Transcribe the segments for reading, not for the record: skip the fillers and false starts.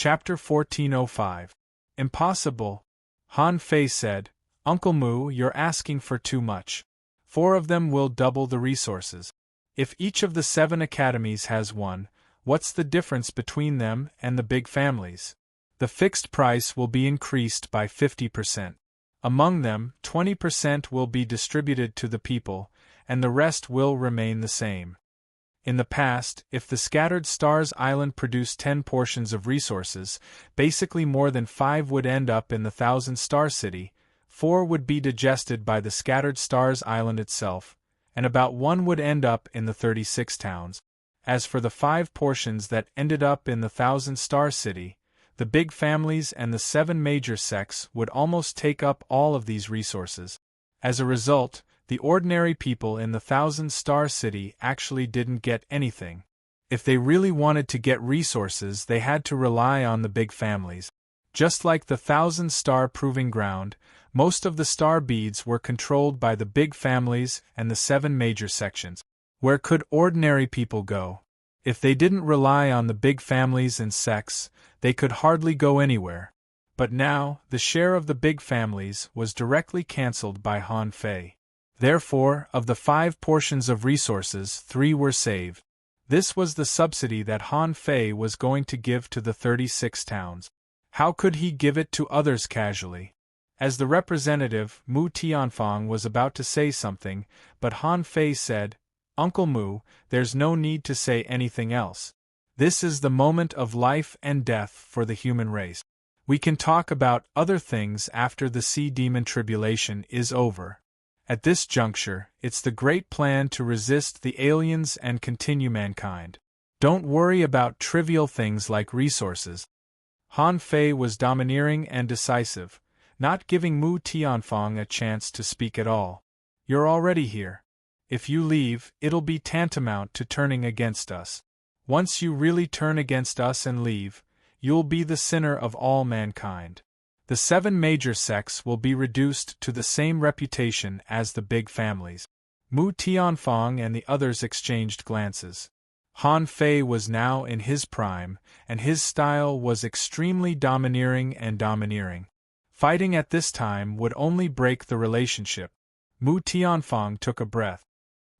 Chapter 1405. Impossible. Han Fei said, Uncle Mu, you're asking for too much. 4 of them will double the resources. If each of the 7 academies has one, what's the difference between them and the big families? The fixed price will be increased by 50%. Among them, 20% will be distributed to the people, and the rest will remain the same. In the past, if the Scattered Stars Island produced 10 portions of resources, basically more than 5 would end up in the Thousand Star City, 4 would be digested by the Scattered Stars Island itself, and about 1 would end up in the 36 towns. As for the 5 portions that ended up in the Thousand Star City, the big families and the 7 major sects would almost take up all of these resources. As a result, the ordinary people in the Thousand Star City actually didn't get anything. If they really wanted to get resources, they had to rely on the big families. Just like the Thousand Star Proving Ground, most of the star beads were controlled by the big families and the 7 major sections. Where could ordinary people go? If they didn't rely on the big families and sects, they could hardly go anywhere. But now, the share of the big families was directly cancelled by Han Fei. Therefore, of the 5 portions of resources, 3 were saved. This was the subsidy that Han Fei was going to give to the 36 towns. How could he give it to others casually? As the representative, Mu Tianfang was about to say something, but Han Fei said, Uncle Mu, there's no need to say anything else. This is the moment of life and death for the human race. We can talk about other things after the sea demon tribulation is over. At this juncture, it's the great plan to resist the aliens and continue mankind. Don't worry about trivial things like resources. Han Fei was domineering and decisive, not giving Mu Tianfang a chance to speak at all. You're already here. If you leave, it'll be tantamount to turning against us. Once you really turn against us and leave, you'll be the sinner of all mankind. The 7 major sects will be reduced to the same reputation as the big families. Mu Tianfang and the others exchanged glances. Han Fei was now in his prime, and his style was extremely domineering and domineering. Fighting at this time would only break the relationship. Mu Tianfang took a breath.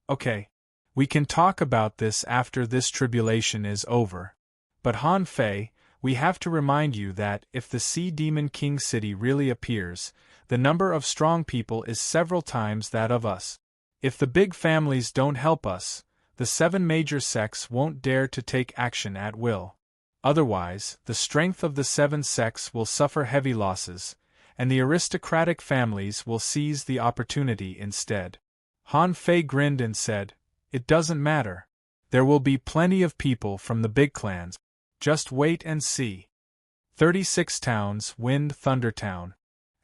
Okay. We can talk about this after this tribulation is over. But Han Fei, we have to remind you that if the Sea Demon King City really appears, the number of strong people is several times that of us. If the big families don't help us, the 7 major sects won't dare to take action at will. Otherwise, the strength of the 7 sects will suffer heavy losses, and the aristocratic families will seize the opportunity instead. Han Fei grinned and said, It doesn't matter. There will be plenty of people from the big clans. Just wait and see. 36 towns, Wind Thunder Town.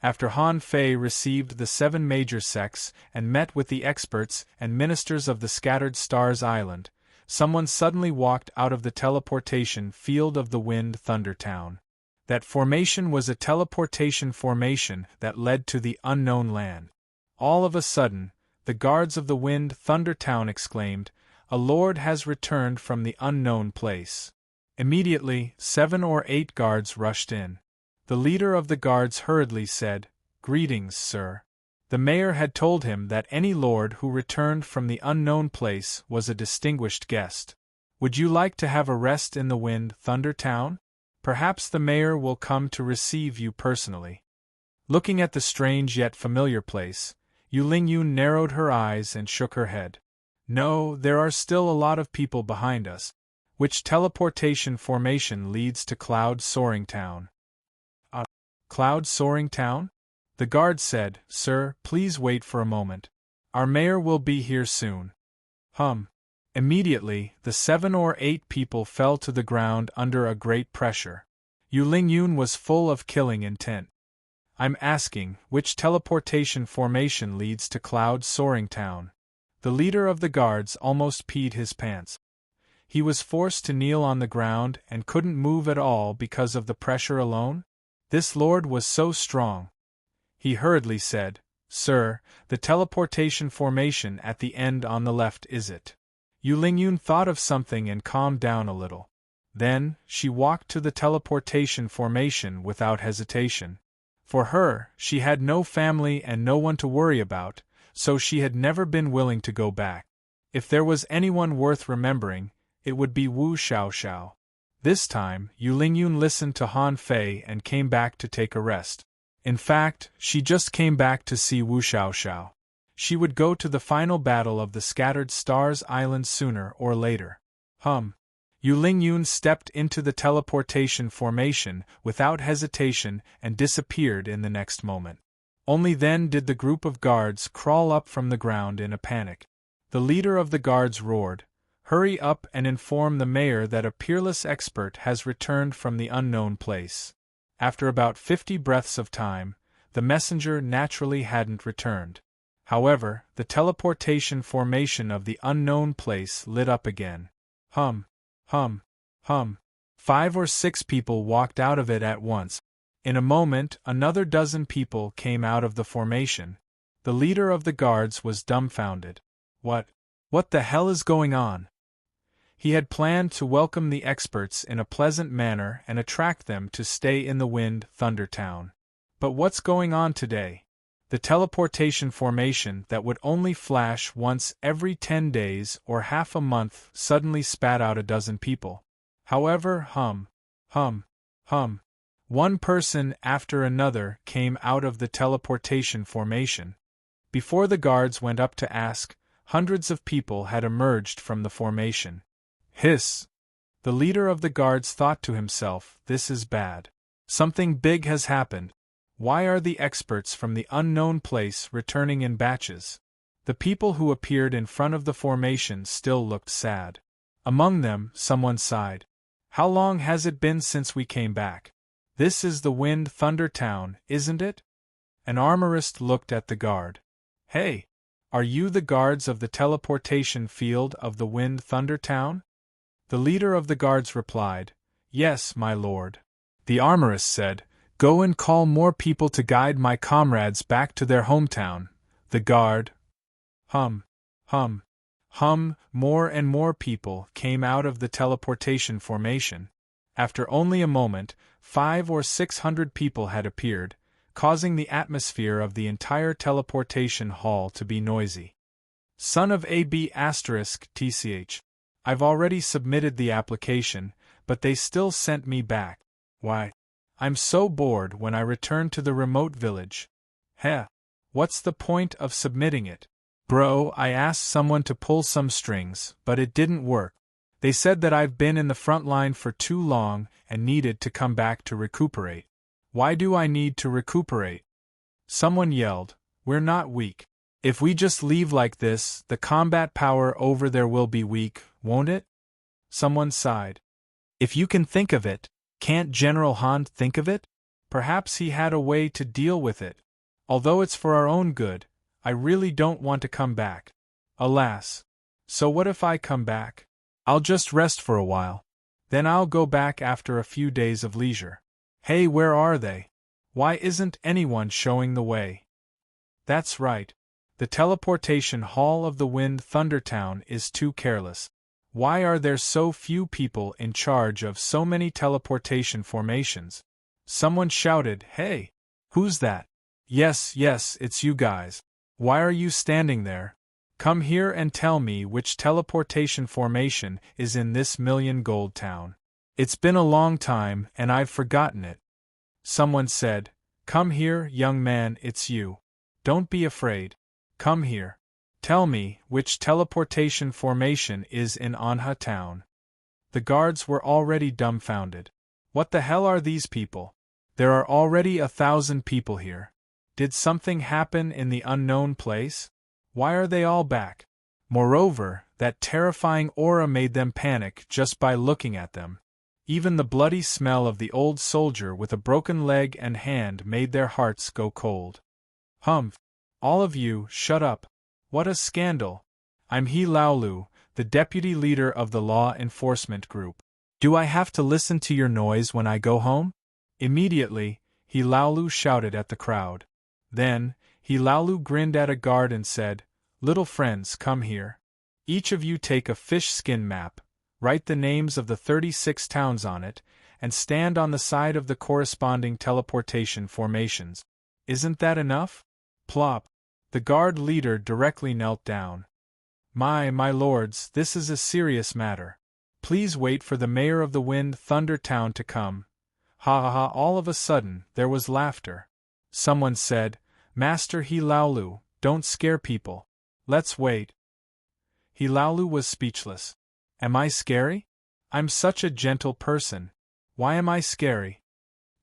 After Han Fei received the 7 major sects and met with the experts and ministers of the Scattered Stars Island, someone suddenly walked out of the teleportation field of the Wind Thunder Town. That formation was a teleportation formation that led to the unknown land. All of a sudden, the guards of the Wind Thunder Town exclaimed, A lord has returned from the unknown place. Immediately, 7 or 8 guards rushed in. The leader of the guards hurriedly said, Greetings, sir. The mayor had told him that any lord who returned from the unknown place was a distinguished guest. Would you like to have a rest in the Wind Thunder Town? Perhaps the mayor will come to receive you personally. Looking at the strange yet familiar place, Yu Lingyun narrowed her eyes and shook her head. No, there are still a lot of people behind us. Which teleportation formation leads to Cloud Soaring Town? Cloud Soaring Town? The guard said, Sir, please wait for a moment. Our mayor will be here soon. Immediately, the 7 or 8 people fell to the ground under a great pressure. Yu Lingyun was full of killing intent. I'm asking, which teleportation formation leads to Cloud Soaring Town? The leader of the guards almost peed his pants. He was forced to kneel on the ground and couldn't move at all because of the pressure alone? This lord was so strong. He hurriedly said, Sir, the teleportation formation at the end on the left is it. Yu Lingyun thought of something and calmed down a little. Then, she walked to the teleportation formation without hesitation. For her, she had no family and no one to worry about, so she had never been willing to go back. If there was anyone worth remembering, it would be Wu Xiaoxiao. This time, Yu Lingyun listened to Han Fei and came back to take a rest. In fact, she just came back to see Wu Xiaoxiao. She would go to the final battle of the Scattered Stars Island sooner or later. Yu Lingyun stepped into the teleportation formation without hesitation and disappeared in the next moment. Only then did the group of guards crawl up from the ground in a panic. The leader of the guards roared, "Hurry up and inform the mayor that a peerless expert has returned from the unknown place." After about 50 breaths of time, the messenger naturally hadn't returned. However, the teleportation formation of the unknown place lit up again. 5 or 6 people walked out of it at once. In a moment, another dozen people came out of the formation. The leader of the guards was dumbfounded. What the hell is going on? He had planned to welcome the experts in a pleasant manner and attract them to stay in the Wind Thunder Town. But what's going on today? The teleportation formation that would only flash once every 10 days or half a month suddenly spat out a dozen people. However, one person after another came out of the teleportation formation. Before the guards went up to ask, hundreds of people had emerged from the formation. Hiss! The leader of the guards thought to himself, this is bad. Something big has happened. Why are the experts from the unknown place returning in batches? The people who appeared in front of the formation still looked sad. Among them, someone sighed. How long has it been since we came back? This is the Wind Thunder Town, isn't it? An armorist looked at the guard. Hey! Are you the guards of the teleportation field of the Wind Thunder Town? The leader of the guards replied, Yes, my lord. The armorist said, Go and call more people to guide my comrades back to their hometown. The guard. More and more people came out of the teleportation formation. After only a moment, 500 or 600 people had appeared, causing the atmosphere of the entire teleportation hall to be noisy. Son of AB*TCH. I've already submitted the application, but they still sent me back. Why? I'm so bored when I return to the remote village. What's the point of submitting it? Bro, I asked someone to pull some strings, but it didn't work. They said that I've been in the front line for too long and needed to come back to recuperate. Why do I need to recuperate? Someone yelled, We're not weak. If we just leave like this, the combat power over there will be weak, won't it? Someone sighed. If you can think of it, can't General Han think of it? Perhaps he had a way to deal with it. Although it's for our own good, I really don't want to come back. Alas. So what if I come back? I'll just rest for a while. Then I'll go back after a few days of leisure. Hey, where are they? Why isn't anyone showing the way? That's right. The teleportation hall of the Wind Thunder Town is too careless. Why are there so few people in charge of so many teleportation formations? Someone shouted, Hey! Who's that? Yes, it's you guys. Why are you standing there? Come here and tell me which teleportation formation is in this million gold town. It's been a long time and I've forgotten it. Someone said, Come here, young man, it's you. Don't be afraid. Come here. Tell me which teleportation formation is in Anha town. The guards were already dumbfounded. What the hell are these people? There are already 1,000 people here. Did something happen in the unknown place? Why are they all back? Moreover, that terrifying aura made them panic just by looking at them. Even the bloody smell of the old soldier with a broken leg and hand made their hearts go cold. All of you, shut up. What a scandal. I'm He Laolu, the deputy leader of the law enforcement group. Do I have to listen to your noise when I go home? Immediately, He Laolu shouted at the crowd. Then, He Laolu grinned at a guard and said, Little friends, come here. Each of you take a fish skin map. write the names of the 36 towns on it, and stand on the side of the corresponding teleportation formations. Isn't that enough? Plop. The guard leader directly knelt down. My lords, this is a serious matter. Please wait for the mayor of the Wind Thunder Town to come. Ha ha ha! All of a sudden, there was laughter. Someone said, Master Hilaulu, don't scare people. Let's wait. Hilaulu was speechless. Am I scary? I'm such a gentle person. Why am I scary?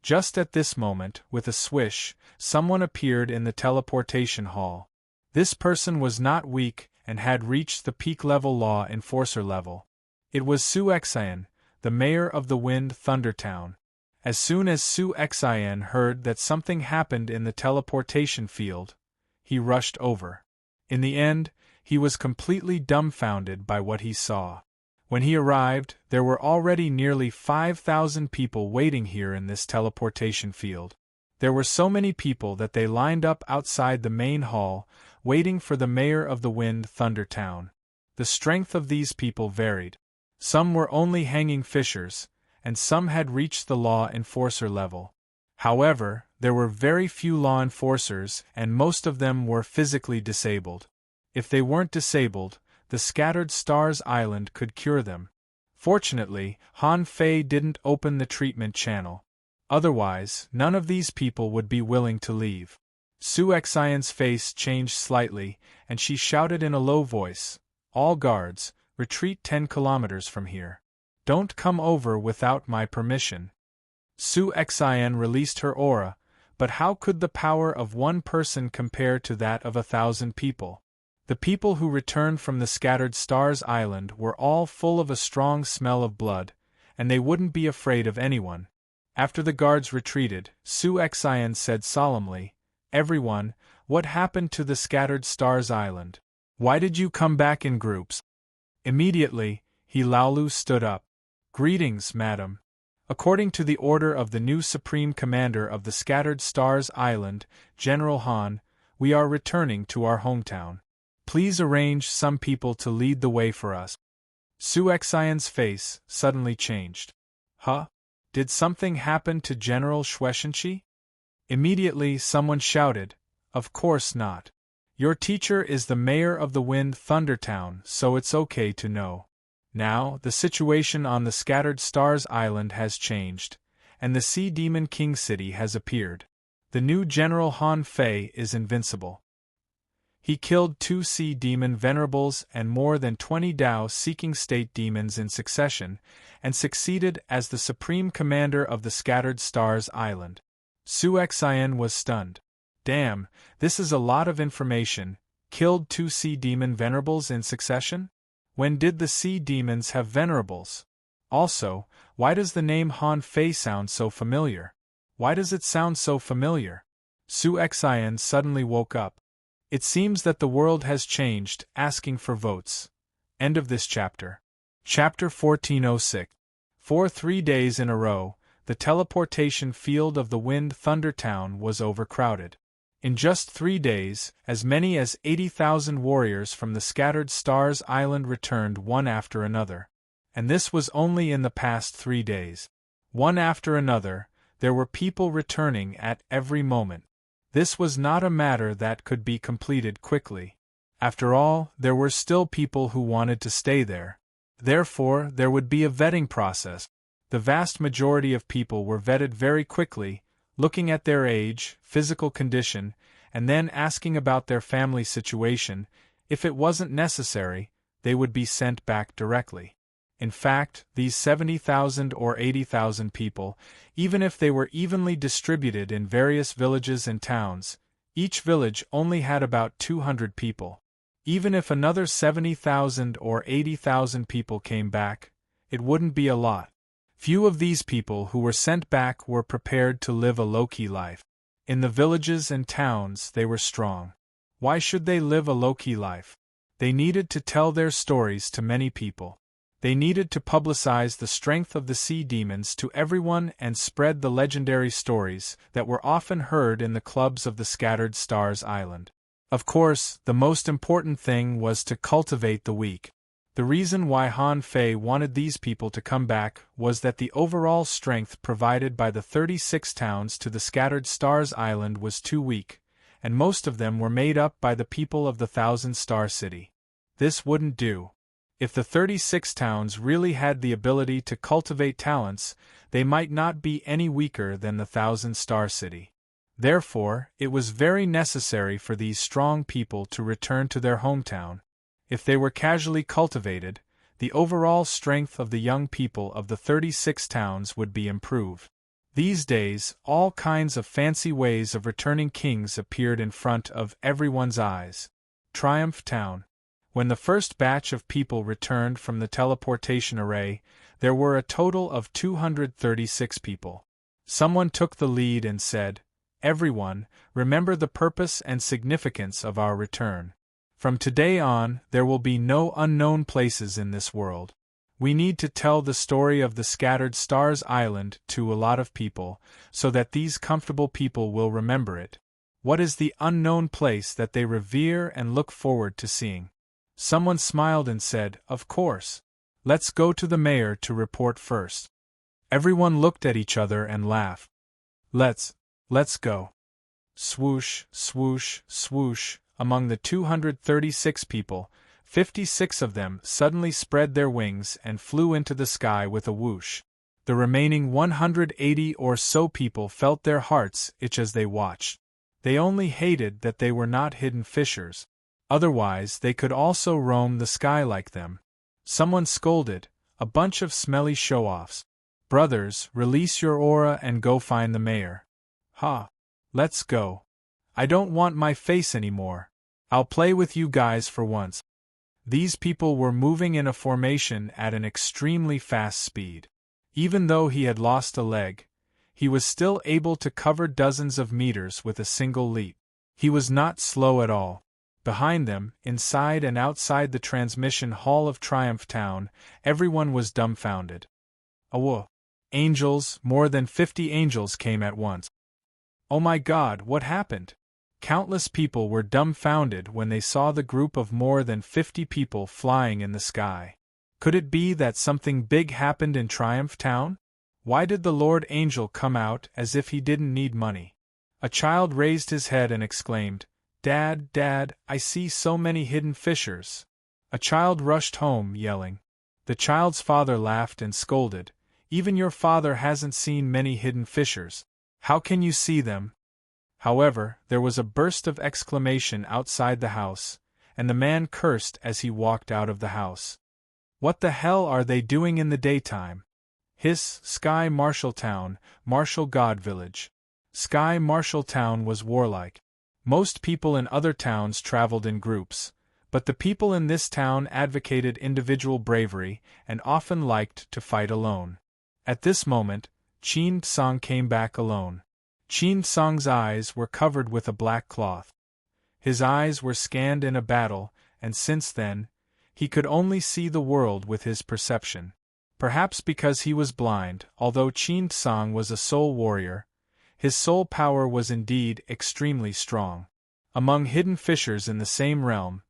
Just at this moment, with a swish, someone appeared in the teleportation hall. This person was not weak and had reached the peak-level law enforcer level. It was Su Xian, the mayor of the Wind Thunder Town. As soon as Su Xian heard that something happened in the teleportation field, he rushed over. In the end, he was completely dumbfounded by what he saw. When he arrived, there were already nearly 5,000 people waiting here in this teleportation field. There were so many people that they lined up outside the main hall, waiting for the mayor of the Wind Thunder Town. The strength of these people varied. Some were only hanging fishers, and some had reached the law enforcer level. However, there were very few law enforcers, and most of them were physically disabled. If they weren't disabled, the Scattered Stars Island could cure them. Fortunately, Han Fei didn't open the treatment channel. Otherwise, none of these people would be willing to leave. Su Xian's face changed slightly, and she shouted in a low voice, All guards, retreat 10 kilometers from here. Don't come over without my permission. Su Xian released her aura, but how could the power of one person compare to that of 1,000 people? The people who returned from the Scattered Stars Island were all full of a strong smell of blood, and they wouldn't be afraid of anyone. After the guards retreated, Su Xian said solemnly, Everyone, what happened to the Scattered Stars Island? Why did you come back in groups? Immediately, Hilaulu stood up. Greetings, madam. According to the order of the new Supreme Commander of the Scattered Stars Island, General Han, we are returning to our hometown. Please arrange some people to lead the way for us. Su Xian's face suddenly changed. Huh? Did something happen to General Shueishenqi? Immediately someone shouted, Of course not. Your teacher is the mayor of the Wind Thunder Town, so it's okay to know. Now, the situation on the Scattered Stars Island has changed, and the Sea Demon King City has appeared. The new General Han Fei is invincible. He killed 2 Sea Demon Venerables and more than 20 Dao-seeking state demons in succession, and succeeded as the Supreme Commander of the Scattered Stars Island. Su Xian was stunned. Damn, this is a lot of information. Killed 2 Sea Demon Venerables in succession? When did the Sea Demons have Venerables? Also, why does the name Han Fei sound so familiar? Why does it sound so familiar? Su Xian suddenly woke up. It seems that the world has changed, asking for votes. End of this chapter. Chapter 1406. For 3 days in a row, the teleportation field of the Wind Thunder Town was overcrowded. In just 3 days, as many as 80,000 warriors from the Scattered Stars Island returned one after another. And this was only in the past 3 days. One after another, there were people returning at every moment. This was not a matter that could be completed quickly. After all, there were still people who wanted to stay there. Therefore, there would be a vetting process. The vast majority of people were vetted very quickly, looking at their age, physical condition, and then asking about their family situation. If it wasn't necessary, they would be sent back directly. In fact, these 70,000 or 80,000 people, even if they were evenly distributed in various villages and towns, each village only had about 200 people. Even if another 70,000 or 80,000 people came back, it wouldn't be a lot. Few of these people who were sent back were prepared to live a low-key life. In the villages and towns, they were strong. Why should they live a low-key life? They needed to tell their stories to many people. They needed to publicize the strength of the sea demons to everyone and spread the legendary stories that were often heard in the clubs of the Scattered Stars Island. Of course, the most important thing was to cultivate the weak. The reason why Han Fei wanted these people to come back was that the overall strength provided by the 36 towns to the scattered stars island was too weak, and most of them were made up by the people of the Thousand-Star City. This wouldn't do. If the 36 towns really had the ability to cultivate talents, they might not be any weaker than the Thousand-Star City. Therefore, it was very necessary for these strong people to return to their hometown. If they were casually cultivated, the overall strength of the young people of the 36 towns would be improved. These days, all kinds of fancy ways of returning kings appeared in front of everyone's eyes. Triumph Town. When the first batch of people returned from the teleportation array, there were a total of 236 people. Someone took the lead and said, "Everyone, remember the purpose and significance of our return. From today on, there will be no unknown places in this world. We need to tell the story of the scattered stars island to a lot of people, so that these comfortable people will remember it. What is the unknown place that they revere and look forward to seeing?" Someone smiled and said, "Of course. Let's go to the mayor to report first." Everyone looked at each other and laughed. Let's go." Swoosh, swoosh, swoosh. Among the 236 people, 56 of them suddenly spread their wings and flew into the sky with a whoosh. The remaining 180 or so people felt their hearts itch as they watched. They only hated that they were not hidden fishers. Otherwise, they could also roam the sky like them. Someone scolded, "A bunch of smelly show-offs. Brothers, release your aura and go find the mayor." "Ha! Let's go. I don't want my face anymore. I'll play with you guys for once." These people were moving in a formation at an extremely fast speed. Even though he had lost a leg, he was still able to cover dozens of meters with a single leap. He was not slow at all. Behind them, inside and outside the transmission hall of Triumph Town, everyone was dumbfounded. "Awooh! Angels, more than 50 angels came at once. Oh my God, what happened?" Countless people were dumbfounded when they saw the group of more than 50 people flying in the sky. Could it be that something big happened in Triumph Town? Why did the Lord Angel come out as if he didn't need money? A child raised his head and exclaimed, "Dad, Dad, I see so many hidden fishers." A child rushed home, yelling. The child's father laughed and scolded, "Even your father hasn't seen many hidden fishers. How can you see them?" However, there was a burst of exclamation outside the house, and the man cursed as he walked out of the house. "What the hell are they doing in the daytime?" Hiss, Sky Marshall Town, Marshall God Village. Sky Marshall Town was warlike. Most people in other towns traveled in groups, but the people in this town advocated individual bravery and often liked to fight alone. At this moment, Qin Tsang came back alone. Qin Tsang's eyes were covered with a black cloth. His eyes were scanned in a battle, and since then, he could only see the world with his perception. Perhaps because he was blind, although Qin Tsang was a soul warrior, his soul power was indeed extremely strong. Among hidden fishers in the same realm,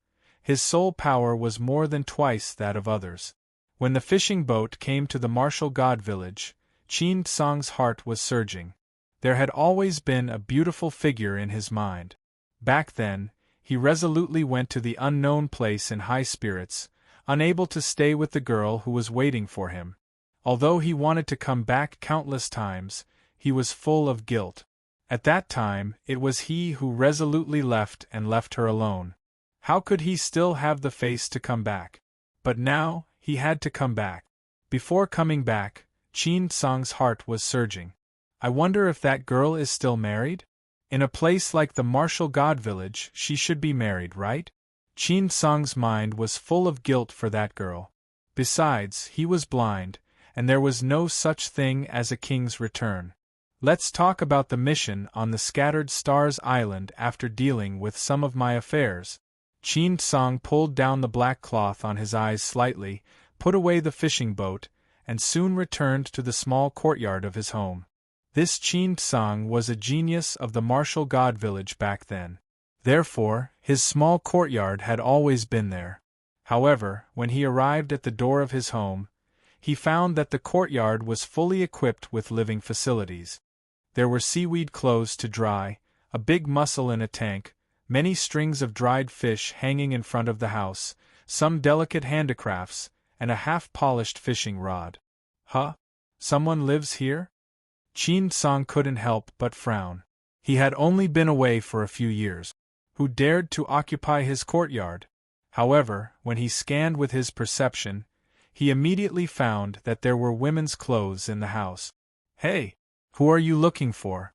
his soul power was more than twice that of others. When the fishing boat came to the Marshall God Village, Qin Tsang's heart was surging. There had always been a beautiful figure in his mind. Back then, he resolutely went to the unknown place in high spirits, unable to stay with the girl who was waiting for him. Although he wanted to come back countless times, he was full of guilt. At that time, it was he who resolutely left and left her alone. How could he still have the face to come back? But now, he had to come back. Before coming back, Qin Tsang's heart was surging. I wonder if that girl is still married? In a place like the Marshall God Village, she should be married, right? Qin Tsang's mind was full of guilt for that girl. Besides, he was blind, and there was no such thing as a king's return. Let's talk about the mission on the Scattered Stars Island after dealing with some of my affairs. Qin Tsang pulled down the black cloth on his eyes slightly, put away the fishing boat, and soon returned to the small courtyard of his home. This Qin Tsang was a genius of the Marshall God Village back then. Therefore, his small courtyard had always been there. However, when he arrived at the door of his home, he found that the courtyard was fully equipped with living facilities. There were seaweed clothes to dry, a big mussel in a tank, many strings of dried fish hanging in front of the house, some delicate handicrafts, and a half-polished fishing rod. Huh? Someone lives here? Chin Song couldn't help but frown. He had only been away for a few years. Who dared to occupy his courtyard? However, when he scanned with his perception, he immediately found that there were women's clothes in the house. Hey! Who are you looking for?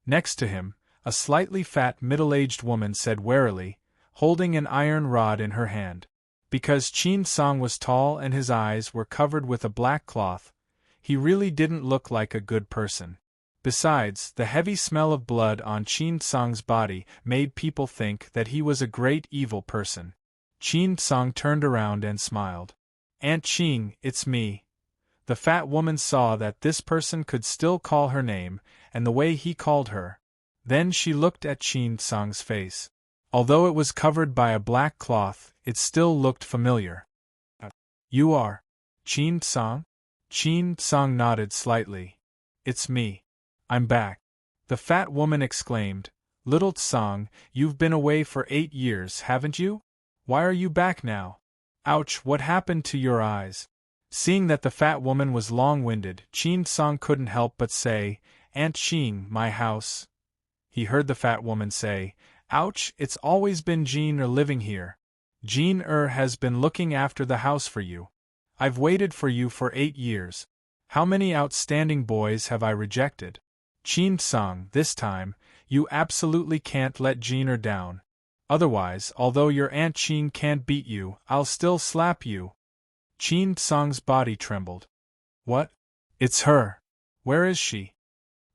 Next to him, a slightly fat middle-aged woman said warily, holding an iron rod in her hand. Because Chin Song was tall and his eyes were covered with a black cloth, he really didn't look like a good person. Besides, the heavy smell of blood on Chin Song's body made people think that he was a great evil person. Chin Song turned around and smiled. Aunt Ching, it's me. The fat woman saw that this person could still call her name, and the way he called her. Then she looked at Chin Song's face. Although it was covered by a black cloth, it still looked familiar. You are Chin Song? Chin Song nodded slightly. It's me. I'm back. The fat woman exclaimed, Little Tsang, you've been away for 8 years, haven't you? Why are you back now? Ouch, what happened to your eyes? Seeing that the fat woman was long-winded, Chin Song couldn't help but say, Aunt Ching, my house. He heard the fat woman say, Ouch, it's always been Jean living here. Jean has been looking after the house for you. I've waited for you for 8 years. How many outstanding boys have I rejected? Chin Song, this time, you absolutely can't let Jean down. Otherwise, although your Aunt Ching can't beat you, I'll still slap you. Chin Song's body trembled. What? It's her. Where is she?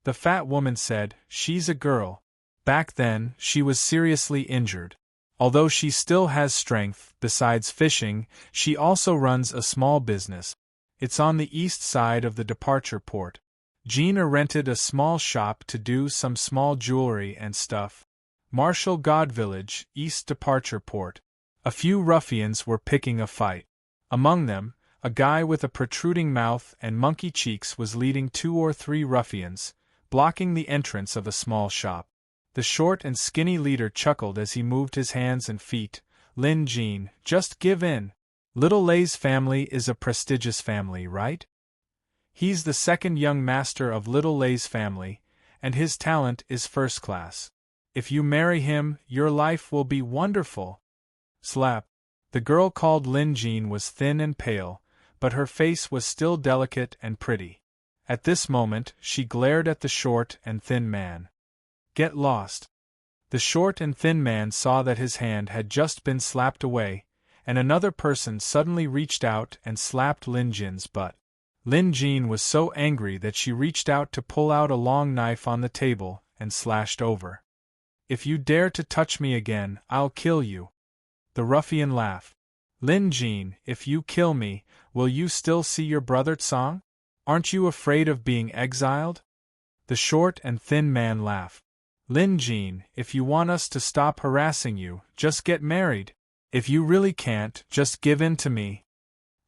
The fat woman said, She's a girl. Back then, she was seriously injured. Although she still has strength, besides fishing, she also runs a small business. It's on the east side of the departure port. Gina rented a small shop to do some small jewelry and stuff. Marshall God Village, East Departure Port. A few ruffians were picking a fight. Among them, a guy with a protruding mouth and monkey cheeks was leading 2 or 3 ruffians, blocking the entrance of a small shop. The short and skinny leader chuckled as he moved his hands and feet. Lin Jean, just give in. Little Lei's family is a prestigious family, right? He's the second young master of Little Lei's family, and his talent is first class. If you marry him, your life will be wonderful. Slap. The girl called Lin Jean was thin and pale, but her face was still delicate and pretty. At this moment, she glared at the short and thin man. Get lost. The short and thin man saw that his hand had just been slapped away, and another person suddenly reached out and slapped Lin Jin's butt. Lin Jean was so angry that she reached out to pull out a long knife on the table and slashed over. If you dare to touch me again, I'll kill you. The ruffian laughed. Lin Jean, if you kill me, will you still see your brother Tsang? Aren't you afraid of being exiled? The short and thin man laughed. Lin Jean, if you want us to stop harassing you, just get married. If you really can't, just give in to me.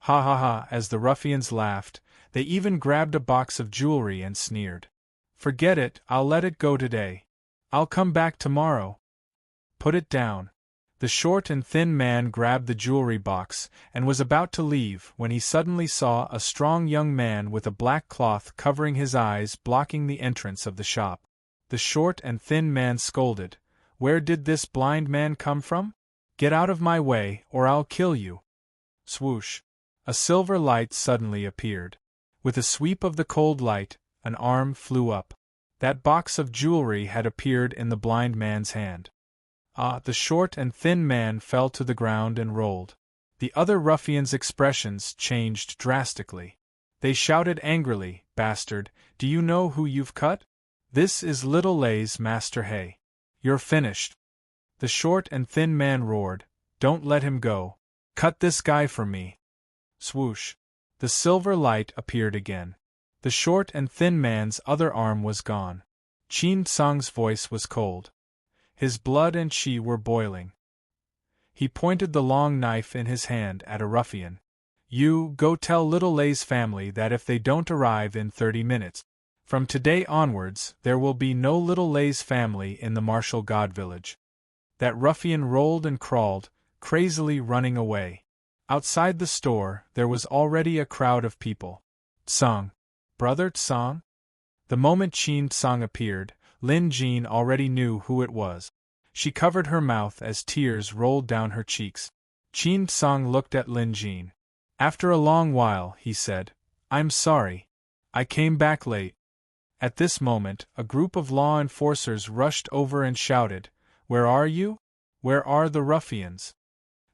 Ha ha ha, as the ruffians laughed, they even grabbed a box of jewelry and sneered. Forget it, I'll let it go today. I'll come back tomorrow. Put it down. The short and thin man grabbed the jewelry box and was about to leave when he suddenly saw a strong young man with a black cloth covering his eyes blocking the entrance of the shop. The short and thin man scolded, Where did this blind man come from? Get out of my way, or I'll kill you. Swoosh. A silver light suddenly appeared. With a sweep of the cold light, an arm flew up. That box of jewelry had appeared in the blind man's hand. The short and thin man fell to the ground and rolled. The other ruffians' expressions changed drastically. They shouted angrily, Bastard, do you know who you've cut? This is Little Lei's Master Hay. You're finished. The short and thin man roared, Don't let him go. Cut this guy for me. Swoosh. The silver light appeared again. The short and thin man's other arm was gone. Chin Song's voice was cold. His blood and chi were boiling. He pointed the long knife in his hand at a ruffian. You go tell little Lay's family that if they don't arrive in 30 minutes, from today onwards there will be no little Lay's family in the Martial God village. That ruffian rolled and crawled, crazily running away. Outside the store, there was already a crowd of people. Tsang. Brother Tsang? The moment Qin Tsang appeared, Lin Jin already knew who it was. She covered her mouth as tears rolled down her cheeks. Qin Tsang looked at Lin Jin. After a long while, he said, I'm sorry. I came back late. At this moment, a group of law enforcers rushed over and shouted, Where are you? Where are the ruffians?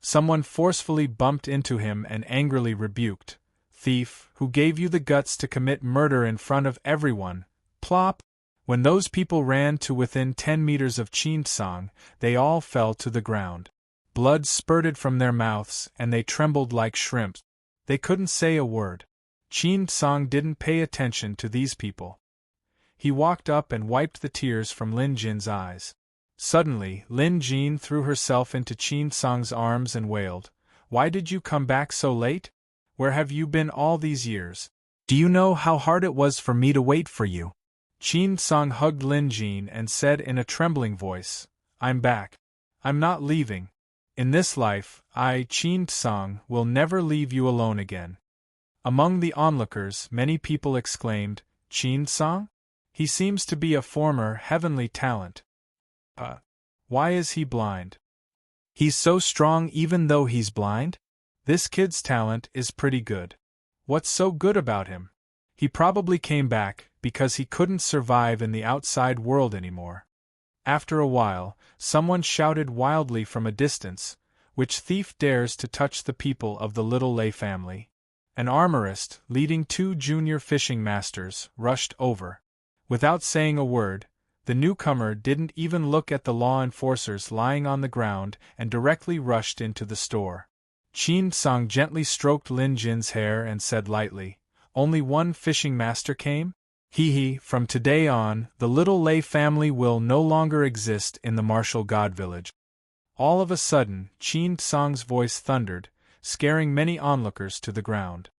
Someone forcefully bumped into him and angrily rebuked, Thief, who gave you the guts to commit murder in front of everyone? Plop! When those people ran to within 10 meters of Qin Tsang, they all fell to the ground. Blood spurted from their mouths and they trembled like shrimps. They couldn't say a word. Qin Tsang didn't pay attention to these people. He walked up and wiped the tears from Lin Jin's eyes. Suddenly, Lin Jin threw herself into Qin Tsang's arms and wailed, Why did you come back so late? Where have you been all these years? Do you know how hard it was for me to wait for you? Qin Tsang hugged Lin Jin and said in a trembling voice, I'm back. I'm not leaving. In this life, I, Qin Tsang, will never leave you alone again. Among the onlookers, many people exclaimed, Qin Tsang? He seems to be a former heavenly talent. Why is he blind? He's so strong even though he's blind? This kid's talent is pretty good. What's so good about him? He probably came back because he couldn't survive in the outside world anymore. After a while, someone shouted wildly from a distance, Which thief dares to touch the people of the Little Lay family? An armorist, leading 2 junior fishing masters, rushed over. Without saying a word, the newcomer didn't even look at the law enforcers lying on the ground and directly rushed into the store. Qin Tsang gently stroked Lin Jin's hair and said lightly, Only one fishing master came? From today on, the Little Lay family will no longer exist in the Martial God village. All of a sudden, Qin Tsang's voice thundered, scaring many onlookers to the ground.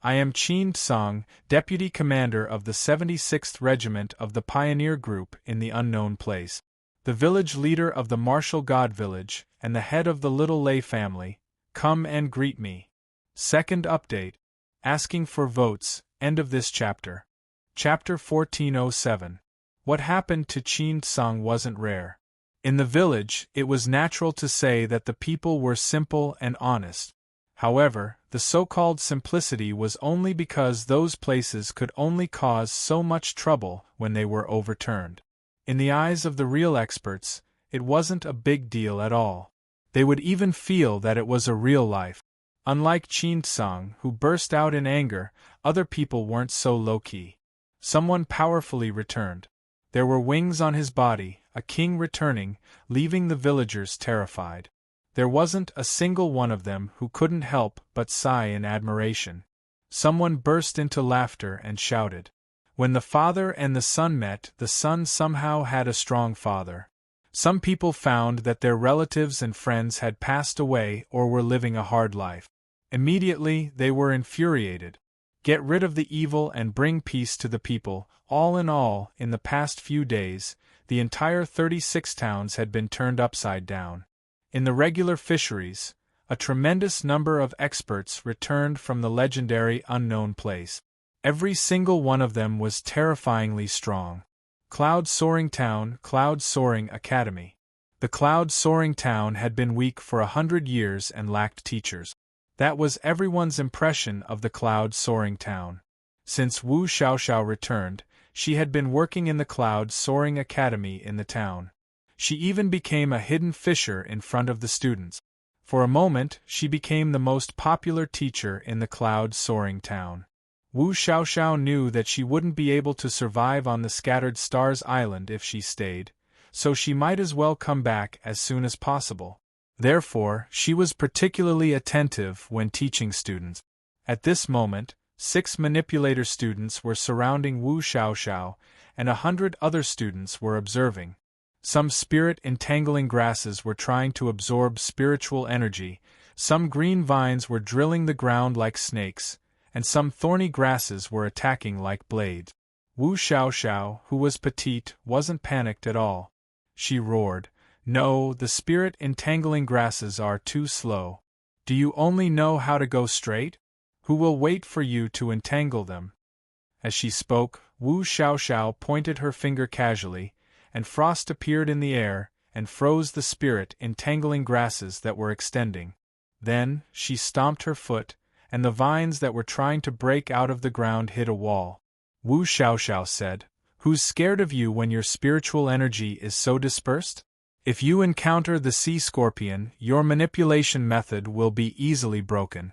I am Qin Tsang, Deputy Commander of the 76th Regiment of the Pioneer Group in the Unknown Place, the village leader of the Martial God village, and the head of the Little Lay family. Come and greet me. Second update. Asking for votes, end of this chapter. Chapter 1407. What happened to Qin Tsang wasn't rare. In the village, it was natural to say that the people were simple and honest. However, the so-called simplicity was only because those places could only cause so much trouble when they were overturned. In the eyes of the real experts, it wasn't a big deal at all. They would even feel that it was a real life. Unlike Qin Tsang, who burst out in anger, other people weren't so low-key. Someone powerfully returned. There were wings on his body, a king returning, leaving the villagers terrified. There wasn't a single one of them who couldn't help but sigh in admiration. Someone burst into laughter and shouted. When the father and the son met, the son somehow had a strong father. Some people found that their relatives and friends had passed away or were living a hard life. Immediately, they were infuriated. Get rid of the evil and bring peace to the people. All in all, in the past few days, the entire 36 towns had been turned upside down. In the regular fisheries, a tremendous number of experts returned from the legendary Unknown Place. Every single one of them was terrifyingly strong. Cloud Soaring Town, Cloud Soaring Academy. The Cloud Soaring Town had been weak for 100 years and lacked teachers. That was everyone's impression of the Cloud Soaring Town. Since Wu Xiaoxiao returned, she had been working in the Cloud Soaring Academy in the town. She even became a hidden fisher in front of the students. For a moment, she became the most popular teacher in the Cloud Soaring Town. Wu Xiaoxiao knew that she wouldn't be able to survive on the Scattered Stars Island if she stayed, so she might as well come back as soon as possible. Therefore, she was particularly attentive when teaching students. At this moment, 6 manipulator students were surrounding Wu Xiaoxiao, and 100 other students were observing. Some spirit-entangling grasses were trying to absorb spiritual energy, some green vines were drilling the ground like snakes, and some thorny grasses were attacking like blades. Wu Xiaoxiao, who was petite, wasn't panicked at all. She roared, "No, the spirit-entangling grasses are too slow. Do you only know how to go straight? Who will wait for you to entangle them?" As she spoke, Wu Xiaoxiao pointed her finger casually, and frost appeared in the air and froze the spirit-entangling grasses that were extending. Then, she stomped her foot, and the vines that were trying to break out of the ground hit a wall. Wu Xiaoxiao said, "Who's scared of you when your spiritual energy is so dispersed? If you encounter the sea scorpion, your manipulation method will be easily broken."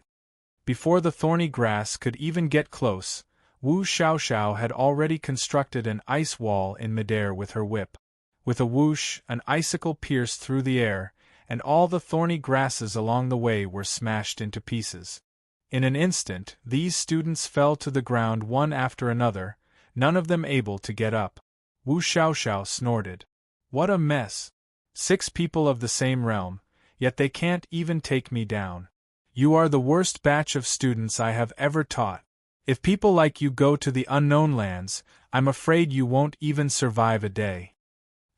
Before the thorny grass could even get close, Wu Xiaoxiao had already constructed an ice wall in midair with her whip. With a whoosh, an icicle pierced through the air, and all the thorny grasses along the way were smashed into pieces. In an instant, these students fell to the ground one after another, none of them able to get up. Wu Xiaoxiao snorted. "What a mess! 6 people of the same realm, yet they can't even take me down. You are the worst batch of students I have ever taught. If people like you go to the unknown lands, I'm afraid you won't even survive a day."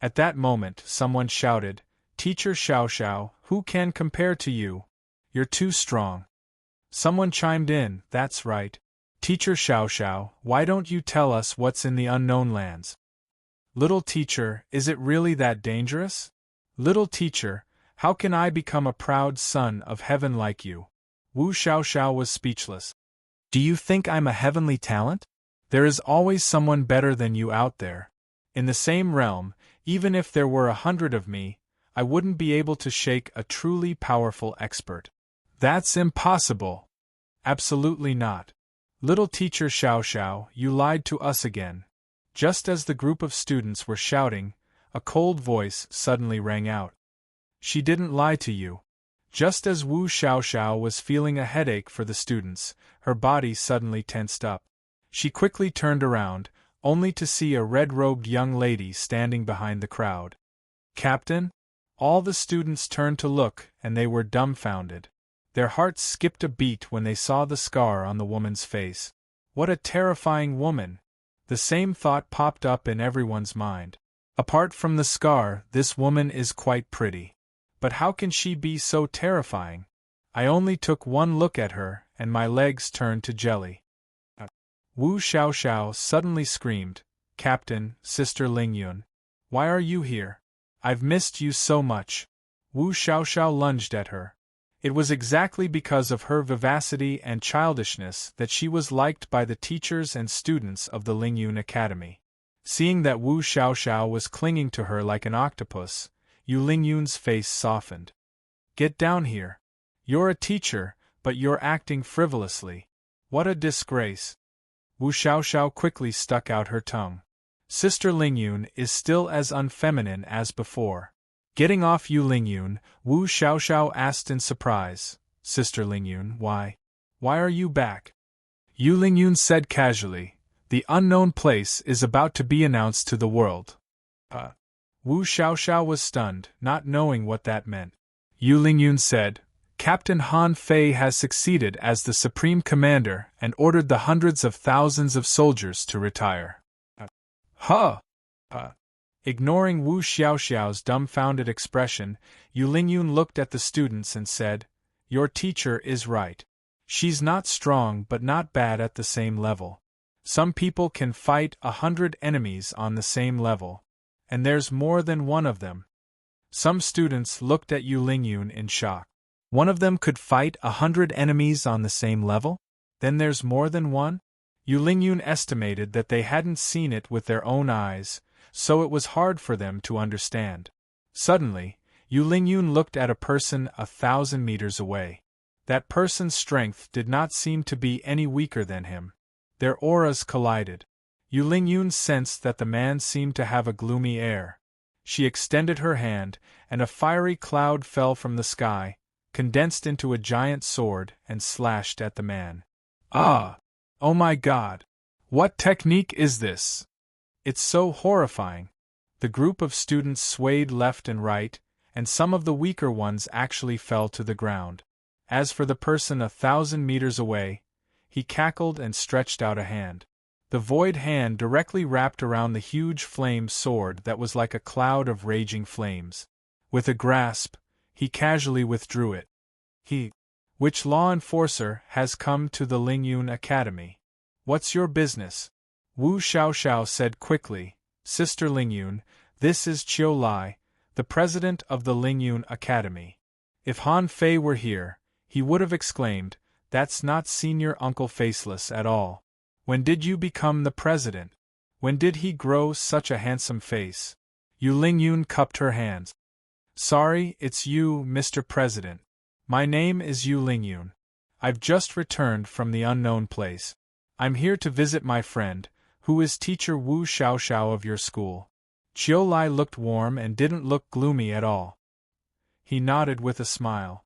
At that moment, someone shouted, "Teacher Xiaoxiao, who can compare to you? You're too strong." Someone chimed in, "That's right. Teacher Xiaoxiao, why don't you tell us what's in the unknown lands?" "Little teacher, is it really that dangerous? Little teacher, how can I become a proud son of heaven like you?" Wu Xiaoxiao was speechless. "Do you think I'm a heavenly talent? There is always someone better than you out there. In the same realm, even if there were 100 of me, I wouldn't be able to shake a truly powerful expert." "That's impossible." "Absolutely not. Little teacher Xiaoxiao, you lied to us again." Just as the group of students were shouting, a cold voice suddenly rang out. "She didn't lie to you." Just as Wu Xiaoxiao was feeling a headache for the students, her body suddenly tensed up. She quickly turned around, only to see a red-robed young lady standing behind the crowd. "Captain?" All the students turned to look, and they were dumbfounded. Their hearts skipped a beat when they saw the scar on the woman's face. What a terrifying woman! The same thought popped up in everyone's mind. Apart from the scar, this woman is quite pretty. But how can she be so terrifying? I only took one look at her, and my legs turned to jelly. Wu Xiaoxiao suddenly screamed, "Captain, Sister Lingyun, why are you here? I've missed you so much." Wu Xiaoxiao lunged at her. It was exactly because of her vivacity and childishness that she was liked by the teachers and students of the Lingyun Academy. Seeing that Wu Xiaoxiao was clinging to her like an octopus, Yu Lingyun's face softened. "Get down here. You're a teacher, but you're acting frivolously. What a disgrace." Wu Xiaoxiao quickly stuck out her tongue. "Sister Lingyun is still as unfeminine as before." Getting off Yu Lingyun, Wu Xiaoxiao asked in surprise, "Sister Lingyun, why? Why are you back?" Yu Lingyun said casually, "The unknown place is about to be announced to the world." Wu Xiaoxiao was stunned, not knowing what that meant. Yu Lingyun said, "Captain Han Fei has succeeded as the Supreme Commander and ordered the hundreds of thousands of soldiers to retire." Huh! Ignoring Wu Xiaoxiao's dumbfounded expression, Yu Lingyun looked at the students and said, "Your teacher is right. She's not strong but not bad at the same level. Some people can fight 100 enemies on the same level. And there's more than one of them." Some students looked at Yu Lingyun in shock. One of them could fight 100 enemies on the same level? Then there's more than one? Yu Lingyun estimated that they hadn't seen it with their own eyes, so it was hard for them to understand. Suddenly, Yu Lingyun looked at a person 1,000 meters away. That person's strength did not seem to be any weaker than him. Their auras collided. Yu Lingyun sensed that the man seemed to have a gloomy air. She extended her hand, and a fiery cloud fell from the sky, condensed into a giant sword, and slashed at the man. "Ah! Oh my God! What technique is this? It's so horrifying. The group of students swayed left and right, and some of the weaker ones actually fell to the ground. As for the person 1,000 meters away, he cackled and stretched out a hand. The void hand directly wrapped around the huge flame sword that was like a cloud of raging flames. With a grasp, he casually withdrew it. Which law enforcer has come to the Lingyun Academy? What's your business? Wu Xiaoxiao said quickly, Sister Lingyun, this is Qiu Lai, the president of the Lingyun Academy. If Han Fei were here, he would have exclaimed, that's not Senior Uncle Faceless at all. When did you become the president? When did he grow such a handsome face? Yu Lingyun cupped her hands. Sorry, it's you, Mr. President. My name is Yu Lingyun. I've just returned from the unknown place. I'm here to visit my friend, who is teacher Wu Xiaoxiao of your school. Qiu Lai looked warm and didn't look gloomy at all. He nodded with a smile.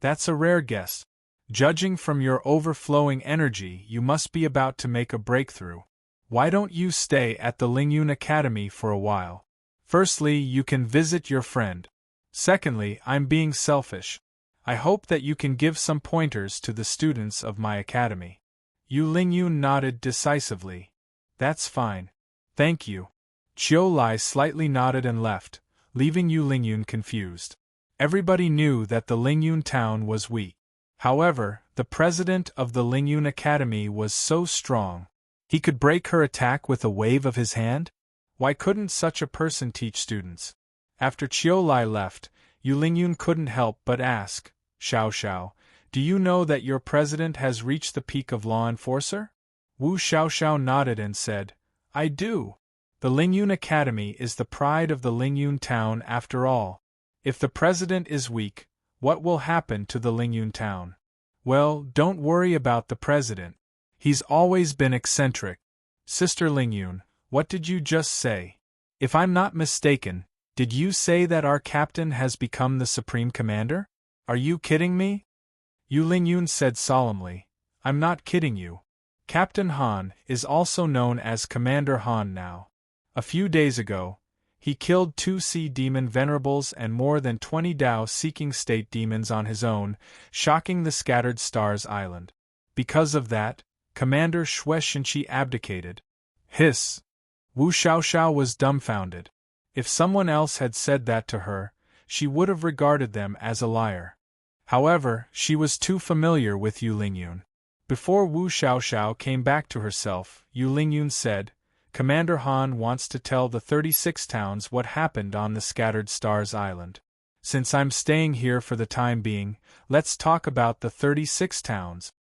That's a rare guest. Judging from your overflowing energy, you must be about to make a breakthrough. Why don't you stay at the Lingyun Academy for a while? Firstly, you can visit your friend. Secondly, I'm being selfish. I hope that you can give some pointers to the students of my academy. Yu Lingyun nodded decisively. That's fine. Thank you. Qiu Lai slightly nodded and left, leaving Yu Lingyun confused. Everybody knew that the Lingyun town was weak. However, the president of the Lingyun Academy was so strong. He could break her attack with a wave of his hand? Why couldn't such a person teach students? After Qiu Lai left, Yu Lingyun couldn't help but ask, Xiaoxiao, do you know that your president has reached the peak of law enforcer? Wu Xiaoxiao nodded and said, I do. The Lingyun Academy is the pride of the Lingyun town after all. If the president is weak, what will happen to the Lingyun town? Well, don't worry about the president. He's always been eccentric. Sister Lingyun, what did you just say? If I'm not mistaken, did you say that our captain has become the supreme commander? Are you kidding me? Yu Lingyun said solemnly, I'm not kidding you. Captain Han is also known as Commander Han now. A few days ago, he killed 2 sea demon venerables and more than 20 Dao-seeking state demons on his own, shocking the Scattered Stars Island. Because of that, Commander Xue Xinqi abdicated. Hiss! Wu Xiaoxiao was dumbfounded. If someone else had said that to her, she would have regarded them as a liar. However, she was too familiar with Yu Lingyun. Before Wu Xiaoxiao came back to herself, Yu Lingyun said, Commander Han wants to tell the 36 towns what happened on the Scattered Stars Island. Since I'm staying here for the time being, let's talk about the 36 towns.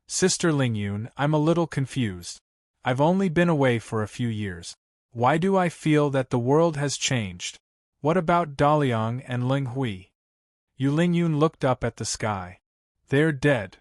Sister Lingyun, I'm a little confused. I've only been away for a few years. Why do I feel that the world has changed? What about Daliang and Linghui? Yu Lingyun looked up at the sky. They're dead.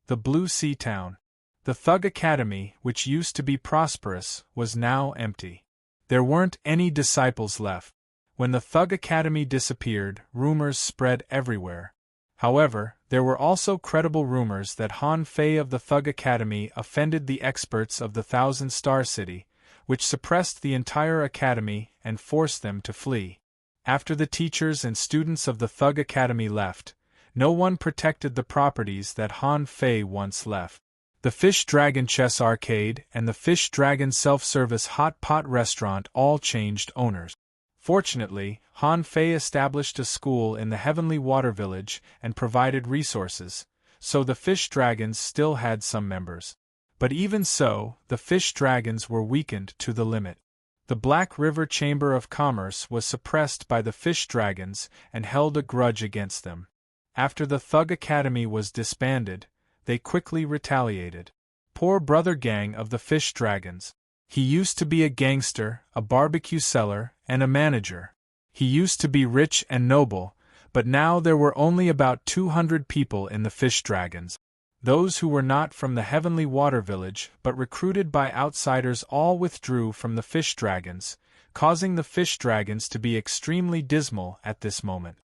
The Blue Sea Town. The Thug Academy, which used to be prosperous, was now empty. There weren't any disciples left. When the Thug Academy disappeared, rumors spread everywhere. However, there were also credible rumors that Han Fei of the Thug Academy offended the experts of the Thousand Star City, which suppressed the entire academy and forced them to flee. After the teachers and students of the Thug Academy left, no one protected the properties that Han Fei once left. The Fish Dragon Chess Arcade and the Fish Dragon Self-Service Hot Pot Restaurant all changed owners. Fortunately, Han Fei established a school in the Heavenly Water Village and provided resources, so the Fish Dragons still had some members. But even so, the Fish Dragons were weakened to the limit. The Black River Chamber of Commerce was suppressed by the Fish Dragons and held a grudge against them. After the Thug Academy was disbanded, they quickly retaliated. Poor brother gang of the Fish Dragons. He used to be a gangster, a barbecue seller, and a manager. He used to be rich and noble, but now there were only about 200 people in the Fish Dragons. Those who were not from the Heavenly Water Village but recruited by outsiders all withdrew from the Fish Dragons, causing the Fish Dragons to be extremely dismal at this moment.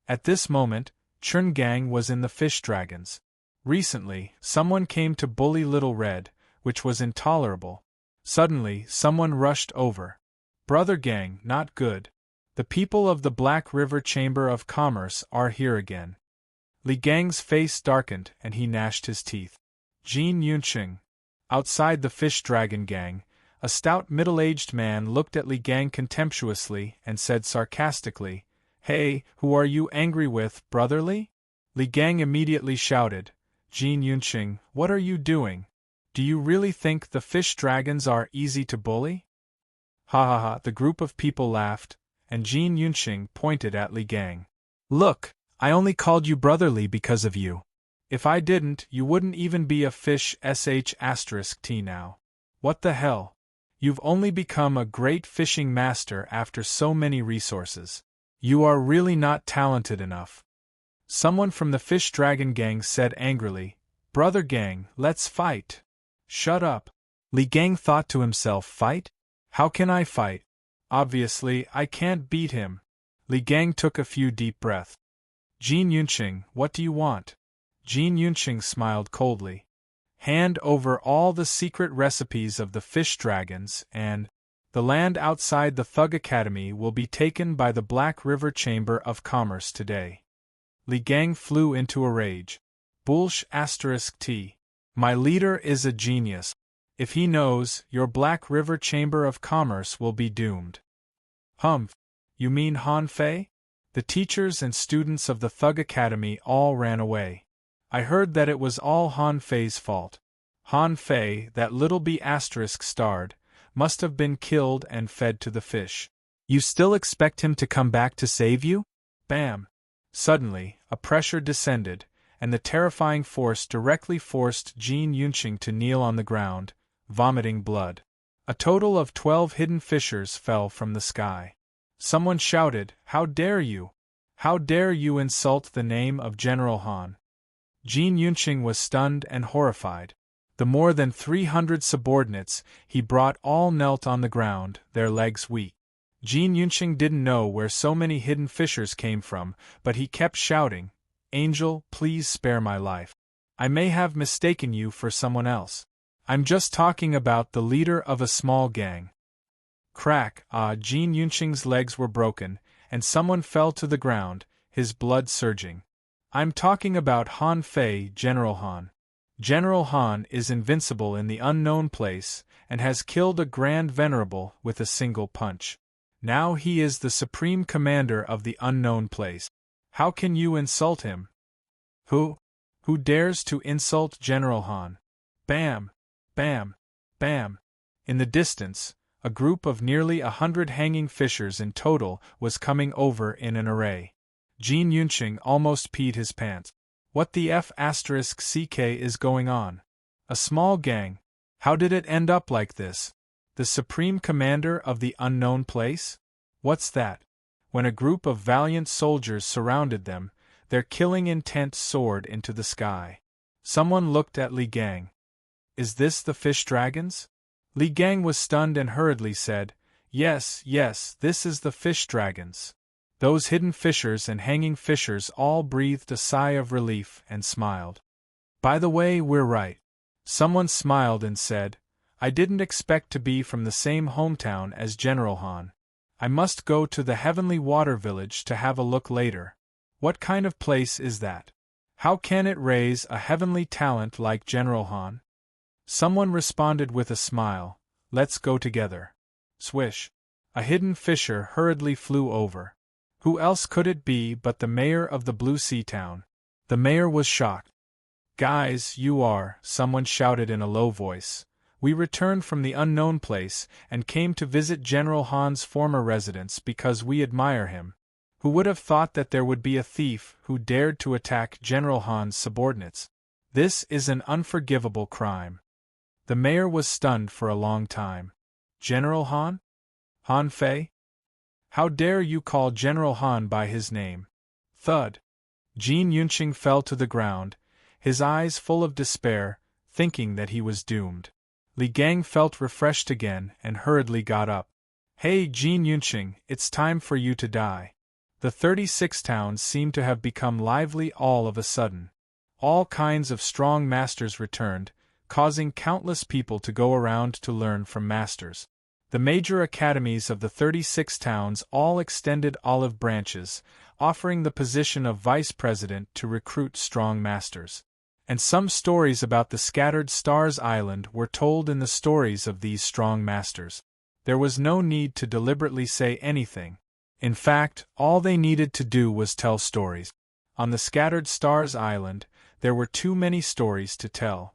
At this moment, Chun Gang was in the Fish Dragons. Recently, someone came to bully Little Red, which was intolerable. Suddenly, someone rushed over. Brother Gang, not good. The people of the Black River Chamber of Commerce are here again. Li Gang's face darkened and he gnashed his teeth. Jin Yunqing. Outside the Fish Dragon Gang, a stout middle-aged man looked at Li Gang contemptuously and said sarcastically, "Hey, who are you angry with, brotherly?" Li Gang immediately shouted, "Jin Yunqing, what are you doing? Do you really think the fish dragons are easy to bully?" Ha ha ha, the group of people laughed, and Jin Yunqing pointed at Li Gang. "Look, I only called you brotherly because of you. If I didn't, you wouldn't even be a fish **t now. What the hell? You've only become a great fishing master after so many resources. You are really not talented enough." Someone from the Fish Dragon Gang said angrily, "Brother Gang, let's fight." "Shut up." Li Gang thought to himself, "Fight? How can I fight? Obviously, I can't beat him." Li Gang took a few deep breaths. "Jin Yunqing, what do you want?" Jin Yunqing smiled coldly. "Hand over all the secret recipes of the fish dragons, and the land outside the Thug Academy will be taken by the Black River Chamber of Commerce today." Li Gang flew into a rage. "Bullsh **t. My leader is a genius. If he knows, your Black River Chamber of Commerce will be doomed." "Humph, you mean Han Fei?" The teachers and students of the Thug Academy all ran away. "I heard that it was all Han Fei's fault. Han Fei, that little B***starred, must have been killed and fed to the fish. You still expect him to come back to save you?" Bam! Suddenly, a pressure descended, and the terrifying force directly forced Jin Yunqing to kneel on the ground, vomiting blood. A total of 12 hidden fishers fell from the sky. Someone shouted, "How dare you? How dare you insult the name of General Han?" Jin Yunqing was stunned and horrified. The more than 300 subordinates he brought all knelt on the ground, their legs weak. Jin Yunqing didn't know where so many hidden fishers came from, but he kept shouting, "Angel, please spare my life. I may have mistaken you for someone else. I'm just talking about the leader of a small gang." Crack! Jin Yunqing's legs were broken, and someone fell to the ground, his blood surging. "I'm talking about Han Fei, General Han. General Han is invincible in the unknown place, and has killed a Grand Venerable with a single punch. Now he is the Supreme Commander of the unknown place. How can you insult him?" Who dares to insult General Han?" Bam! Bam! Bam! In the distance, a group of nearly 100 hanging fishers in total was coming over in an array. Jin Yunqing almost peed his pants. What the **ck is going on? A small gang? How did it end up like this? The Supreme Commander of the unknown place? What's that? When a group of valiant soldiers surrounded them, their killing intent soared into the sky. Someone looked at Li Gang. "Is this the fish dragons?" Li Gang was stunned and hurriedly said, Yes, this is the fish dragons." Those hidden fishers and hanging fishers all breathed a sigh of relief and smiled. "By the way, we're right." Someone smiled and said, "I didn't expect to be from the same hometown as General Han. I must go to the Heavenly Water Village to have a look later. What kind of place is that? How can it raise a heavenly talent like General Han?" Someone responded with a smile, "Let's go together." Swish! A hidden fisher hurriedly flew over. Who else could it be but the mayor of the Blue Sea Town? The mayor was shocked. "Guys, someone shouted in a low voice. "We returned from the unknown place and came to visit General Han's former residence because we admire him. Who would have thought that there would be a thief who dared to attack General Han's subordinates? This is an unforgivable crime." The mayor was stunned for a long time. General Han? Han Fei? How dare you call General Han by his name? Thud! Jin Yunqing fell to the ground, his eyes full of despair, thinking that he was doomed. Li Gang felt refreshed again and hurriedly got up. "Hey Jin Yunqing, it's time for you to die." The 36 towns seemed to have become lively all of a sudden. All kinds of strong masters returned, causing countless people to go around to learn from masters. The major academies of the 36 towns all extended olive branches, offering the position of vice president to recruit strong masters. And some stories about the scattered stars island were told in the stories of these strong masters. There was no need to deliberately say anything. In fact, all they needed to do was tell stories. On the scattered stars island, there were too many stories to tell.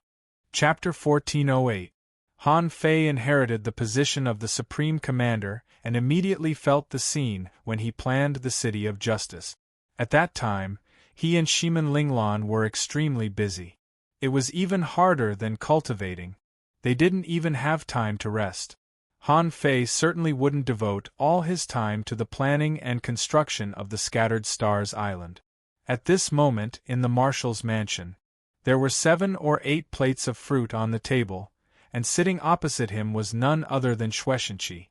Chapter 1408. Han Fei inherited the position of the Supreme Commander and immediately felt the scene when he planned the City of Justice. At that time, he and Shiman Linglan were extremely busy. It was even harder than cultivating. They didn't even have time to rest. Han Fei certainly wouldn't devote all his time to the planning and construction of the Scattered Stars Island. At this moment, in the Marshal's mansion, there were 7 or 8 plates of fruit on the table, and sitting opposite him was none other than Xueshenqi.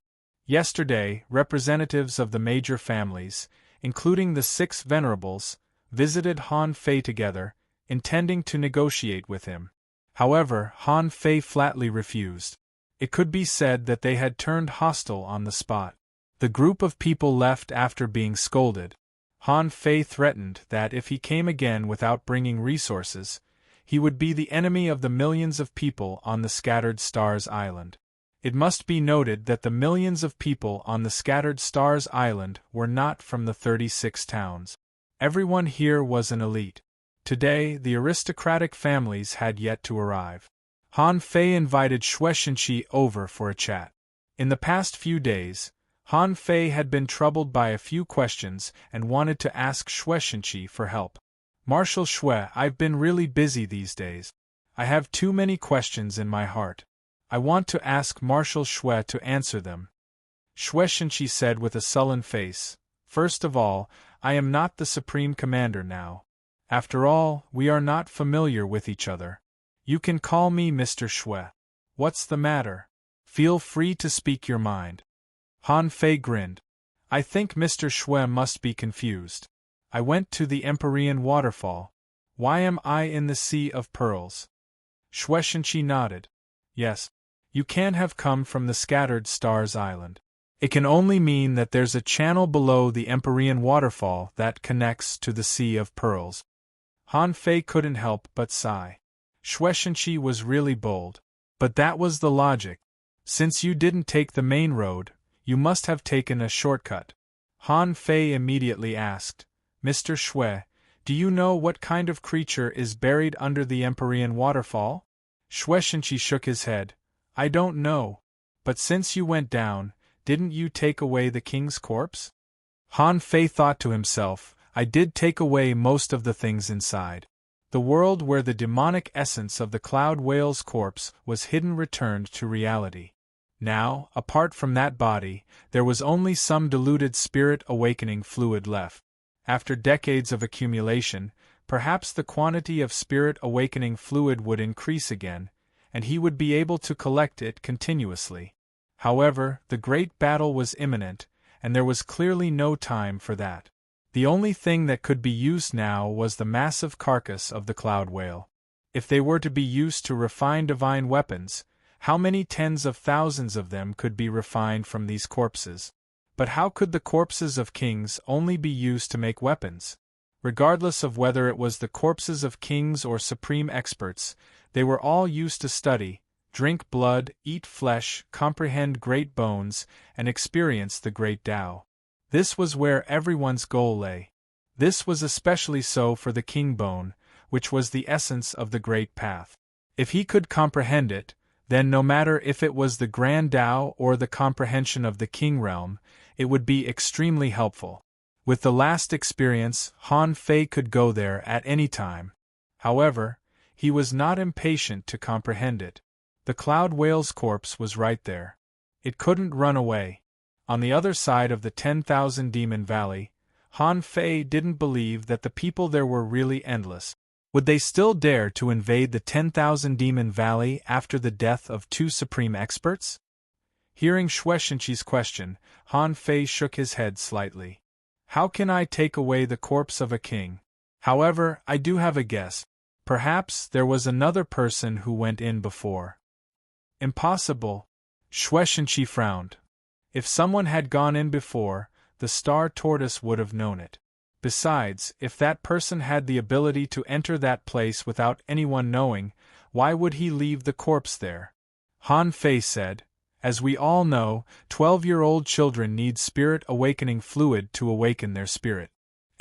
Yesterday, representatives of the major families, including the 6 venerables, visited Han Fei together, intending to negotiate with him. However, Han Fei flatly refused. It could be said that they had turned hostile on the spot. The group of people left after being scolded. Han Fei threatened that if he came again without bringing resources, he would be the enemy of the millions of people on the Scattered Stars Island. It must be noted that the millions of people on the Scattered Stars Island were not from the 36 towns. Everyone here was an elite. Today, the aristocratic families had yet to arrive. Han Fei invited Xueshenqi over for a chat. In the past few days, Han Fei had been troubled by a few questions and wanted to ask Xueshenqi for help. Marshal Xue, I've been really busy these days. I have too many questions in my heart. I want to ask Marshal Xue to answer them. Xueshenqi said with a sullen face, "First of all, I am not the Supreme Commander now. After all, we are not familiar with each other. You can call me Mr. Xue. What's the matter? Feel free to speak your mind." Han Fei grinned. "I think Mr. Xue must be confused. I went to the Empyrean waterfall. Why am I in the Sea of Pearls?" Xueshenqi nodded. "Yes. You can't have come from the Scattered Stars Island. It can only mean that there's a channel below the Empyrean waterfall that connects to the Sea of Pearls." Han Fei couldn't help but sigh. Xueshenqi was really bold. But that was the logic. Since you didn't take the main road, you must have taken a shortcut. Han Fei immediately asked, "Mr. Xue, do you know what kind of creature is buried under the Empyrean waterfall?" Xueshenqi shook his head. "I don't know. But since you went down, didn't you take away the king's corpse?" Han Fei thought to himself, "I did take away most of the things inside." The world where the demonic essence of the cloud whale's corpse was hidden returned to reality. Now, apart from that body, there was only some diluted spirit awakening fluid left. After decades of accumulation, perhaps the quantity of spirit awakening fluid would increase again, and he would be able to collect it continuously. However, the great battle was imminent, and there was clearly no time for that. The only thing that could be used now was the massive carcass of the cloud whale. If they were to be used to refine divine weapons, how many tens of thousands of them could be refined from these corpses? But how could the corpses of kings only be used to make weapons? Regardless of whether it was the corpses of kings or supreme experts, they were all used to study, drink blood, eat flesh, comprehend great bones, and experience the great Tao. This was where everyone's goal lay. This was especially so for the king bone, which was the essence of the great path. If he could comprehend it, then no matter if it was the grand Tao or the comprehension of the king realm, it would be extremely helpful. With the last experience, Han Fei could go there at any time. However, he was not impatient to comprehend it. The cloud whale's corpse was right there. It couldn't run away. On the other side of the 10,000 Demon Valley, Han Fei didn't believe that the people there were really endless. Would they still dare to invade the 10,000 Demon Valley after the death of 2 supreme experts? Hearing Xueshenqi's question, Han Fei shook his head slightly. "How can I take away the corpse of a king? However, I do have a guess. Perhaps there was another person who went in before. Impossible. Shueishenqi frowned. If someone had gone in before, the star tortoise would have known it. Besides, if that person had the ability to enter that place without anyone knowing, why would he leave the corpse there? Han Fei said, as we all know, 12-year-old children need spirit awakening fluid to awaken their spirit.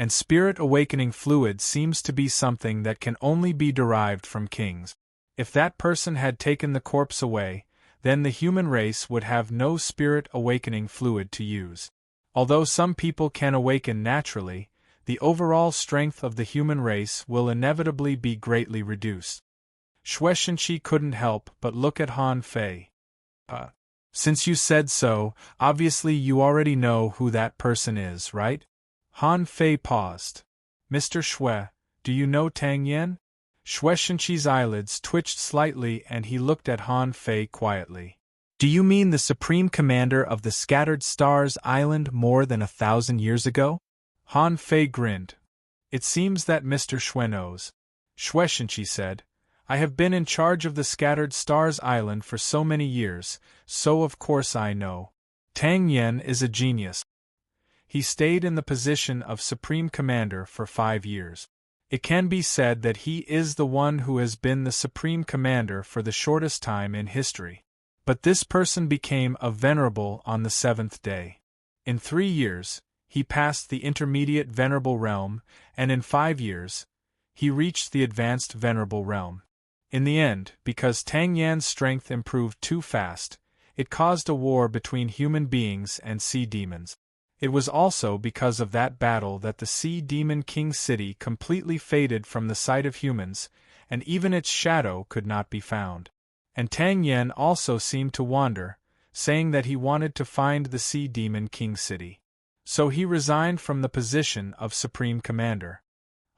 And spirit awakening fluid seems to be something that can only be derived from kings. If that person had taken the corpse away, then the human race would have no spirit awakening fluid to use. Although some people can awaken naturally, the overall strength of the human race will inevitably be greatly reduced. Shueishenqi couldn't help but look at Han Fei. Since you said so, obviously you already know who that person is, right? Han Fei paused. Mr. Shui, do you know Tang Yen? Shueishenqi's eyelids twitched slightly and he looked at Han Fei quietly. Do you mean the supreme commander of the Scattered Stars Island more than 1,000 years ago? Han Fei grinned. It seems that Mr. Shui knows. Shueishenqi said, I have been in charge of the Scattered Stars Island for so many years, so of course I know. Tang Yen is a genius. He stayed in the position of Supreme Commander for 5 years. It can be said that he is the one who has been the Supreme Commander for the shortest time in history. But this person became a Venerable on the 7th day. In 3 years, he passed the Intermediate Venerable Realm, and in 5 years, he reached the Advanced Venerable Realm. In the end, because Tang Yan's strength improved too fast, it caused a war between human beings and sea demons. It was also because of that battle that the Sea Demon King City completely faded from the sight of humans, and even its shadow could not be found. And Tang Yen also seemed to wander, saying that he wanted to find the Sea Demon King City. So he resigned from the position of Supreme Commander.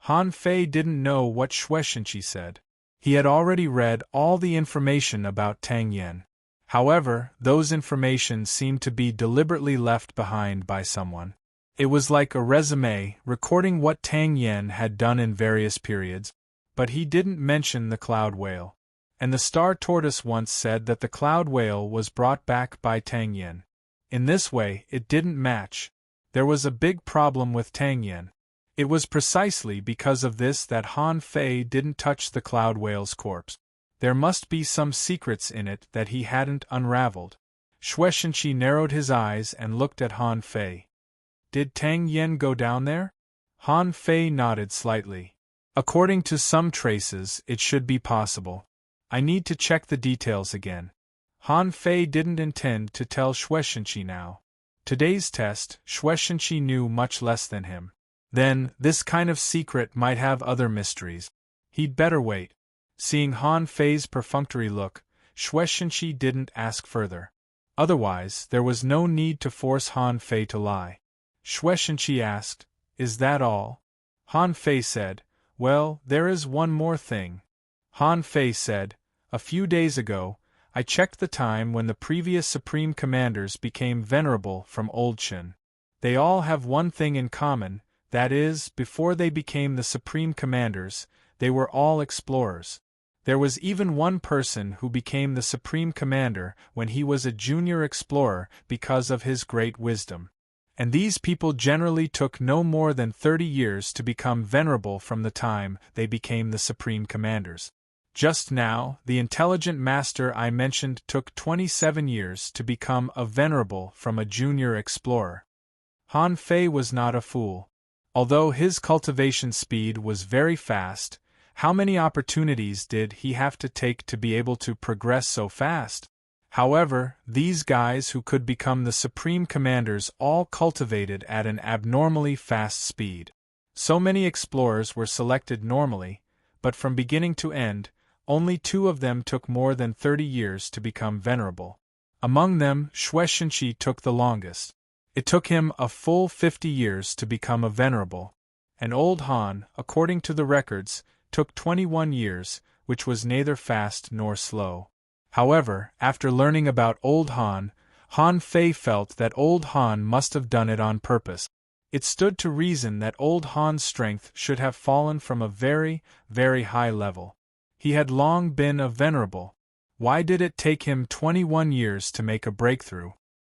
Han Fei didn't know what Shueishenqi said. He had already read all the information about Tang Yen. However, those information seemed to be deliberately left behind by someone. It was like a resume recording what Tang Yen had done in various periods, but he didn't mention the cloud whale. And the star tortoise once said that the cloud whale was brought back by Tang Yen. In this way, it didn't match. There was a big problem with Tang Yen. It was precisely because of this that Han Fei didn't touch the cloud whale's corpse. There must be some secrets in it that he hadn't unraveled. Shueishenqi narrowed his eyes and looked at Han Fei. Did Tang Yen go down there? Han Fei nodded slightly. According to some traces, it should be possible. I need to check the details again. Han Fei didn't intend to tell Shueishenqi now. Today's test, Shueishenqi knew much less than him. Then, this kind of secret might have other mysteries. He'd better wait. Seeing Han Fei's perfunctory look, Shueishenqi didn't ask further. Otherwise, there was no need to force Han Fei to lie. Shueishenqi asked, Is that all? Han Fei said, Well, there is one more thing. Han Fei said, A few days ago, I checked the time when the previous Supreme Commanders became venerable from Old Shin. They all have one thing in common, that is, before they became the Supreme Commanders, they were all explorers. There was even one person who became the Supreme Commander when he was a junior explorer because of his great wisdom. And these people generally took no more than 30 years to become venerable from the time they became the Supreme Commanders. Just now, the intelligent master I mentioned took 27 years to become a venerable from a junior explorer. Han Fei was not a fool. Although his cultivation speed was very fast, how many opportunities did he have to take to be able to progress so fast? However, these guys who could become the Supreme Commanders all cultivated at an abnormally fast speed. So many explorers were selected normally, but from beginning to end, only 2 of them took more than 30 years to become venerable. Among them, Shueishenqi took the longest. It took him a full 50 years to become a venerable. And Old Han, according to the records, took 21 years, which was neither fast nor slow. However, after learning about Old Han, Han Fei felt that Old Han must have done it on purpose. It stood to reason that old Han's strength should have fallen from a very, very high level. He had long been a venerable. Why did it take him 21 years to make a breakthrough?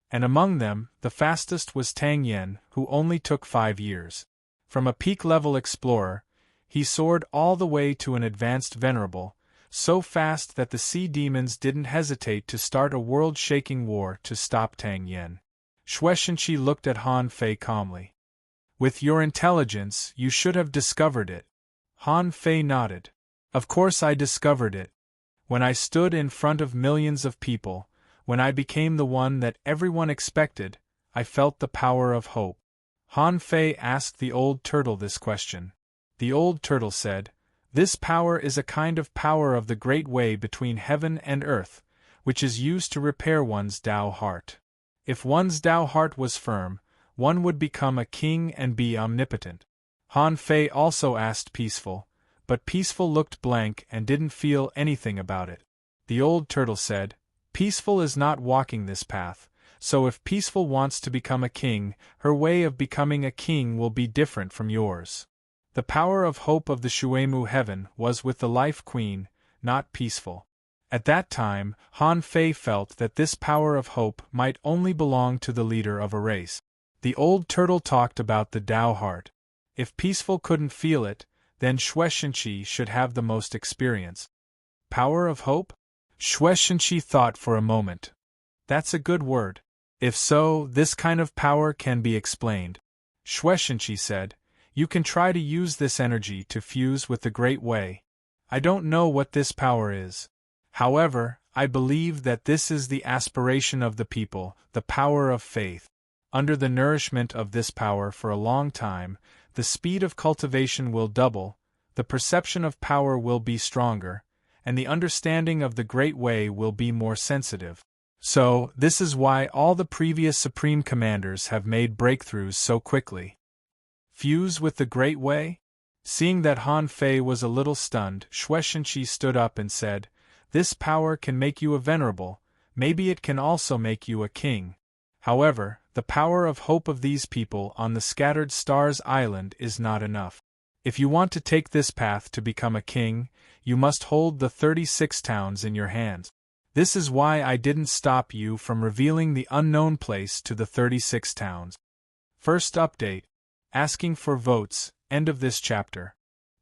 And among them, the fastest was Tang Yen, who only took 5 years. From a peak-level explorer, he soared all the way to an advanced venerable, so fast that the sea demons didn't hesitate to start a world-shaking war to stop Tang Yen. Shueishenqi looked at Han Fei calmly. With your intelligence, you should have discovered it. Han Fei nodded. Of course I discovered it. When I stood in front of millions of people, when I became the one that everyone expected, I felt the power of hope. Han Fei asked the old turtle this question. The old turtle said, "This power is a kind of power of the great way between heaven and earth, which is used to repair one's Tao heart. If one's Tao heart was firm, one would become a king and be omnipotent." Han Fei also asked Peaceful, but Peaceful looked blank and didn't feel anything about it. The old turtle said, "Peaceful is not walking this path, so if Peaceful wants to become a king, her way of becoming a king will be different from yours." The power of hope of the Shuemu heaven was with the Life Queen, not Peaceful. At that time, Han Fei felt that this power of hope might only belong to the leader of a race. The old turtle talked about the Tao heart. If Peaceful couldn't feel it, then Shueishenqi should have the most experience. Power of hope? Shueishenqi thought for a moment. That's a good word. If so, this kind of power can be explained. Shueishenqi said, "You can try to use this energy to fuse with the Great Way. I don't know what this power is. However, I believe that this is the aspiration of the people, the power of faith. Under the nourishment of this power for a long time, the speed of cultivation will double, the perception of power will be stronger, and the understanding of the Great Way will be more sensitive. So, this is why all the previous Supreme Commanders have made breakthroughs so quickly." Fuse with the Great Way? Seeing that Han Fei was a little stunned, Shueishenqi stood up and said, "This power can make you a venerable, maybe it can also make you a king. However, the power of hope of these people on the Scattered Stars Island is not enough. If you want to take this path to become a king, you must hold the 36 towns in your hands. This is why I didn't stop you from revealing the unknown place to the 36 towns." First update. Asking for votes, end of this chapter.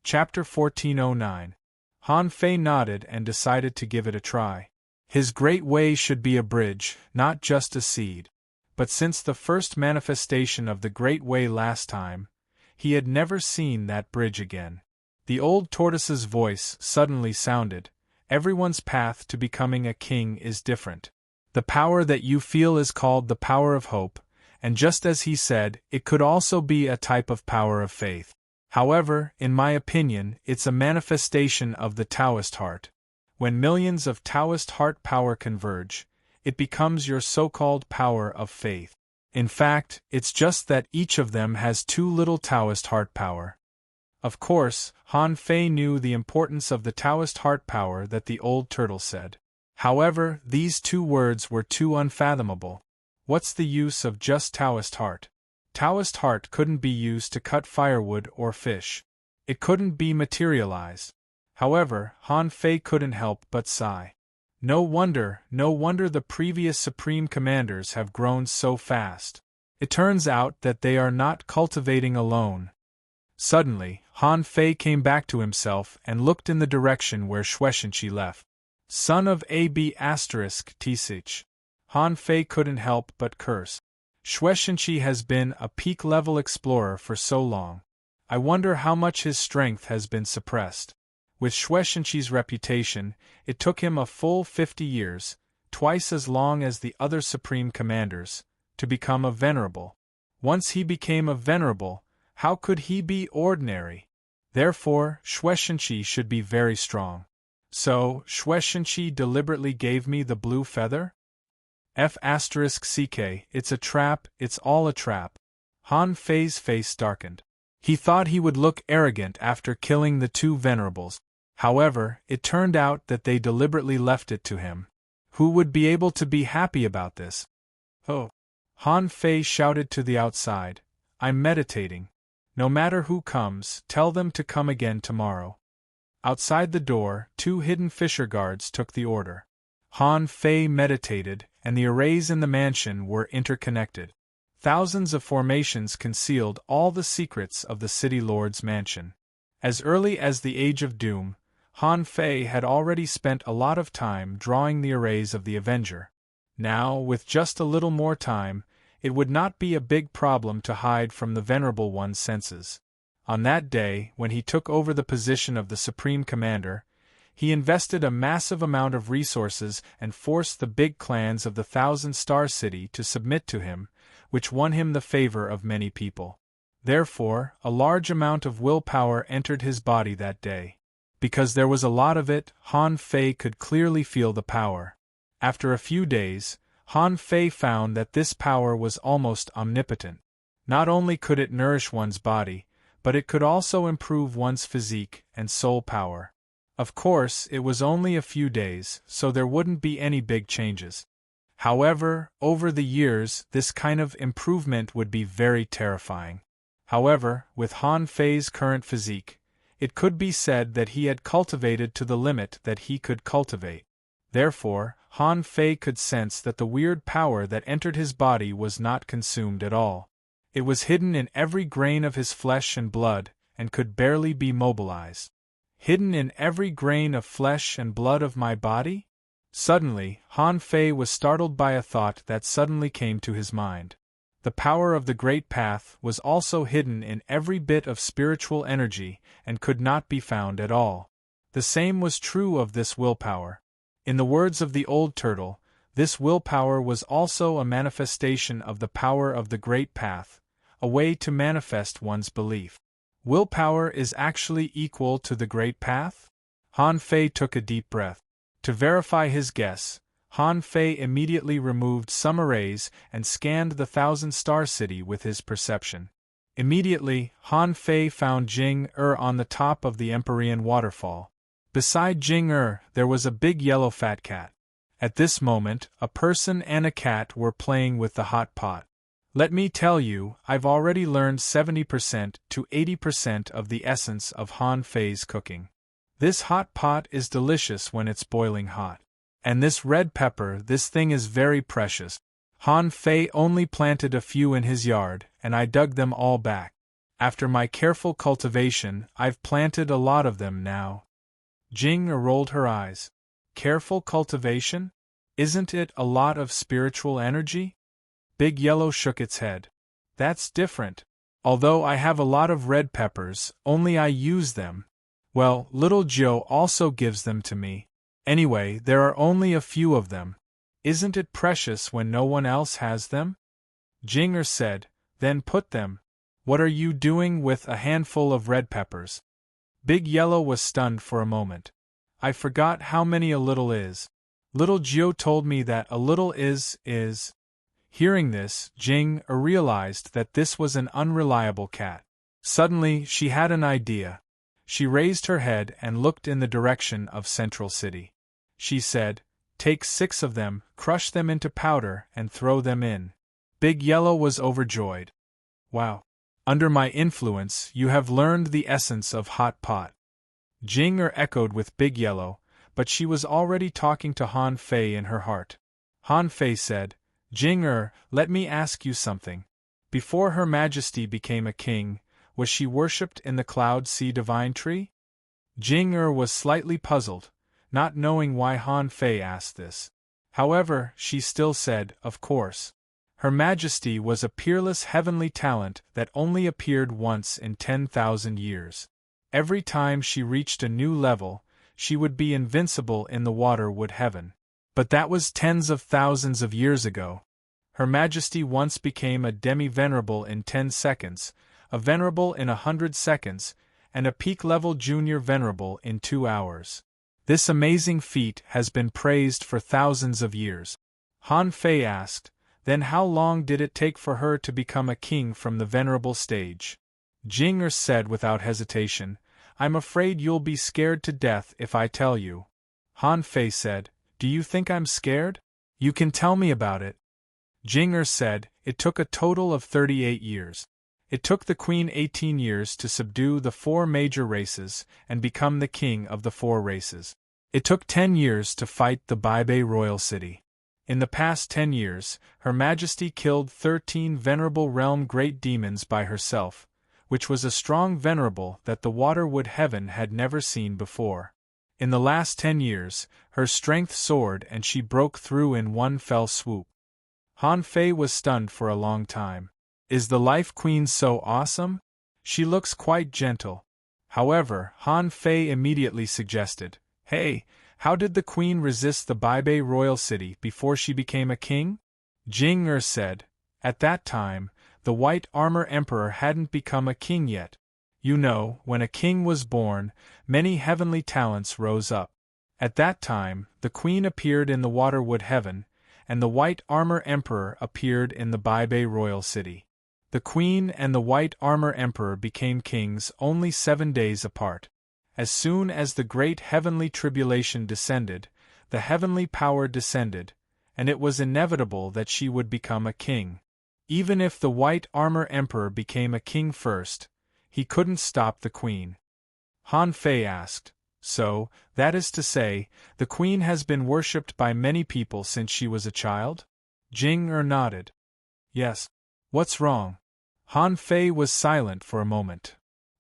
Chapter 1409. Han Fei nodded and decided to give it a try. His Great Way should be a bridge, not just a seed. But since the first manifestation of the Great Way last time, he had never seen that bridge again. The old tortoise's voice suddenly sounded, "Everyone's path to becoming a king is different. The power that you feel is called the power of hope, and just as he said, it could also be a type of power of faith. However, in my opinion, it's a manifestation of the Taoist heart. When millions of Taoist heart power converge, it becomes your so-called power of faith. In fact, it's just that each of them has too little Taoist heart power." Of course, Han Fei knew the importance of the Taoist heart power that the old turtle said. However, these two words were too unfathomable. What's the use of just Taoist heart? Taoist heart couldn't be used to cut firewood or fish. It couldn't be materialized. However, Han Fei couldn't help but sigh. No wonder the previous Supreme Commanders have grown so fast. It turns out that they are not cultivating alone. Suddenly, Han Fei came back to himself and looked in the direction where Shueishenqi left. Son of AB** Tsich. Han Fei couldn't help but curse. Shueishenqi has been a peak-level explorer for so long. I wonder how much his strength has been suppressed. With Shueishenqi's reputation, it took him a full 50 years, twice as long as the other Supreme Commanders, to become a venerable. Once he became a venerable, how could he be ordinary? Therefore, Shueishenqi should be very strong. So, Shueishenqi deliberately gave me the blue feather? F***ck, it's a trap, it's all a trap. Han Fei's face darkened. He thought he would look arrogant after killing the two venerables. However, it turned out that they deliberately left it to him. Who would be able to be happy about this? Oh! Han Fei shouted to the outside, I'm meditating. No matter who comes, tell them to come again tomorrow. Outside the door, 2 hidden fisher guards took the order. Han Fei meditated, and the arrays in the mansion were interconnected. Thousands of formations concealed all the secrets of the city lord's mansion. As early as the Age of Doom, Han Fei had already spent a lot of time drawing the arrays of the Avenger. Now, with just a little more time, it would not be a big problem to hide from the Venerable One's senses. On that day, when he took over the position of the Supreme Commander, he invested a massive amount of resources and forced the big clans of the Thousand-Star City to submit to him, which won him the favor of many people. Therefore, a large amount of willpower entered his body that day. Because there was a lot of it, Han Fei could clearly feel the power. After a few days, Han Fei found that this power was almost omnipotent. Not only could it nourish one's body, but it could also improve one's physique and soul power. Of course, it was only a few days, so there wouldn't be any big changes. However, over the years, this kind of improvement would be very terrifying. However, with Han Fei's current physique, it could be said that he had cultivated to the limit that he could cultivate. Therefore, Han Fei could sense that the weird power that entered his body was not consumed at all. It was hidden in every grain of his flesh and blood, and could barely be mobilized. Hidden in every grain of flesh and blood of my body? Suddenly, Han Fei was startled by a thought that suddenly came to his mind. The power of the Great Path was also hidden in every bit of spiritual energy and could not be found at all. The same was true of this willpower. In the words of the old turtle, this willpower was also a manifestation of the power of the Great Path, a way to manifest one's belief. Willpower is actually equal to the Great Path? Han Fei took a deep breath. To verify his guess, Han Fei immediately removed some arrays and scanned the Thousand-Star City with his perception. Immediately, Han Fei found Jing-Er on the top of the Empyrean waterfall. Beside Jing-Er, there was a big yellow fat cat. At this moment, a person and a cat were playing with the hot pot. Let me tell you, I've already learned 70% to 80% of the essence of Han Fei's cooking. This hot pot is delicious when it's boiling hot. And this red pepper, this thing is very precious. Han Fei only planted a few in his yard, and I dug them all back. After my careful cultivation, I've planted a lot of them now. Jing-Er rolled her eyes. Careful cultivation? Isn't it a lot of spiritual energy? Big Yellow shook its head. That's different. Although I have a lot of red peppers, only I use them. Well, little Joe also gives them to me. Anyway, there are only a few of them. Isn't it precious when no one else has them? Jing-Er said, then put them. What are you doing with a handful of red peppers? Big Yellow was stunned for a moment. I forgot how many a little is. Little Joe told me that a little is. Hearing this, Jing-Er realized that this was an unreliable cat. Suddenly, she had an idea. She raised her head and looked in the direction of Central City. She said, take 6 of them, crush them into powder, and throw them in. Big Yellow was overjoyed. Wow. Under my influence, you have learned the essence of hot pot. Jing-Er echoed with Big Yellow, but she was already talking to Han Fei in her heart. Han Fei said, Jing-Er, let me ask you something. Before Her Majesty became a king, was she worshipped in the Cloud Sea Divine Tree? Jing-Er was slightly puzzled, not knowing why Han Fei asked this. However, she still said, of course. Her Majesty was a peerless heavenly talent that only appeared once in 10,000 years. Every time she reached a new level, she would be invincible in the water-wood heaven. But that was tens of thousands of years ago. Her Majesty once became a demi-venerable in 10 seconds, a venerable in 100 seconds, and a peak-level junior venerable in 2 hours. This amazing feat has been praised for thousands of years. Han Fei asked, then how long did it take for her to become a king from the venerable stage? Jing-Er said without hesitation, I'm afraid you'll be scared to death if I tell you. Han Fei said, do you think I'm scared? You can tell me about it. Jing-Er said, it took a total of 38 years. It took the queen 18 years to subdue the 4 major races and become the king of the 4 races. It took 10 years to fight the Baibei royal city. In the past 10 years, Her Majesty killed 13 venerable realm great demons by herself, which was a strong venerable that the waterwood heaven had never seen before. In the last 10 years, her strength soared and she broke through in one fell swoop. Han Fei was stunned for a long time. Is the Life Queen so awesome? She looks quite gentle. However, Han Fei immediately suggested, "Hey, how did the queen resist the Baibei royal city before she became a king?" Jing Er said, "At that time, the White Armor Emperor hadn't become a king yet. You know, when a king was born, many heavenly talents rose up. At that time, the queen appeared in the Waterwood Heaven, and the White Armor Emperor appeared in the Baibei royal city. The queen and the White Armor Emperor became kings only 7 days apart. As soon as the great heavenly tribulation descended, the heavenly power descended, and it was inevitable that she would become a king. Even if the White Armor Emperor became a king first, he couldn't stop the queen." Han Fei asked, "So, that is to say, the queen has been worshipped by many people since she was a child?" Jing Er nodded. "Yes. What's wrong?" Han Fei was silent for a moment.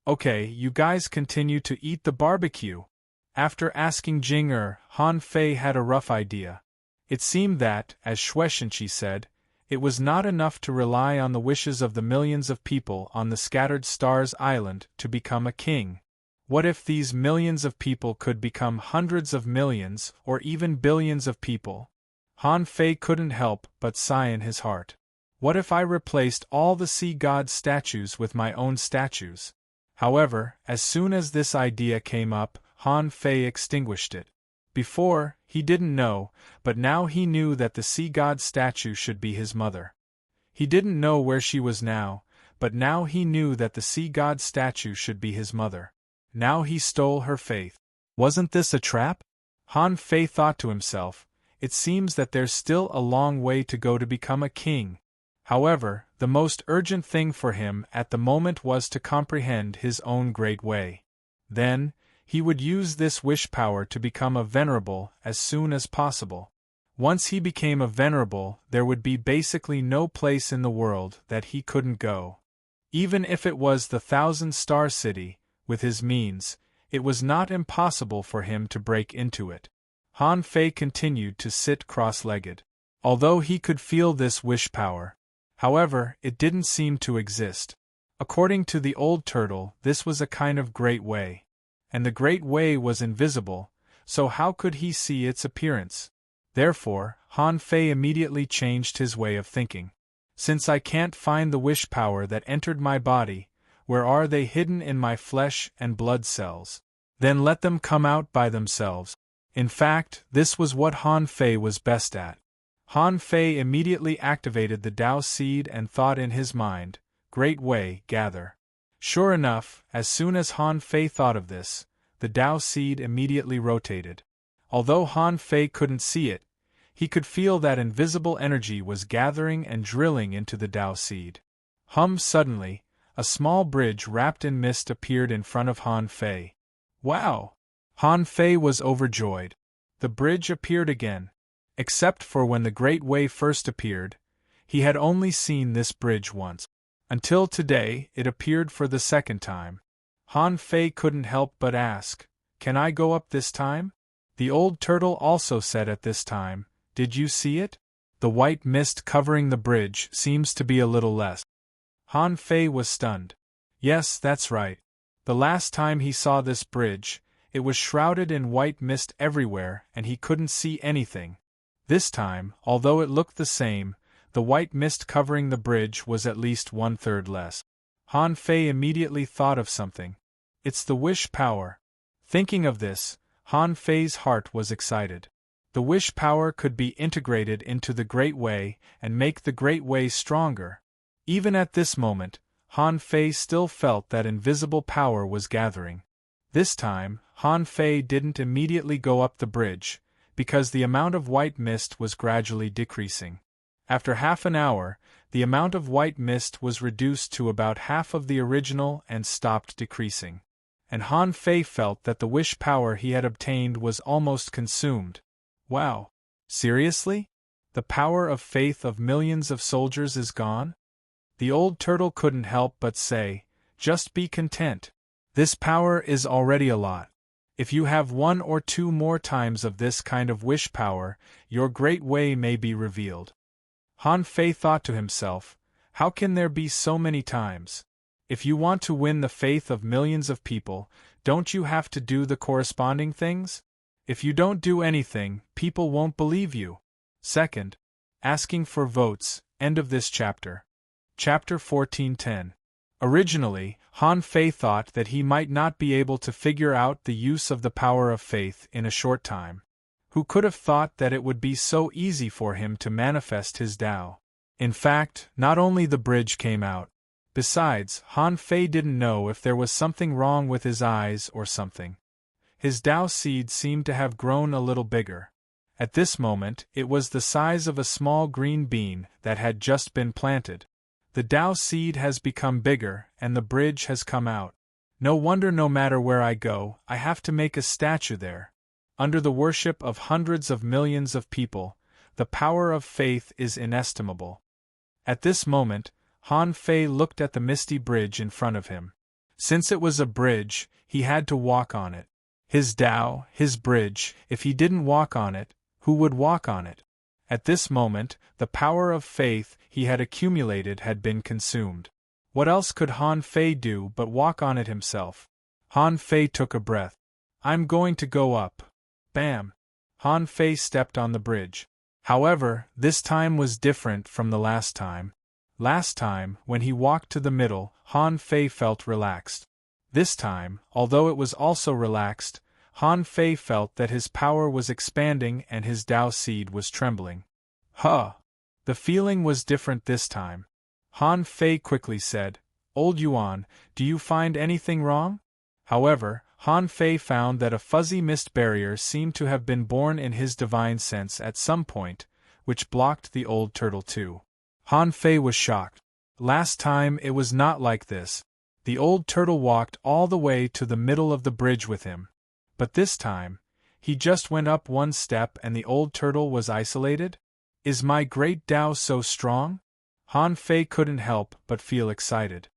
"Okay, you guys continue to eat the barbecue." After asking Jing Er, Han Fei had a rough idea. It seemed that, as Shueishenqi said, it was not enough to rely on the wishes of the millions of people on the scattered stars island to become a king. What if these millions of people could become hundreds of millions or even billions of people? Han Fei couldn't help but sigh in his heart. What if I replaced all the sea god statues with my own statues? However, as soon as this idea came up, Han Fei extinguished it. Before, he didn't know, but now he knew that the sea god statue should be his mother. He didn't know where she was now, but now he knew that the sea god statue should be his mother. Now he stole her faith. Wasn't this a trap? Han Fei thought to himself, it seems that there's still a long way to go to become a king. However, the most urgent thing for him at the moment was to comprehend his own great way. Then, he would use this wish power to become a venerable as soon as possible. Once he became a venerable, there would be basically no place in the world that he couldn't go. Even if it was the 1,000-star city, with his means, it was not impossible for him to break into it. Han Fei continued to sit cross-legged. Although he could feel this wish power, however, it didn't seem to exist. According to the old turtle, this was a kind of great way. And the great way was invisible, so how could he see its appearance? Therefore, Han Fei immediately changed his way of thinking. Since I can't find the wish power that entered my body, where are they hidden in my flesh and blood cells? Then let them come out by themselves. In fact, this was what Han Fei was best at. Han Fei immediately activated the Tao seed and thought in his mind, "Great way, gather." Sure enough, as soon as Han Fei thought of this, the Tao seed immediately rotated. Although Han Fei couldn't see it, he could feel that invisible energy was gathering and drilling into the Tao seed. Suddenly, a small bridge wrapped in mist appeared in front of Han Fei. Wow! Han Fei was overjoyed. The bridge appeared again. Except for when the Great Way first appeared, he had only seen this bridge once. Until today, it appeared for the second time. Han Fei couldn't help but ask, "Can I go up this time?" The old turtle also said at this time, "Did you see it? The white mist covering the bridge seems to be a little less." Han Fei was stunned. Yes, that's right. The last time he saw this bridge, it was shrouded in white mist everywhere and he couldn't see anything. This time, although it looked the same, the white mist covering the bridge was at least 1/3 less. Han Fei immediately thought of something. It's the wish power. Thinking of this, Han Fei's heart was excited. The wish power could be integrated into the Great Way and make the Great Way stronger. Even at this moment, Han Fei still felt that invisible power was gathering. This time, Han Fei didn't immediately go up the bridge, because the amount of white mist was gradually decreasing. After half an hour, the amount of white mist was reduced to about half of the original and stopped decreasing. And Han Fei felt that the wish power he had obtained was almost consumed. Wow! Seriously? The power of faith of millions of soldiers is gone? The old turtle couldn't help but say, just be content. This power is already a lot. If you have 1 or 2 more times of this kind of wish power, your great way may be revealed. Han Fei thought to himself, how can there be so many times? If you want to win the faith of millions of people, don't you have to do the corresponding things? If you don't do anything, people won't believe you. Second, asking for votes, end of this chapter. Chapter 1410. Originally, Han Fei thought that he might not be able to figure out the use of the power of faith in a short time. Who could have thought that it would be so easy for him to manifest his Tao? In fact, not only the bridge came out. Besides, Han Fei didn't know if there was something wrong with his eyes or something. His Tao seed seemed to have grown a little bigger. At this moment, it was the size of a small green bean that had just been planted. The Tao seed has become bigger, and the bridge has come out. No wonder no matter where I go, I have to make a statue there. Under the worship of hundreds of millions of people, the power of faith is inestimable. At this moment, Han Fei looked at the misty bridge in front of him. Since it was a bridge, he had to walk on it. His Tao, his bridge, if he didn't walk on it, who would walk on it? At this moment, the power of faith he had accumulated had been consumed. What else could Han Fei do but walk on it himself? Han Fei took a breath. I'm going to go up. Bam! Han Fei stepped on the bridge. However, this time was different from the last time. Last time, when he walked to the middle, Han Fei felt relaxed. This time, although it was also relaxed, Han Fei felt that his power was expanding and his Tao seed was trembling. Huh! The feeling was different this time. Han Fei quickly said, Old Yuan, do you find anything wrong? However, Han Fei found that a fuzzy mist barrier seemed to have been born in his divine sense at some point, which blocked the old turtle too. Han Fei was shocked. Last time it was not like this. The old turtle walked all the way to the middle of the bridge with him. But this time, he just went up 1 step and the old turtle was isolated? Is my great Tao so strong? Han Fei couldn't help but feel excited.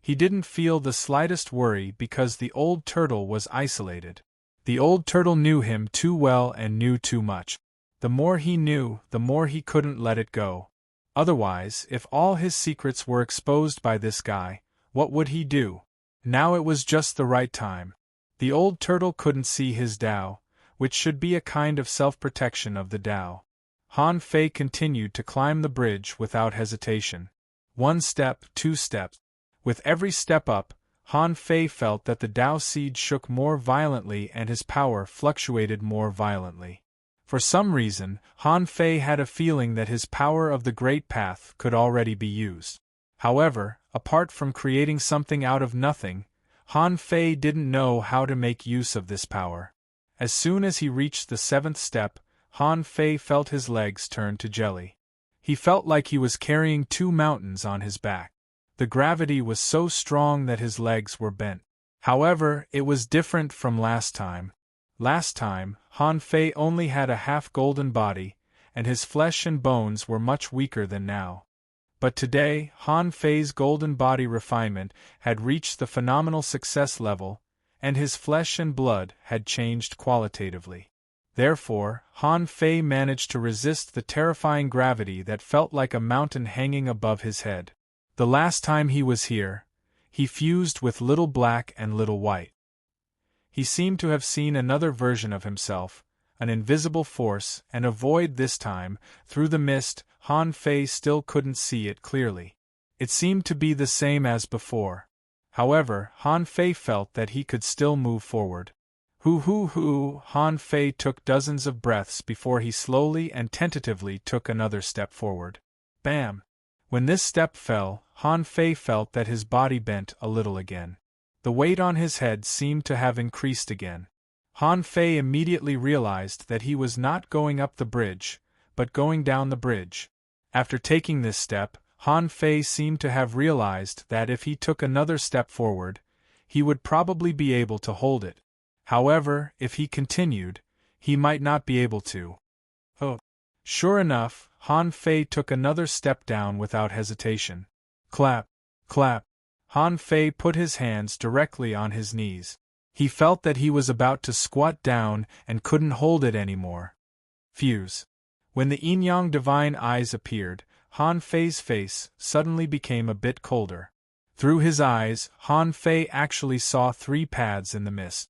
He didn't feel the slightest worry because the old turtle was isolated. The old turtle knew him too well and knew too much. The more he knew, the more he couldn't let it go. Otherwise, if all his secrets were exposed by this guy, what would he do? Now it was just the right time. The old turtle couldn't see his Tao, which should be a kind of self-protection of the Tao. Han Fei continued to climb the bridge without hesitation. 1 step, 2 steps. With every step up, Han Fei felt that the Tao seed shook more violently and his power fluctuated more violently. For some reason, Han Fei had a feeling that his power of the Great Path could already be used. However, apart from creating something out of nothing, Han Fei didn't know how to make use of this power. As soon as he reached the 7th step, Han Fei felt his legs turn to jelly. He felt like he was carrying 2 mountains on his back. The gravity was so strong that his legs were bent. However, it was different from last time. Last time, Han Fei only had a half-golden body, and his flesh and bones were much weaker than now. But today, Han Fei's golden body refinement had reached the phenomenal success level, and his flesh and blood had changed qualitatively. Therefore, Han Fei managed to resist the terrifying gravity that felt like a mountain hanging above his head. The last time he was here, he fused with Little Black and Little White. He seemed to have seen another version of himself, an invisible force, and a void this time. Through the mist, Han Fei still couldn't see it clearly. It seemed to be the same as before. However, Han Fei felt that he could still move forward. Han Fei took dozens of breaths before he slowly and tentatively took another step forward. Bam! When this step fell, Han Fei felt that his body bent a little again. The weight on his head seemed to have increased again. Han Fei immediately realized that he was not going up the bridge, but going down the bridge. After taking this step, Han Fei seemed to have realized that if he took another step forward, he would probably be able to hold it. However, if he continued, he might not be able to. Oh. Sure enough, Han Fei took another step down without hesitation. Clap, clap. Han Fei put his hands directly on his knees. He felt that he was about to squat down and couldn't hold it anymore. Fuse. When the yin-yang divine eyes appeared, Han Fei's face suddenly became a bit colder. Through his eyes, Han Fei actually saw 3 paths in the mist.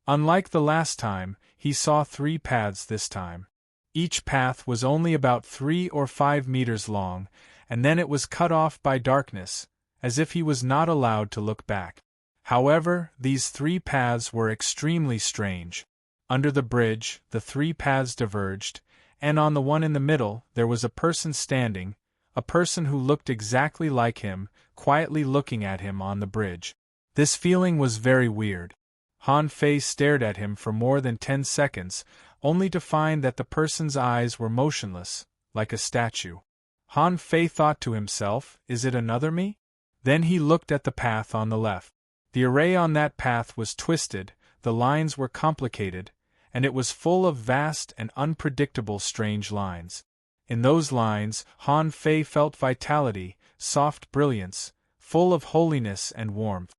Unlike the last time, he saw 3 paths this time. Each path was only about 3 or 5 meters long, and then it was cut off by darkness, as if he was not allowed to look back. However, these 3 paths were extremely strange. Under the bridge, the 3 paths diverged, and on the one in the middle, there was a person standing, a person who looked exactly like him, quietly looking at him on the bridge. This feeling was very weird. Han Fei stared at him for more than 10 seconds, only to find that the person's eyes were motionless, like a statue. Han Fei thought to himself, is it another me? Then he looked at the path on the left. The array on that path was twisted, the lines were complicated, and it was full of vast and unpredictable strange lines. In those lines, Han Fei felt vitality, soft brilliance, full of holiness and warmth.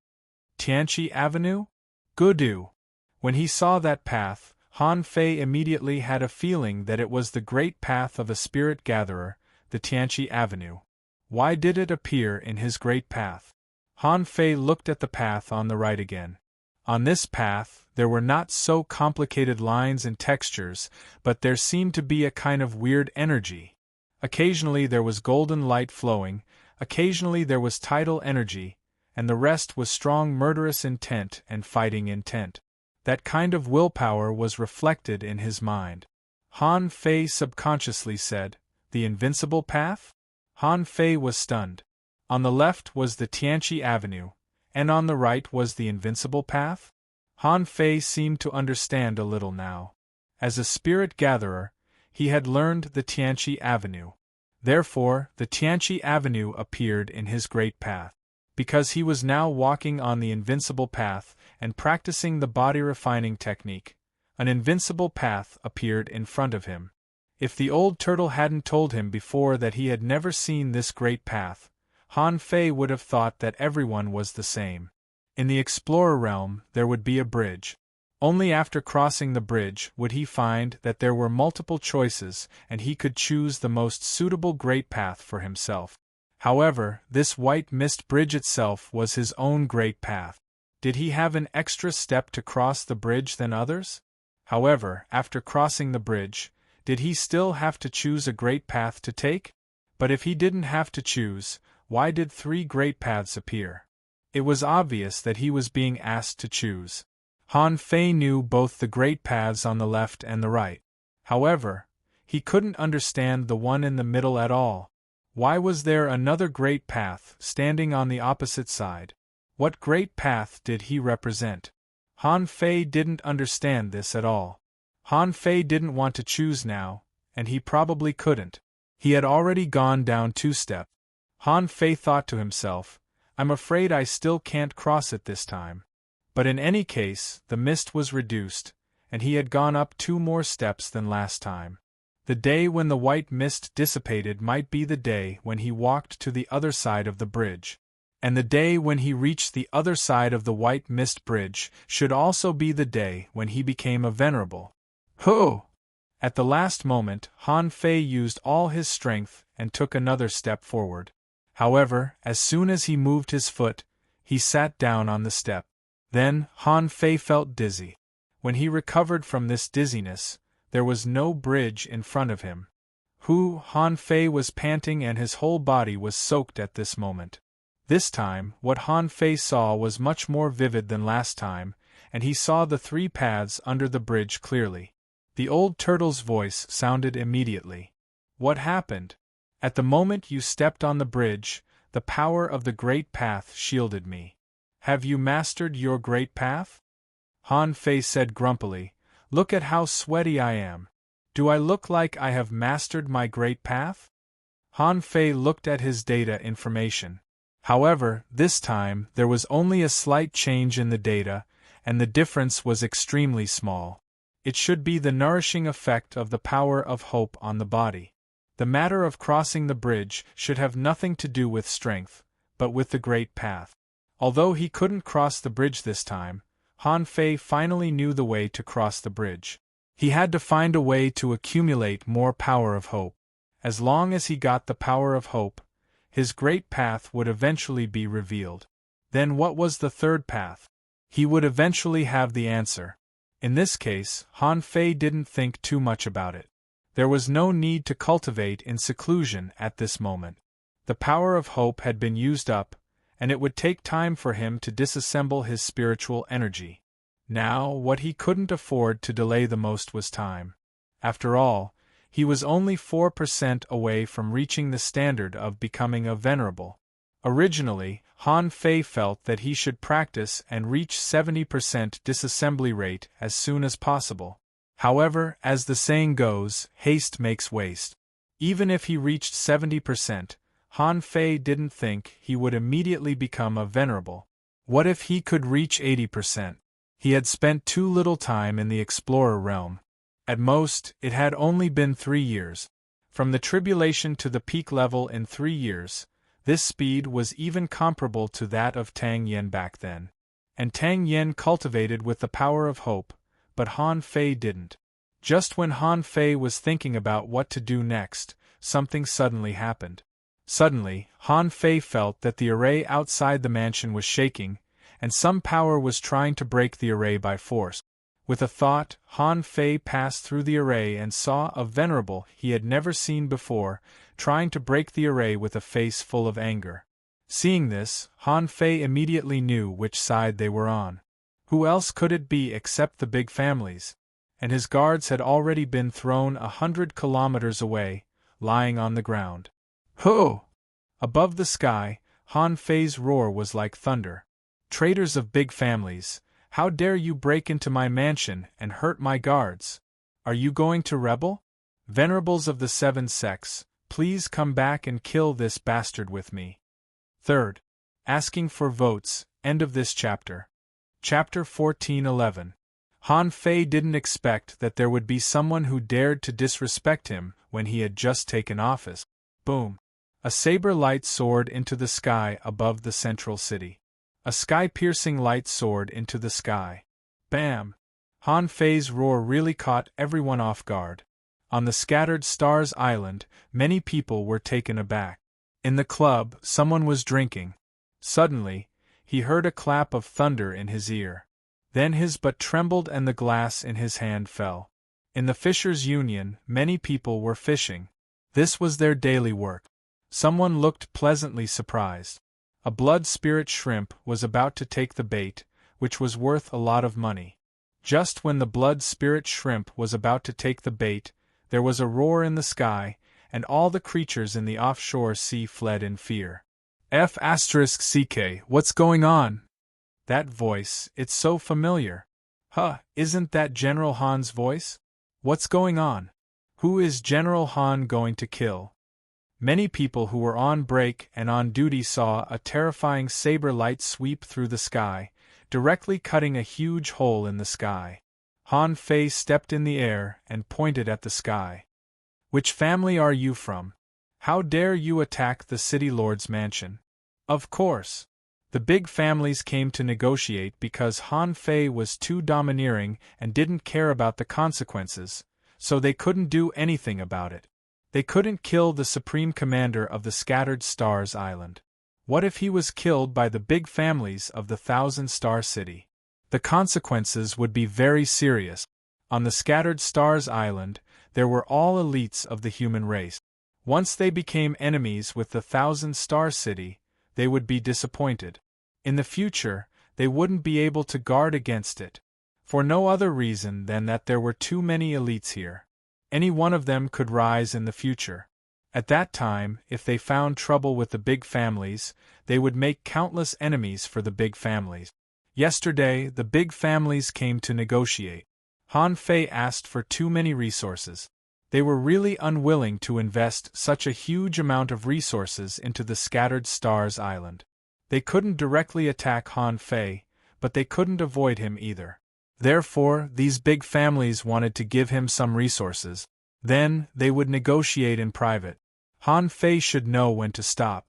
Tianqi Avenue? Gudu. When he saw that path, Han Fei immediately had a feeling that it was the great path of a spirit gatherer, the Tianqi Avenue. Why did it appear in his great path? Han Fei looked at the path on the right again. On this path, there were not so complicated lines and textures, but there seemed to be a kind of weird energy. Occasionally there was golden light flowing, occasionally there was tidal energy, and the rest was strong murderous intent and fighting intent. That kind of willpower was reflected in his mind. Han Fei subconsciously said, "The invincible path?" Han Fei was stunned. On the left was the Tianqi Avenue, and on the right was the invincible path? Han Fei seemed to understand a little now. As a spirit gatherer, he had learned the Tianqi Avenue. Therefore, the Tianqi Avenue appeared in his great path. Because he was now walking on the invincible path and practicing the body-refining technique, an invincible path appeared in front of him. If the old turtle hadn't told him before that he had never seen this great path, Han Fei would have thought that everyone was the same. In the explorer realm, there would be a bridge. Only after crossing the bridge would he find that there were multiple choices and he could choose the most suitable great path for himself. However, this white mist bridge itself was his own great path. Did he have an extra step to cross the bridge than others? However, after crossing the bridge, did he still have to choose a great path to take? But if he didn't have to choose, why did 3 great paths appear? It was obvious that he was being asked to choose. Han Fei knew both the great paths on the left and the right. However, he couldn't understand the one in the middle at all. Why was there another great path standing on the opposite side? What great path did he represent? Han Fei didn't understand this at all. Han Fei didn't want to choose now, and he probably couldn't. He had already gone down 2 steps. Han Fei thought to himself, I'm afraid I still can't cross it this time. But in any case, the mist was reduced, and he had gone up 2 more steps than last time. The day when the white mist dissipated might be the day when he walked to the other side of the bridge. And the day when he reached the other side of the white mist bridge should also be the day when he became a venerable. Ho! At the last moment, Han Fei used all his strength and took another step forward. However, as soon as he moved his foot, he sat down on the step. Then, Han Fei felt dizzy. When he recovered from this dizziness, there was no bridge in front of him. Han Fei was panting and his whole body was soaked at this moment. This time, what Han Fei saw was much more vivid than last time, and he saw the 3 paths under the bridge clearly. The old turtle's voice sounded immediately. What happened? At the moment you stepped on the bridge, the power of the great path shielded me. Have you mastered your great path? Han Fei said grumpily, Look at how sweaty I am. Do I look like I have mastered my great path? Han Fei looked at his data information. However, this time there was only a slight change in the data, and the difference was extremely small. It should be the nourishing effect of the power of hope on the body. The matter of crossing the bridge should have nothing to do with strength, but with the great path. Although he couldn't cross the bridge this time, Han Fei finally knew the way to cross the bridge. He had to find a way to accumulate more power of hope. As long as he got the power of hope, his great path would eventually be revealed. Then what was the third path? He would eventually have the answer. In this case, Han Fei didn't think too much about it. There was no need to cultivate in seclusion at this moment. The power of hope had been used up, and it would take time for him to disassemble his spiritual energy. Now, what he couldn't afford to delay the most was time. After all, he was only 4% away from reaching the standard of becoming a venerable. Originally, Han Fei felt that he should practice and reach 70% disassembly rate as soon as possible. However, as the saying goes, haste makes waste. Even if he reached 70%, Han Fei didn't think he would immediately become a venerable. What if he could reach 80%? He had spent too little time in the explorer realm. At most, it had only been 3 years. From the tribulation to the peak level in 3 years, this speed was even comparable to that of Tang Yen back then. And Tang Yen cultivated with the power of hope, but Han Fei didn't. Just when Han Fei was thinking about what to do next, something suddenly happened. Suddenly, Han Fei felt that the array outside the mansion was shaking, and some power was trying to break the array by force. With a thought, Han Fei passed through the array and saw a venerable he had never seen before, trying to break the array with a face full of anger. Seeing this, Han Fei immediately knew which side they were on. Who else could it be except the big families? And his guards had already been thrown 100 kilometers away, lying on the ground. Ho! Above the sky, Han Fei's roar was like thunder. Traitors of big families, how dare you break into my mansion and hurt my guards? Are you going to rebel? Venerables of the 7 sects, please come back and kill this bastard with me. Third. Asking for votes, end of this chapter. Chapter 14:11. Han Fei didn't expect that there would be someone who dared to disrespect him when he had just taken office. Boom. A saber light soared into the sky above the central city. A sky-piercing light soared into the sky. Bam! Han Fei's roar really caught everyone off guard. On the scattered stars island, many people were taken aback. In the club, someone was drinking. Suddenly, he heard a clap of thunder in his ear. Then his butt trembled and the glass in his hand fell. In the Fishers' Union, many people were fishing. This was their daily work. Someone looked pleasantly surprised. A blood spirit shrimp was about to take the bait, which was worth a lot of money. Just when the blood spirit shrimp was about to take the bait, there was a roar in the sky, and all the creatures in the offshore sea fled in fear. F***ck, what's going on? That voice, it's so familiar. Huh, isn't that General Han's voice? What's going on? Who is General Han going to kill? Many people who were on break and on duty saw a terrifying saber light sweep through the sky, directly cutting a huge hole in the sky. Han Fei stepped in the air and pointed at the sky. Which family are you from? How dare you attack the city lord's mansion? Of course. The big families came to negotiate because Han Fei was too domineering and didn't care about the consequences, so they couldn't do anything about it. They couldn't kill the supreme commander of the Scattered Stars Island. What if he was killed by the big families of the Thousand-Star City? The consequences would be very serious. On the Scattered Stars Island, there were all elites of the human race. Once they became enemies with the Thousand-Star City, they would be disappointed. In the future, they wouldn't be able to guard against it. For no other reason than that there were too many elites here. Any one of them could rise in the future. At that time, if they found trouble with the big families, they would make countless enemies for the big families. Yesterday, the big families came to negotiate. Han Fei asked for too many resources. They were really unwilling to invest such a huge amount of resources into the scattered stars island. They couldn't directly attack Han Fei, but they couldn't avoid him either. Therefore, these big families wanted to give him some resources. Then, they would negotiate in private. Han Fei should know when to stop.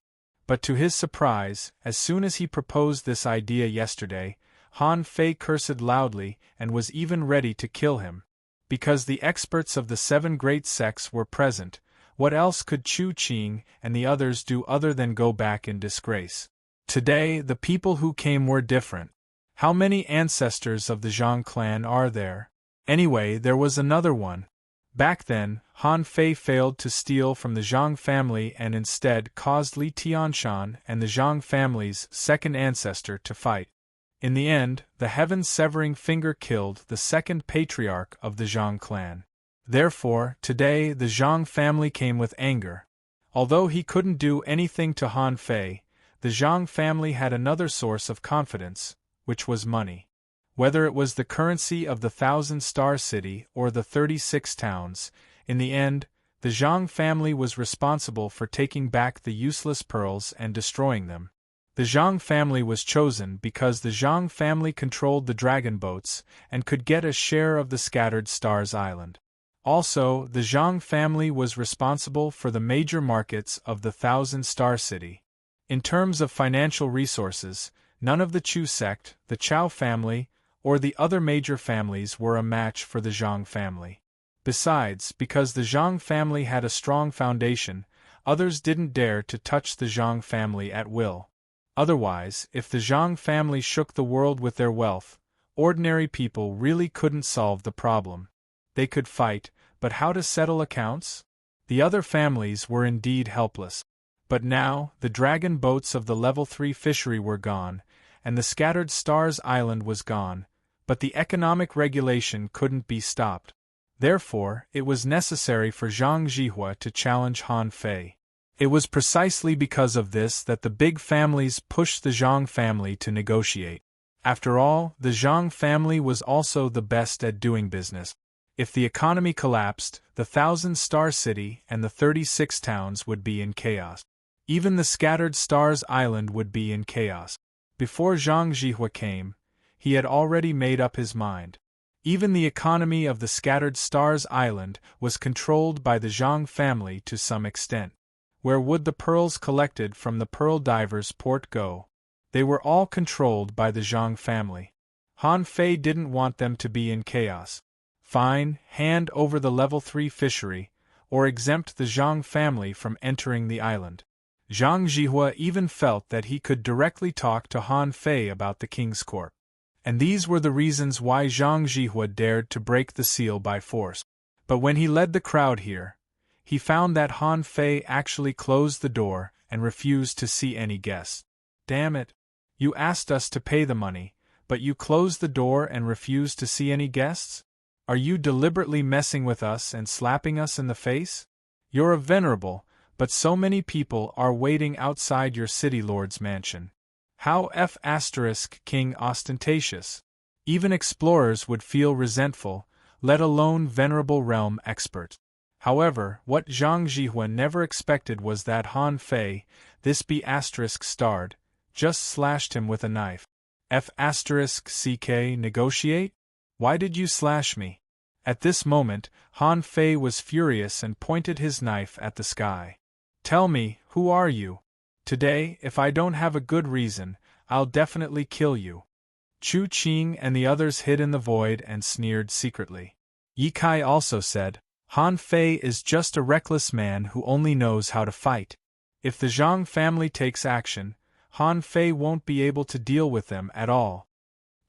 But to his surprise, as soon as he proposed this idea yesterday, Han Fei cursed loudly and was even ready to kill him. Because the experts of the 7 great sects were present, what else could Chu Qing and the others do other than go back in disgrace? Today, the people who came were different. How many ancestors of the Zhang clan are there? Anyway, there was another one. Back then, Han Fei failed to steal from the Zhang family and instead caused Li Tianshan and the Zhang family's second ancestor to fight. In the end, the heaven-severing finger killed the second patriarch of the Zhang clan. Therefore, today the Zhang family came with anger. Although he couldn't do anything to Han Fei, the Zhang family had another source of confidence, which was money. Whether it was the currency of the 1,000-star city or the 36 towns, in the end, the Zhang family was responsible for taking back the useless pearls and destroying them. The Zhang family was chosen because the Zhang family controlled the dragon boats and could get a share of the scattered stars island. Also, the Zhang family was responsible for the major markets of the 1,000-star city. In terms of financial resources, none of the Chu sect, the Chao family, or the other major families were a match for the Zhang family. Besides, because the Zhang family had a strong foundation, others didn't dare to touch the Zhang family at will. Otherwise, if the Zhang family shook the world with their wealth, ordinary people really couldn't solve the problem. They could fight, but how to settle accounts? The other families were indeed helpless. But now, the dragon boats of the level 3 fishery were gone, and the scattered stars island was gone, but the economic regulation couldn't be stopped. Therefore, it was necessary for Zhang Zhihua to challenge Han Fei. It was precisely because of this that the big families pushed the Zhang family to negotiate. After all, the Zhang family was also the best at doing business. If the economy collapsed, the 1,000-star city and the 36 towns would be in chaos. Even the scattered stars island would be in chaos. Before Zhang Zhihua came, he had already made up his mind. Even the economy of the scattered stars island was controlled by the Zhang family to some extent. Where would the pearls collected from the pearl divers' port go? They were all controlled by the Zhang family. Han Fei didn't want them to be in chaos. Fine, hand over the level 3 fishery, or exempt the Zhang family from entering the island. Zhang Zhihua even felt that he could directly talk to Han Fei about the King's Court. And these were the reasons why Zhang Zhihua dared to break the seal by force. But when he led the crowd here, he found that Han Fei actually closed the door and refused to see any guests. Damn it! You asked us to pay the money, but you closed the door and refused to see any guests? Are you deliberately messing with us and slapping us in the face? You're a venerable, but so many people are waiting outside your city lord's mansion. How King ostentatious. Even explorers would feel resentful, let alone venerable realm expert. However, what Zhang Zhihua never expected was that Han Fei, this B***starred, just slashed him with a knife. F***ck negotiate? Why did you slash me? At this moment, Han Fei was furious and pointed his knife at the sky. Tell me, who are you? Today, if I don't have a good reason, I'll definitely kill you. Chu Qing and the others hid in the void and sneered secretly. Ye Kai also said, Han Fei is just a reckless man who only knows how to fight. If the Zhang family takes action, Han Fei won't be able to deal with them at all.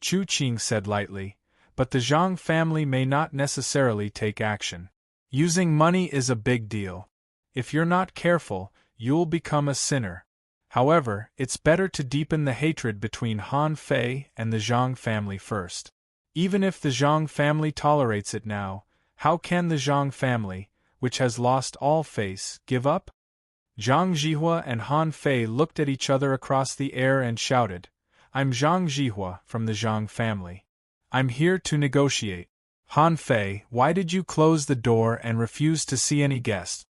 Chu Qing said lightly, but the Zhang family may not necessarily take action. Using money is a big deal. If you're not careful, you'll become a sinner. However, it's better to deepen the hatred between Han Fei and the Zhang family first. Even if the Zhang family tolerates it now, how can the Zhang family, which has lost all face, give up? Zhang Zhihua and Han Fei looked at each other across the air and shouted, I'm Zhang Zhihua from the Zhang family. I'm here to negotiate. Han Fei, why did you close the door and refuse to see any guests?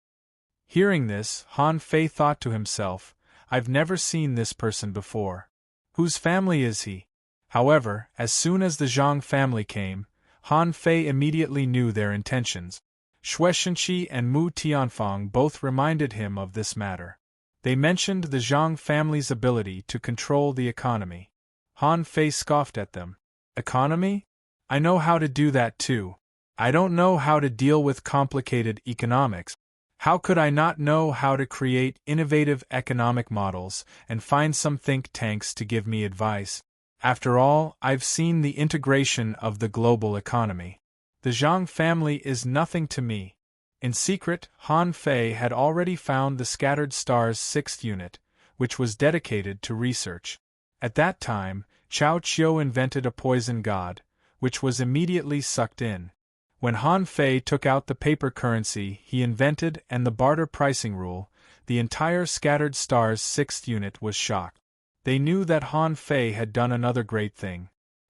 Hearing this, Han Fei thought to himself, I've never seen this person before. Whose family is he? However, as soon as the Zhang family came, Han Fei immediately knew their intentions. Xue Shenqi and Mu Tianfang both reminded him of this matter. They mentioned the Zhang family's ability to control the economy. Han Fei scoffed at them. Economy? I know how to do that too. I don't know how to deal with complicated economics. How could I not know how to create innovative economic models and find some think tanks to give me advice? After all, I've seen the integration of the global economy. The Zhang family is nothing to me. In secret, Han Fei had already found the scattered stars' 6th unit, which was dedicated to research. At that time, Chao Qiu invented a poison god, which was immediately sucked in. When Han Fei took out the paper currency he invented and the barter pricing rule, the entire scattered stars' 6th unit was shocked. They knew that Han Fei had done another great thing.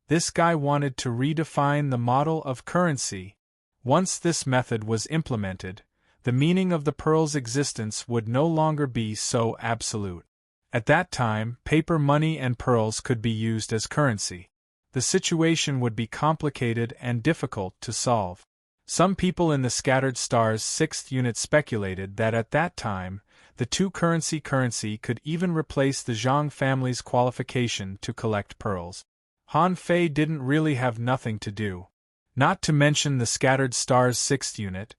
This guy wanted to redefine the model of currency. Once this method was implemented, the meaning of the pearl's existence would no longer be so absolute. At that time, paper money and pearls could be used as currency. The situation would be complicated and difficult to solve. Some people in the scattered stars' 6th unit speculated that at that time, the two-currency could even replace the Zhang family's qualification to collect pearls. Han Fei didn't really have nothing to do. Not to mention the scattered stars' 6th unit,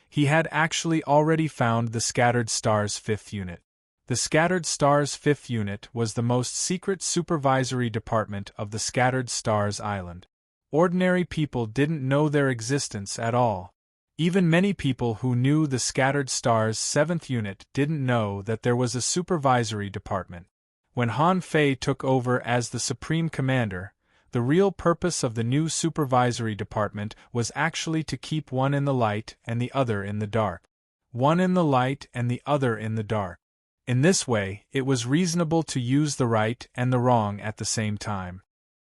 he had actually already found the scattered stars' 5th unit. The scattered stars' 5th unit was the most secret supervisory department of the scattered stars island. Ordinary people didn't know their existence at all. Even many people who knew the scattered stars' 7th unit didn't know that there was a supervisory department. When Han Fei took over as the supreme commander, the real purpose of the new supervisory department was actually to keep one in the light and the other in the dark. One in the light and the other in the dark. In this way, it was reasonable to use the right and the wrong at the same time.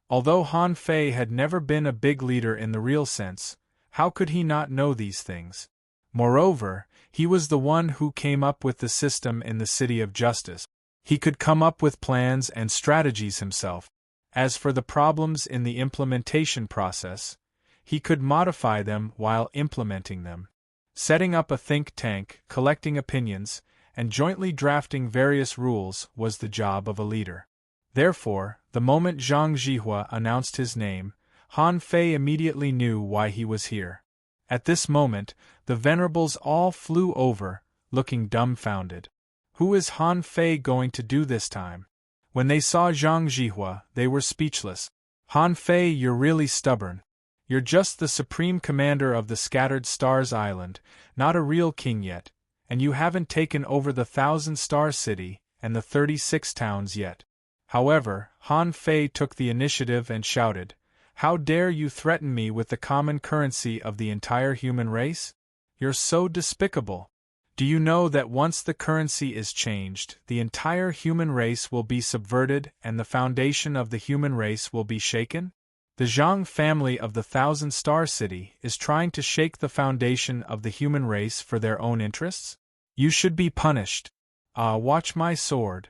Although Han Fei had never been a big leader in the real sense, how could he not know these things? Moreover, he was the one who came up with the system in the City of Justice. He could come up with plans and strategies himself. As for the problems in the implementation process, he could modify them while implementing them. Setting up a think tank, collecting opinions, and jointly drafting various rules was the job of a leader. Therefore, the moment Zhang Zhihua announced his name, Han Fei immediately knew why he was here. At this moment, the venerables all flew over, looking dumbfounded. Who is Han Fei going to do this time? When they saw Zhang Zhihua, they were speechless. Han Fei, you're really stubborn. You're just the supreme commander of the Scattered Stars Island, not a real king yet, and you haven't taken over the 1,000-star city and the 36 towns yet. However, Han Fei took the initiative and shouted, "How dare you threaten me with the common currency of the entire human race? You're so despicable. Do you know that once the currency is changed, the entire human race will be subverted and the foundation of the human race will be shaken? The Zhang family of the 1,000-star city is trying to shake the foundation of the human race for their own interests? You should be punished. Watch my sword."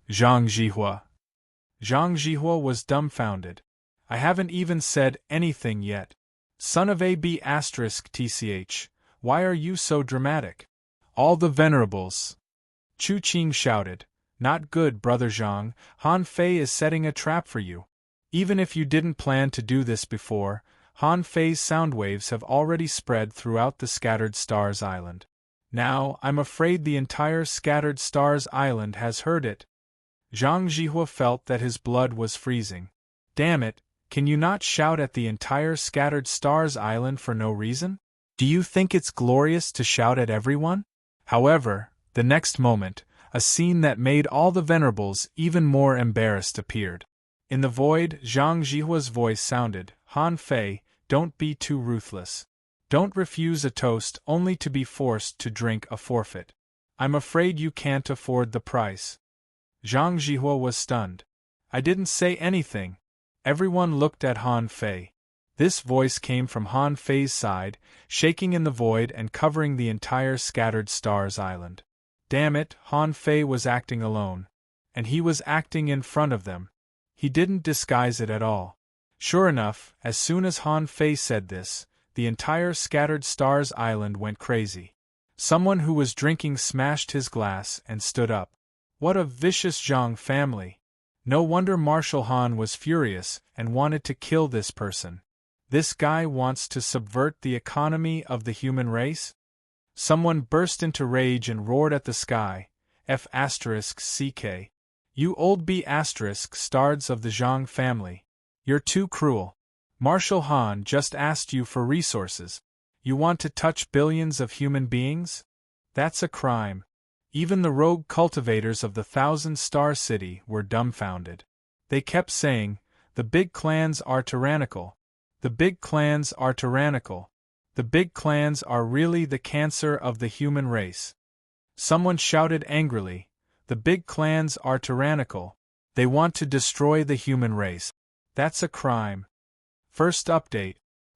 Zhang Zhihua. Zhang Zhihua was dumbfounded. I haven't even said anything yet. Son of AB****, why are you so dramatic? All the venerables. Chu Qing shouted, "Not good, Brother Zhang, Han Fei is setting a trap for you. Even if you didn't plan to do this before, Han Fei's sound waves have already spread throughout the Scattered Stars Island. Now, I'm afraid the entire Scattered Stars Island has heard it." Zhang Zhihua felt that his blood was freezing. Damn it, can you not shout at the entire Scattered Stars Island for no reason? Do you think it's glorious to shout at everyone? However, the next moment, a scene that made all the venerables even more embarrassed appeared. In the void, Zhang Zhihua's voice sounded, "Han Fei, don't be too ruthless. Don't refuse a toast only to be forced to drink a forfeit. I'm afraid you can't afford the price." Zhang Zhihua was stunned. I didn't say anything. Everyone looked at Han Fei. This voice came from Han Fei's side, shaking in the void and covering the entire scattered stars island. Damn it, Han Fei was acting alone. And he was acting in front of them. He didn't disguise it at all. Sure enough, as soon as Han Fei said this, the entire scattered stars island went crazy. Someone who was drinking smashed his glass and stood up. What a vicious Zhang family! No wonder Marshal Han was furious and wanted to kill this person. This guy wants to subvert the economy of the human race? Someone burst into rage and roared at the sky, F***CK. You old B***stards of the Zhang family. You're too cruel. Marshal Han just asked you for resources. You want to touch billions of human beings? That's a crime. Even the rogue cultivators of the Thousand-Star City were dumbfounded. They kept saying, the big clans are tyrannical. The big clans are tyrannical. The big clans are really the cancer of the human race. Someone shouted angrily, the big clans are tyrannical. They want to destroy the human race. That's a crime. First update.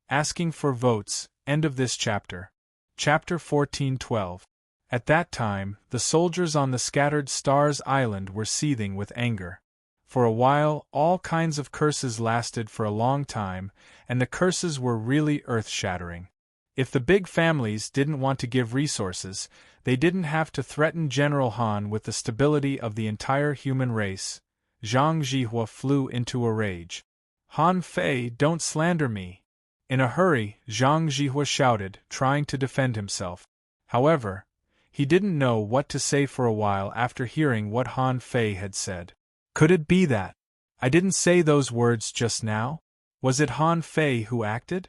Asking for votes, end of this chapter. Chapter 14:12. At that time, the soldiers on the scattered stars island were seething with anger. For a while, all kinds of curses lasted for a long time, and the curses were really earth-shattering. If the big families didn't want to give resources, they didn't have to threaten General Han with the stability of the entire human race. Zhang Zhihua flew into a rage. Han Fei, don't slander me. In a hurry, Zhang Zhihua shouted, trying to defend himself. However, he didn't know what to say for a while after hearing what Han Fei had said. Could it be that I didn't say those words just now? Was it Han Fei who acted?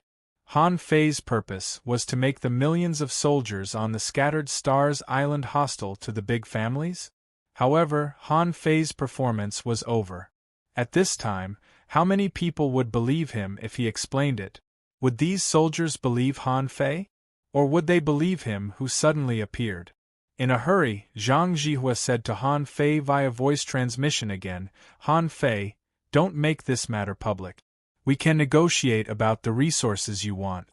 Han Fei's purpose was to make the millions of soldiers on the scattered stars island hostile to the big families? However, Han Fei's performance was over. At this time, how many people would believe him if he explained it? Would these soldiers believe Han Fei? Or would they believe him who suddenly appeared? In a hurry, Zhang Zhihua said to Han Fei via voice transmission again, Han Fei, don't make this matter public. We can negotiate about the resources you want.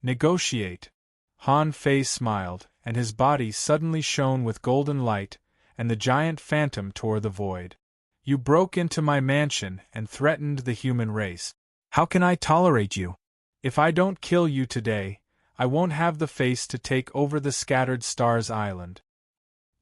Negotiate. Han Fei smiled, and his body suddenly shone with golden light, and the giant phantom tore the void. You broke into my mansion and threatened the human race. How can I tolerate you? If I don't kill you today, I won't have the face to take over the scattered stars island.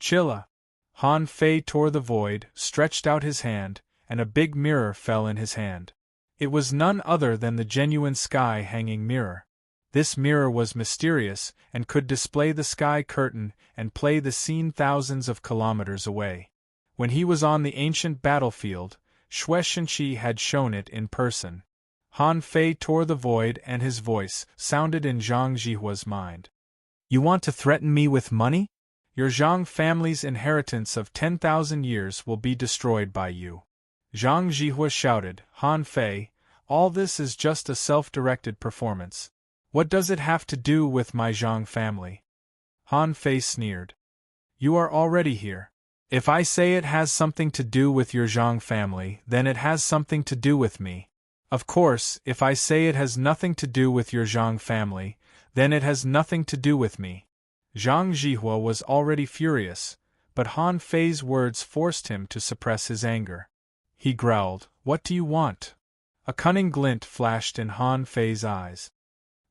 Chilla. Han Fei tore the void, stretched out his hand, and a big mirror fell in his hand. It was none other than the genuine sky-hanging mirror. This mirror was mysterious and could display the sky curtain and play the scene thousands of kilometers away. When he was on the ancient battlefield, Xue Shenqi had shown it in person. Han Fei tore the void and his voice sounded in Zhang Zhihua's mind. You want to threaten me with money? Your Zhang family's inheritance of 10,000 years will be destroyed by you. Zhang Zhihua shouted, Han Fei, all this is just a self-directed performance. What does it have to do with my Zhang family? Han Fei sneered. You are already here. If I say it has something to do with your Zhang family, then it has something to do with me. Of course, if I say it has nothing to do with your Zhang family, then it has nothing to do with me. Zhang Zhihua was already furious, but Han Fei's words forced him to suppress his anger. He growled, What do you want? A cunning glint flashed in Han Fei's eyes.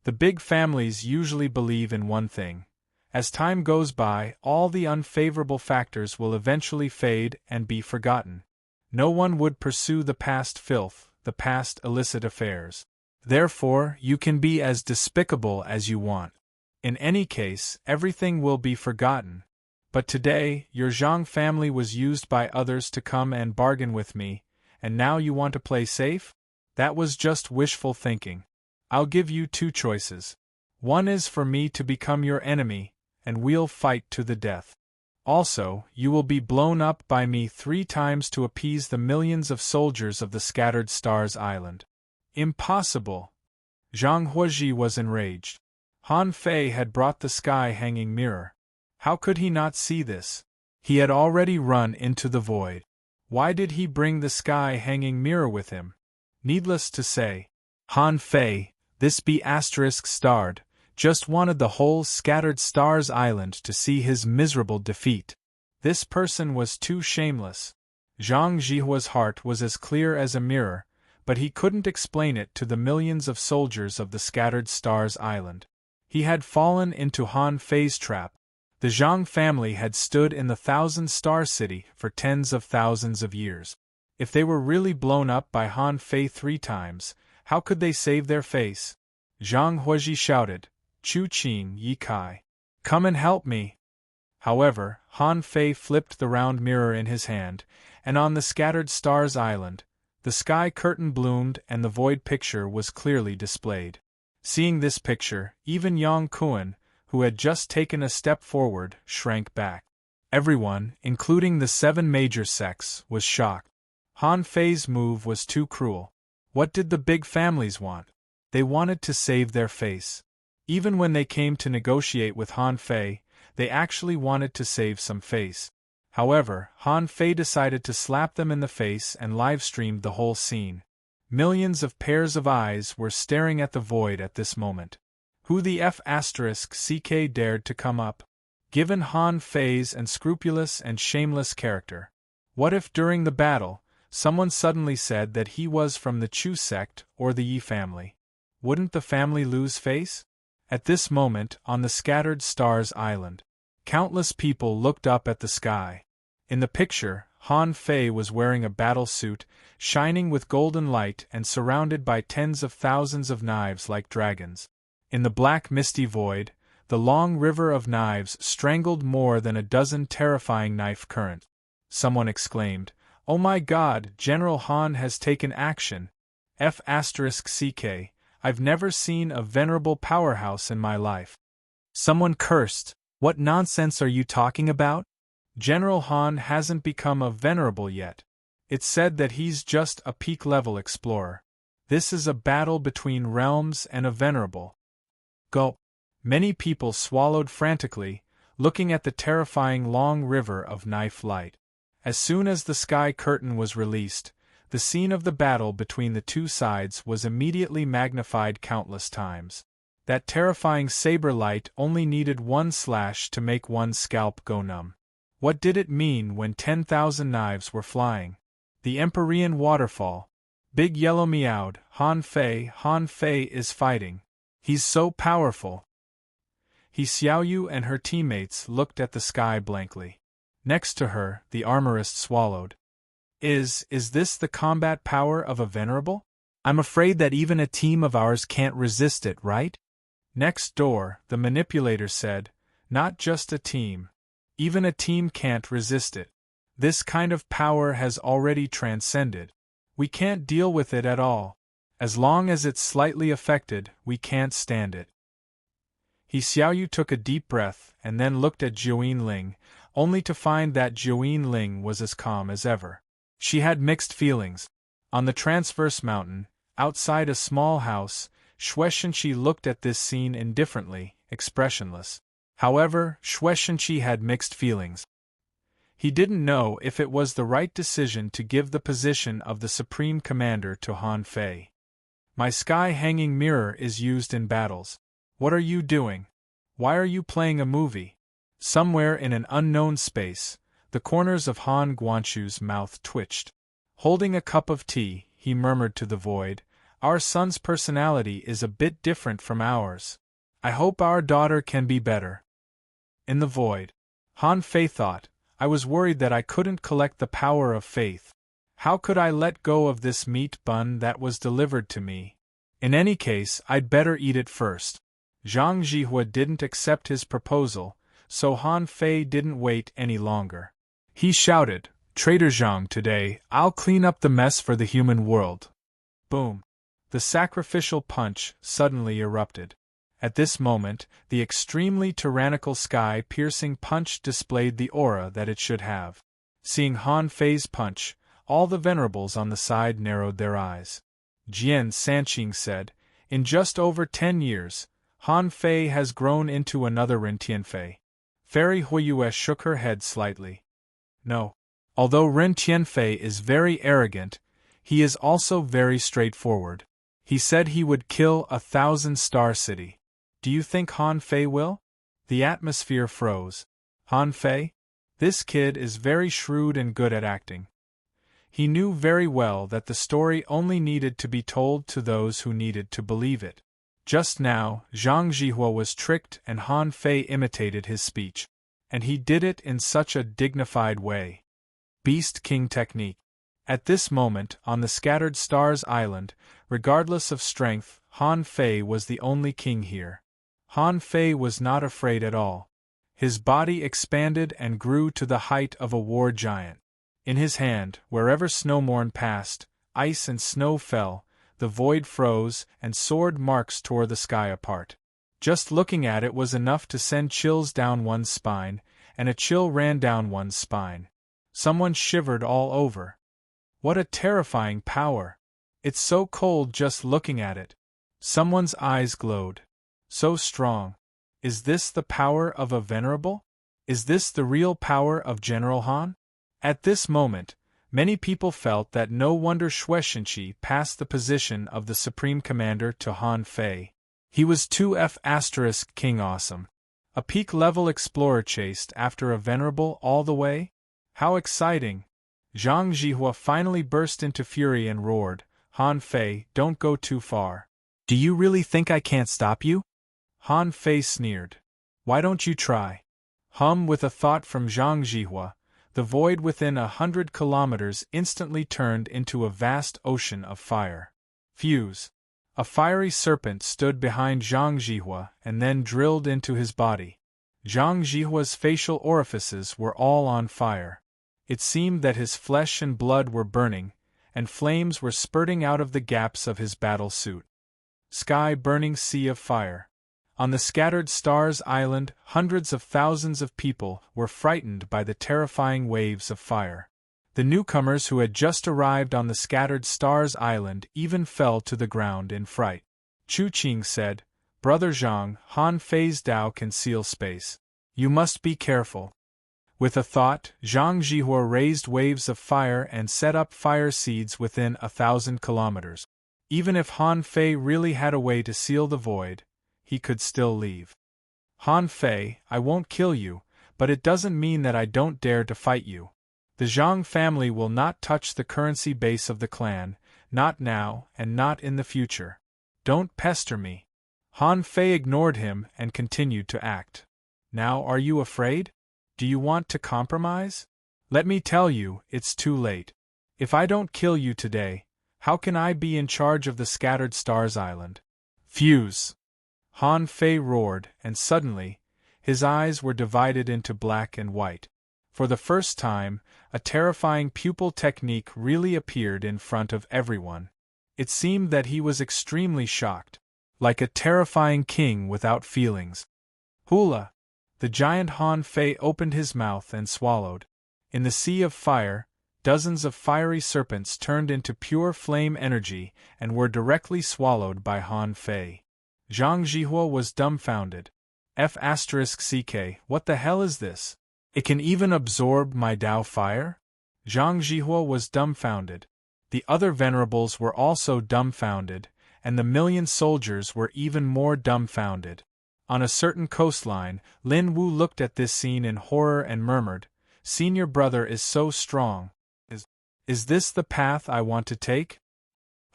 The big families usually believe in one thing. As time goes by, all the unfavorable factors will eventually fade and be forgotten. No one would pursue the past filth, the past illicit affairs. Therefore, you can be as despicable as you want. In any case, everything will be forgotten. But today, your Zhang family was used by others to come and bargain with me, and now you want to play safe? That was just wishful thinking. I'll give you two choices. One is for me to become your enemy, and we'll fight to the death. Also, you will be blown up by me 3 times to appease the millions of soldiers of the scattered stars island. Impossible! Zhang Huaji was enraged. Han Fei had brought the sky-hanging mirror. How could he not see this? He had already run into the void. Why did he bring the sky-hanging mirror with him? Needless to say, Han Fei, This be asterisk starred, just wanted the whole scattered stars island to see his miserable defeat. This person was too shameless. Zhang Jihua's heart was as clear as a mirror, but he couldn't explain it to the millions of soldiers of the scattered stars island. He had fallen into Han Fei's trap. The Zhang family had stood in the thousand-star city for tens of thousands of years. If they were really blown up by Han Fei 3 times, how could they save their face? Zhang Huaji shouted, "Chu Qin Yi Kai. Come and help me!" However, Han Fei flipped the round mirror in his hand, and on the scattered stars island, the sky curtain bloomed and the void picture was clearly displayed. Seeing this picture, even Yang Kuan, who had just taken a step forward, shrank back. Everyone, including the 7 major sects, was shocked. Han Fei's move was too cruel. What did the big families want? They wanted to save their face. Even when they came to negotiate with Han Fei, they actually wanted to save some face. However, Han Fei decided to slap them in the face and live-streamed the whole scene. Millions of pairs of eyes were staring at the void at this moment. Who the F***ck dared to come up? Given Han Fei's unscrupulous and shameless character, what if during the battle, someone suddenly said that he was from the Chu sect or the Yi family? Wouldn't the family lose face? At this moment, on the scattered stars island, countless people looked up at the sky. In the picture, Han Fei was wearing a battle suit, shining with golden light and surrounded by tens of thousands of knives like dragons. In the black misty void, the long river of knives strangled more than a dozen terrifying knife currents. Someone exclaimed, "Oh my God, General Han has taken action! F***ck, I've never seen a venerable powerhouse in my life." Someone cursed, "What nonsense are you talking about? General Han hasn't become a venerable yet. It's said that he's just a peak-level explorer. This is a battle between realms and a venerable." Gulp. Many people swallowed frantically, looking at the terrifying long river of knife light. As soon as the sky curtain was released, the scene of the battle between the two sides was immediately magnified countless times. That terrifying saber light only needed one slash to make one's scalp go numb. What did it mean when 10,000 knives were flying? The Empyrean waterfall. Big Yellow meowed, Han Fei is fighting. He's so powerful." He Xiaoyu and her teammates looked at the sky blankly. Next to her, the armorist swallowed. Is this the combat power of a venerable? I'm afraid that even a team of ours can't resist it, right? Next door, the manipulator said, "Not just a team. Even a team can't resist it. This kind of power has already transcended. We can't deal with it at all. As long as it's slightly affected, we can't stand it." He Xiaoyu took a deep breath and then looked at Jiuyin Ling, only to find that Jiuyin Ling was as calm as ever. She had mixed feelings. On the transverse mountain, outside a small house, Shueshenqi looked at this scene indifferently, expressionless. However, Shueshenqi had mixed feelings. He didn't know if it was the right decision to give the position of the Supreme Commander to Han Fei. "My sky-hanging mirror is used in battles. What are you doing? Why are you playing a movie?" Somewhere in an unknown space, the corners of Han Guangchu's mouth twitched. Holding a cup of tea, he murmured to the void, "Our son's personality is a bit different from ours. I hope our daughter can be better." In the void, Han Fei thought, "I was worried that I couldn't collect the power of faith. How could I let go of this meat bun that was delivered to me? In any case, I'd better eat it first." Zhang Jihua didn't accept his proposal, so Han Fei didn't wait any longer. He shouted, "Traitor Zhang, today, I'll clean up the mess for the human world." Boom! The sacrificial punch suddenly erupted. At this moment, the extremely tyrannical sky-piercing punch displayed the aura that it should have. Seeing Han Fei's punch, all the venerables on the side narrowed their eyes. Jian Sanqing said, "In just over 10 years, Han Fei has grown into another Ren Tianfei." Fairy Huiyue shook her head slightly. "No. Although Ren Tianfei is very arrogant, he is also very straightforward. He said he would kill 1,000-star city. Do you think Han Fei will? The atmosphere froze. Han Fei? This kid is very shrewd and good at acting. He knew very well that the story only needed to be told to those who needed to believe it. Just now, Zhang Jihua was tricked and Han Fei imitated his speech. And he did it in such a dignified way. Beast King technique. At this moment, on the Scattered Stars Island, regardless of strength, Han Fei was the only king here. Han Fei was not afraid at all. His body expanded and grew to the height of a war giant. In his hand, wherever Snowmorn passed, ice and snow fell, the void froze, and sword marks tore the sky apart. Just looking at it was enough to send chills down one's spine, and a chill ran down one's spine. Someone shivered all over. What a terrifying power! It's so cold just looking at it. Someone's eyes glowed. So strong. Is this the power of a venerable? Is this the real power of General Han? At this moment, many people felt that no wonder Shueishenqi passed the position of the Supreme Commander to Han Fei. He was 2F** King Awesome. A peak-level explorer chased after a venerable all the way? How exciting! Zhang Jihua finally burst into fury and roared, Han Fei, don't go too far. Do you really think I can't stop you? Han Fei sneered. Why don't you try? With a thought from Zhang Jihua, the void within 100 kilometers instantly turned into a vast ocean of fire. Fuse. A fiery serpent stood behind Zhang Jihua and then drilled into his body. Zhang Jihua's facial orifices were all on fire. It seemed that his flesh and blood were burning, and flames were spurting out of the gaps of his battle suit. Sky burning sea of fire. On the Scattered Stars Island, hundreds of thousands of people were frightened by the terrifying waves of fire. The newcomers who had just arrived on the Scattered Stars Island even fell to the ground in fright. Chu Qing said, Brother Zhang, Han Fei's Tao can seal space. You must be careful. With a thought, Zhang Jihua raised waves of fire and set up fire seeds within 1,000 kilometers. Even if Han Fei really had a way to seal the void, he could still leave. Han Fei, I won't kill you, but it doesn't mean that I don't dare to fight you. The Zhang family will not touch the currency base of the clan, not now and not in the future. Don't pester me. Han Fei ignored him and continued to act. Now are you afraid? Do you want to compromise? Let me tell you, it's too late. If I don't kill you today, how can I be in charge of the Scattered Stars Island? Fuse! Han Fei roared, and suddenly, his eyes were divided into black and white. For the first time, a terrifying pupil technique really appeared in front of everyone. It seemed that he was extremely shocked, like a terrifying king without feelings. Hula! The giant Han Fei opened his mouth and swallowed. In the sea of fire, dozens of fiery serpents turned into pure flame energy and were directly swallowed by Han Fei. Zhang Jihua was dumbfounded. F***ck, what the hell is this? It can even absorb my Tao fire? Zhang Jihua was dumbfounded. The other venerables were also dumbfounded, and the million soldiers were even more dumbfounded. On a certain coastline, Lin Wu looked at this scene in horror and murmured, Senior brother is so strong. Is this the path I want to take?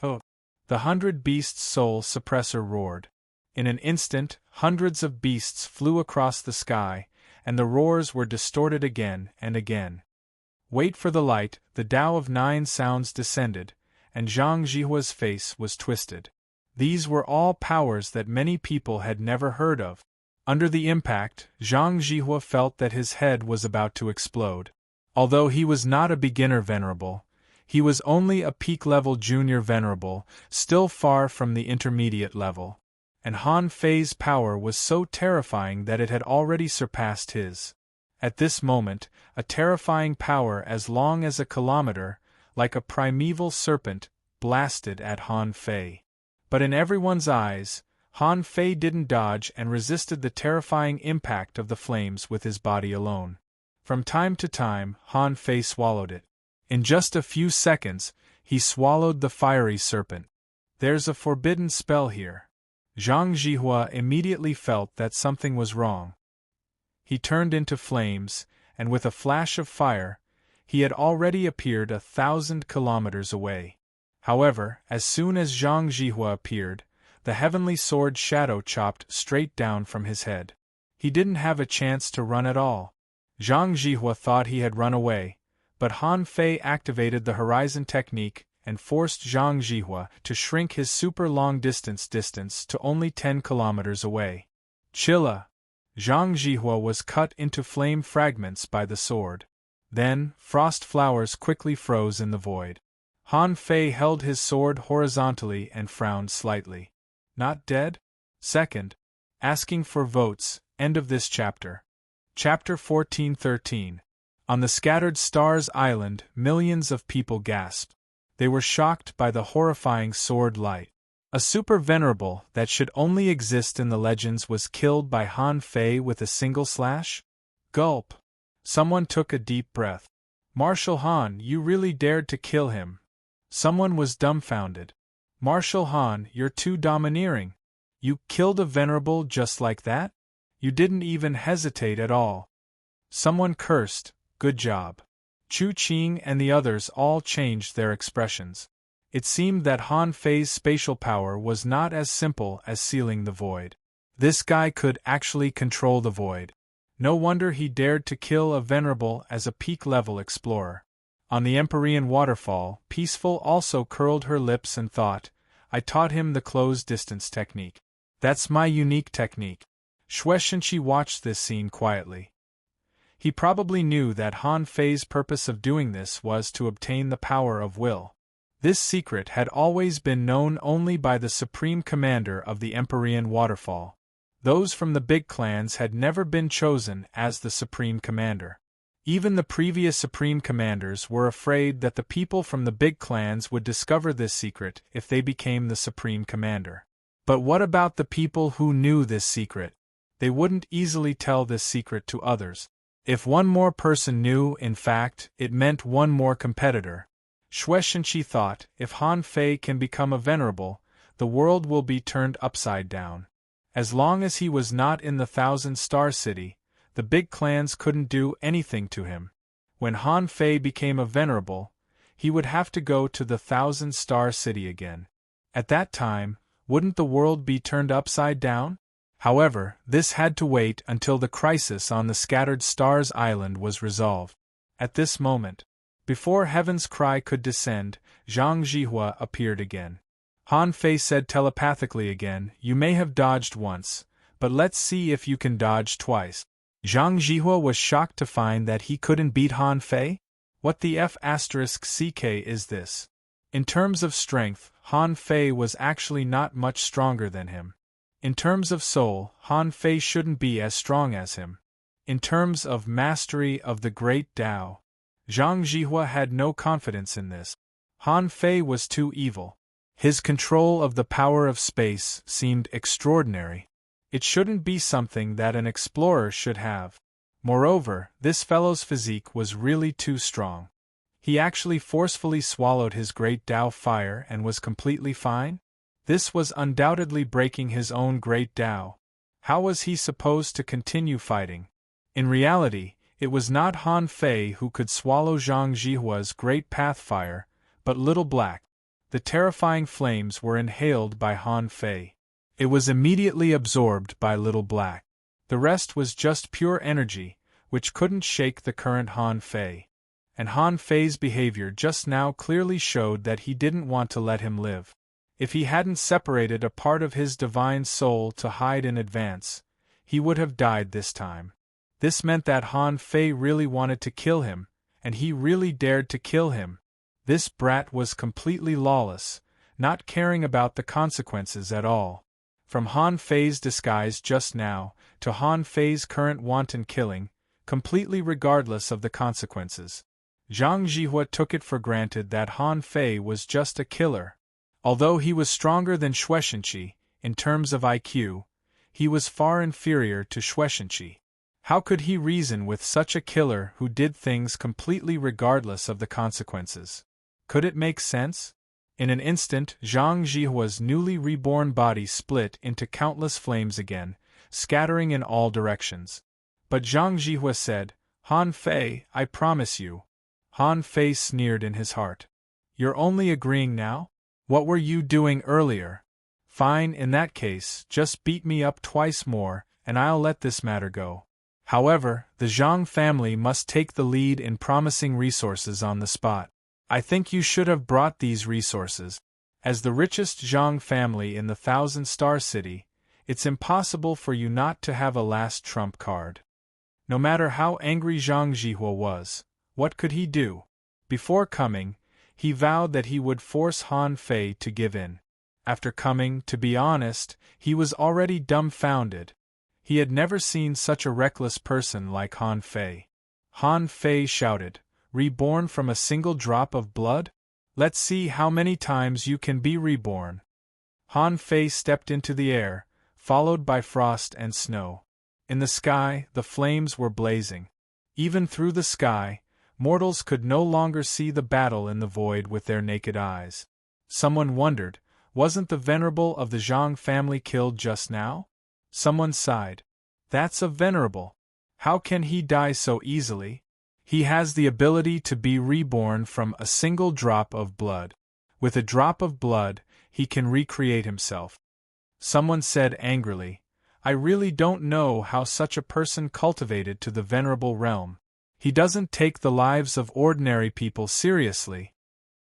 Oh! The 100 Beasts Soul Suppressor roared. In an instant, hundreds of beasts flew across the sky, and the roars were distorted again and again. Wait for the light, the Tao of 9 sounds descended, and Zhang Jihua's face was twisted. These were all powers that many people had never heard of. Under the impact, Zhang Jihua felt that his head was about to explode. Although he was not a beginner venerable, he was only a peak-level junior venerable, still far from the intermediate level. And Han Fei's power was so terrifying that it had already surpassed his. At this moment, a terrifying power as long as a kilometer, like a primeval serpent, blasted at Han Fei. But in everyone's eyes, Han Fei didn't dodge and resisted the terrifying impact of the flames with his body alone. From time to time, Han Fei swallowed it. In just a few seconds, he swallowed the fiery serpent. There's a forbidden spell here. Zhang Zhihua immediately felt that something was wrong. He turned into flames, and with a flash of fire, he had already appeared 1,000 kilometers away. However, as soon as Zhang Zhihua appeared, the heavenly sword shadow chopped straight down from his head. He didn't have a chance to run at all. Zhang Zhihua thought he had run away, but Han Fei activated the horizon technique and forced Zhang Zhihua to shrink his super long distance to only 10 kilometers away. Chilla! Zhang Zhihua was cut into flame fragments by the sword. Then, frost flowers quickly froze in the void. Han Fei held his sword horizontally and frowned slightly. Not dead? Second. Asking for votes, end of this chapter. Chapter 14:13. On the scattered stars island, millions of people gasped. They were shocked by the horrifying sword light. A super venerable that should only exist in the legends was killed by Han Fei with a single slash? Gulp! Someone took a deep breath. Marshal Han, you really dared to kill him. Someone was dumbfounded. Marshal Han, you're too domineering. You killed a venerable just like that? You didn't even hesitate at all. Someone cursed, good job. Chu Qing and the others all changed their expressions. It seemed that Han Fei's spatial power was not as simple as sealing the void. This guy could actually control the void. No wonder he dared to kill a venerable as a peak-level explorer. On the Empyrean waterfall, Peaceful also curled her lips and thought, I taught him the close-distance technique. That's my unique technique. Shueishenqi watched this scene quietly. He probably knew that Han Fei's purpose of doing this was to obtain the power of will. This secret had always been known only by the supreme commander of the Empyrean waterfall. Those from the big clans had never been chosen as the supreme commander. Even the previous supreme commanders were afraid that the people from the big clans would discover this secret if they became the supreme commander. But what about the people who knew this secret? They wouldn't easily tell this secret to others. If one more person knew, in fact, it meant one more competitor. Shueishenqi thought, if Han Fei can become a venerable, the world will be turned upside down. As long as he was not in the 1,000-star city, the big clans couldn't do anything to him. When Han Fei became a venerable, he would have to go to the 1,000-star city again. At that time, wouldn't the world be turned upside down? However, this had to wait until the crisis on the Scattered Stars Island was resolved. At this moment, before Heaven's Cry could descend, Zhang Zhihua appeared again. Han Fei said telepathically again, you may have dodged once, but let's see if you can dodge twice. Zhang Zhihua was shocked to find that he couldn't beat Han Fei? What the F***ck is this? In terms of strength, Han Fei was actually not much stronger than him. In terms of soul, Han Fei shouldn't be as strong as him. In terms of mastery of the Great Tao, Zhang Zhihua had no confidence in this. Han Fei was too evil. His control of the power of space seemed extraordinary. It shouldn't be something that an explorer should have. Moreover, this fellow's physique was really too strong. He actually forcefully swallowed his great Tao fire and was completely fine? This was undoubtedly breaking his own great Tao. How was he supposed to continue fighting? In reality, it was not Han Fei who could swallow Zhang Zhihua's great pathfire, but Little Black. The terrifying flames were inhaled by Han Fei. It was immediately absorbed by Little Black. The rest was just pure energy, which couldn't shake the current Han Fei. And Han Fei's behavior just now clearly showed that he didn't want to let him live. If he hadn't separated a part of his divine soul to hide in advance, he would have died this time. This meant that Han Fei really wanted to kill him, and he really dared to kill him. This brat was completely lawless, not caring about the consequences at all. From Han Fei's disguise just now, to Han Fei's current wanton killing, completely regardless of the consequences. Zhang Zhihua took it for granted that Han Fei was just a killer. Although he was stronger than Shueishenqi, in terms of IQ, he was far inferior to Shueishenqi. How could he reason with such a killer who did things completely regardless of the consequences? Could it make sense? In an instant, Zhang Jihua's newly reborn body split into countless flames again, scattering in all directions. But Zhang Jihua said, "Han Fei, I promise you." Han Fei sneered in his heart. "You're only agreeing now? What were you doing earlier? Fine, in that case, just beat me up twice more, and I'll let this matter go." However, the Zhang family must take the lead in promising resources on the spot. "I think you should have brought these resources. As the richest Zhang family in the Thousand-Star City, it's impossible for you not to have a last trump card." No matter how angry Zhang Jihua was, what could he do? Before coming, he vowed that he would force Han Fei to give in. After coming, to be honest, he was already dumbfounded. He had never seen such a reckless person like Han Fei. Han Fei shouted, "Reborn from a single drop of blood? Let's see how many times you can be reborn." Han Fei stepped into the air, followed by frost and snow. In the sky, the flames were blazing. Even through the sky, mortals could no longer see the battle in the void with their naked eyes. Someone wondered, wasn't the venerable of the Zhang family killed just now? Someone sighed. "That's a venerable. How can he die so easily? He has the ability to be reborn from a single drop of blood. With a drop of blood, he can recreate himself." Someone said angrily, "I really don't know how such a person cultivated to the venerable realm. He doesn't take the lives of ordinary people seriously."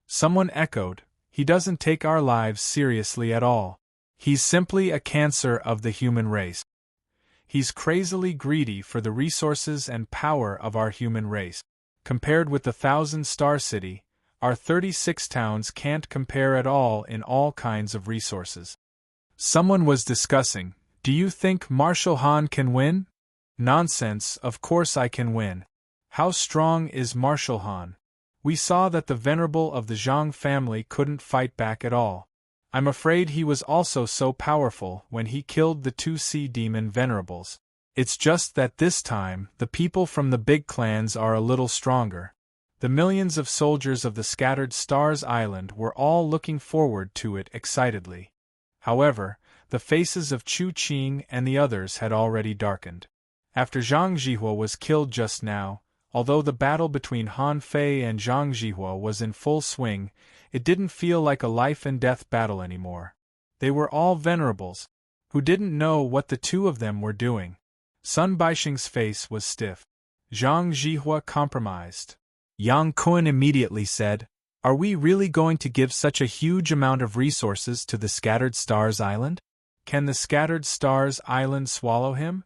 Someone echoed, "He doesn't take our lives seriously at all. He's simply a cancer of the human race. He's crazily greedy for the resources and power of our human race. Compared with the Thousand-Star City, our 36 towns can't compare at all in all kinds of resources." Someone was discussing, "Do you think Marshal Han can win?" "Nonsense, of course I can win. How strong is Marshal Han? We saw that the venerable of the Zhang family couldn't fight back at all. I'm afraid he was also so powerful when he killed the 2 sea demon venerables. It's just that this time, the people from the big clans are a little stronger." The millions of soldiers of the Scattered Stars Island were all looking forward to it excitedly. However, the faces of Chu Qing and the others had already darkened. After Zhang Jihua was killed just now, although the battle between Han Fei and Zhang Jihua was in full swing, it didn't feel like a life-and-death battle anymore. They were all venerables, who didn't know what the two of them were doing. Sun Baixing's face was stiff. Zhang Jihua compromised. Yang Kun immediately said, "Are we really going to give such a huge amount of resources to the Scattered Stars Island? Can the Scattered Stars Island swallow him?"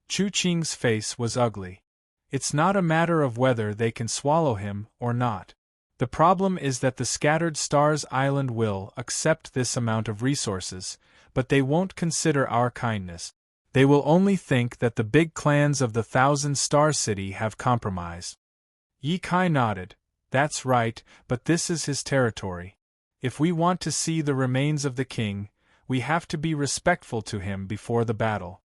Chu Qing's face was ugly. "It's not a matter of whether they can swallow him or not. The problem is that the Scattered Stars Island will accept this amount of resources, but they won't consider our kindness. They will only think that the big clans of the Thousand-Star City have compromised." Ye Kai nodded. "That's right, but this is his territory. If we want to see the remains of the king, we have to be respectful to him before the battle."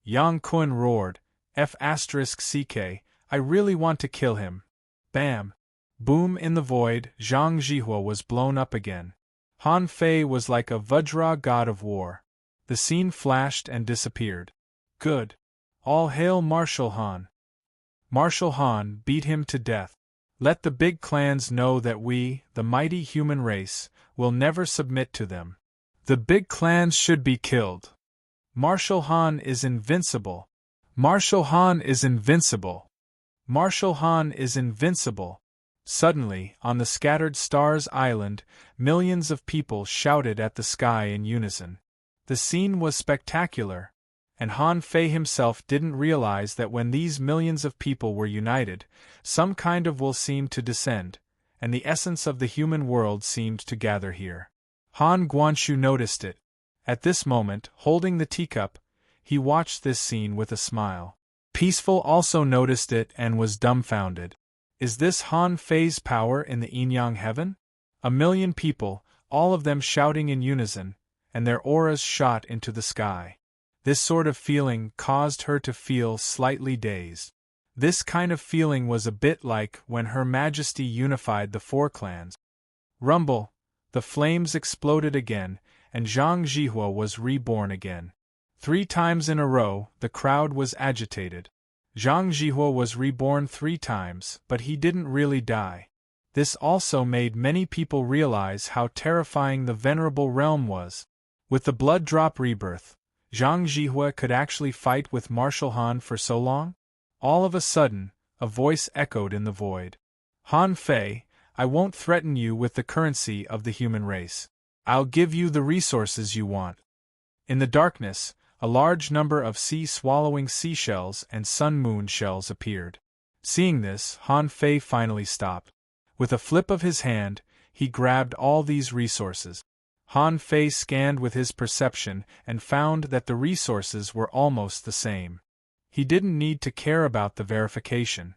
Yang Kun roared, "F***CK, I really want to kill him." Bam! Boom! In the void, Zhang Jihua was blown up again. Han Fei was like a Vajra god of war. The scene flashed and disappeared. Good. All hail Marshal Han. Marshal Han, beat him to death. Let the big clans know that we, the mighty human race, will never submit to them. The big clans should be killed. Marshal Han is invincible. Marshal Han is invincible. Marshal Han is invincible. Suddenly, on the Scattered Stars Island, millions of people shouted at the sky in unison. The scene was spectacular, and Han Fei himself didn't realize that when these millions of people were united, some kind of will seemed to descend, and the essence of the human world seemed to gather here. Han Guanshu noticed it. At this moment, holding the teacup, he watched this scene with a smile. Peaceful also noticed it and was dumbfounded. Is this Han Fei's power in the Yin-Yang heaven? A million people, all of them shouting in unison, and their auras shot into the sky. This sort of feeling caused her to feel slightly dazed. This kind of feeling was a bit like when Her Majesty unified the 4 clans. Rumble! The flames exploded again, and Zhang Jihua was reborn again. 3 times in a row, the crowd was agitated. Zhang Jihua was reborn 3 times, but he didn't really die. This also made many people realize how terrifying the venerable realm was. With the blood drop rebirth, Zhang Jihua could actually fight with Marshal Han for so long? All of a sudden, a voice echoed in the void. Han Fei, I won't threaten you with the currency of the human race. I'll give you the resources you want. In the darkness, a large number of sea-swallowing seashells and sun-moon shells appeared. Seeing this, Han Fei finally stopped. With a flip of his hand, he grabbed all these resources. Han Fei scanned with his perception and found that the resources were almost the same. He didn't need to care about the verification.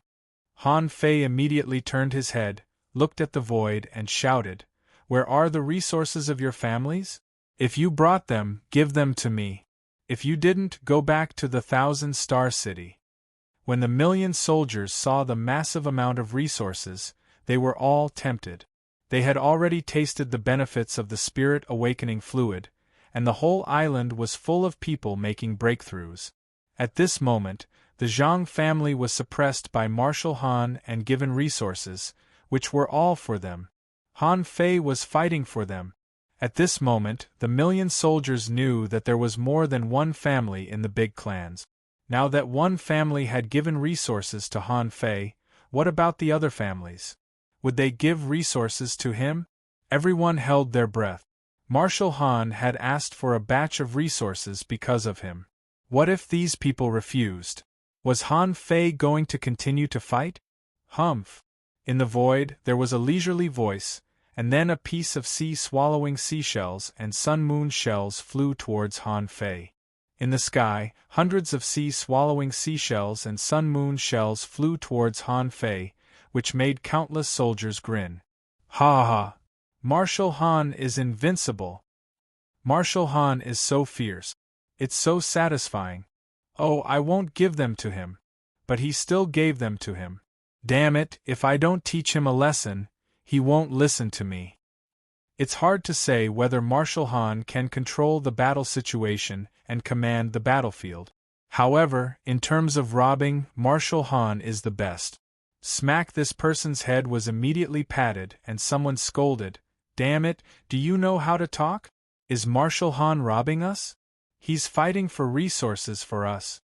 Han Fei immediately turned his head, looked at the void and shouted, "Where are the resources of your families? If you brought them, give them to me. If you didn't, go back to the 1,000-star city." When the 1,000,000 soldiers saw the massive amount of resources, they were all tempted. They had already tasted the benefits of the spirit awakening fluid, and the whole island was full of people making breakthroughs. At this moment, the Zhang family was suppressed by Marshal Han and given resources, which were all for them. Han Fei was fighting for them. At this moment, the 1,000,000 soldiers knew that there was more than one family in the big clans. Now that one family had given resources to Han Fei, what about the other families? Would they give resources to him? Everyone held their breath. Marshal Han had asked for a batch of resources because of him. What if these people refused? Was Han Fei going to continue to fight? Humph! In the void, there was a leisurely voice, and then a piece of sea-swallowing seashells and sun-moon shells flew towards Han Fei. In the sky, hundreds of sea-swallowing seashells and sun-moon shells flew towards Han Fei, which made countless soldiers grin. Ha ha! Marshal Han is invincible! Marshal Han is so fierce. It's so satisfying. Oh, I won't give them to him. But he still gave them to him. Damn it, if I don't teach him a lesson, he won't listen to me. It's hard to say whether Marshal Han can control the battle situation and command the battlefield. However, in terms of robbing, Marshal Han is the best. Smack! This person's head was immediately patted and someone scolded, "Damn it, do you know how to talk? Is Marshal Han robbing us? He's fighting for resources for us.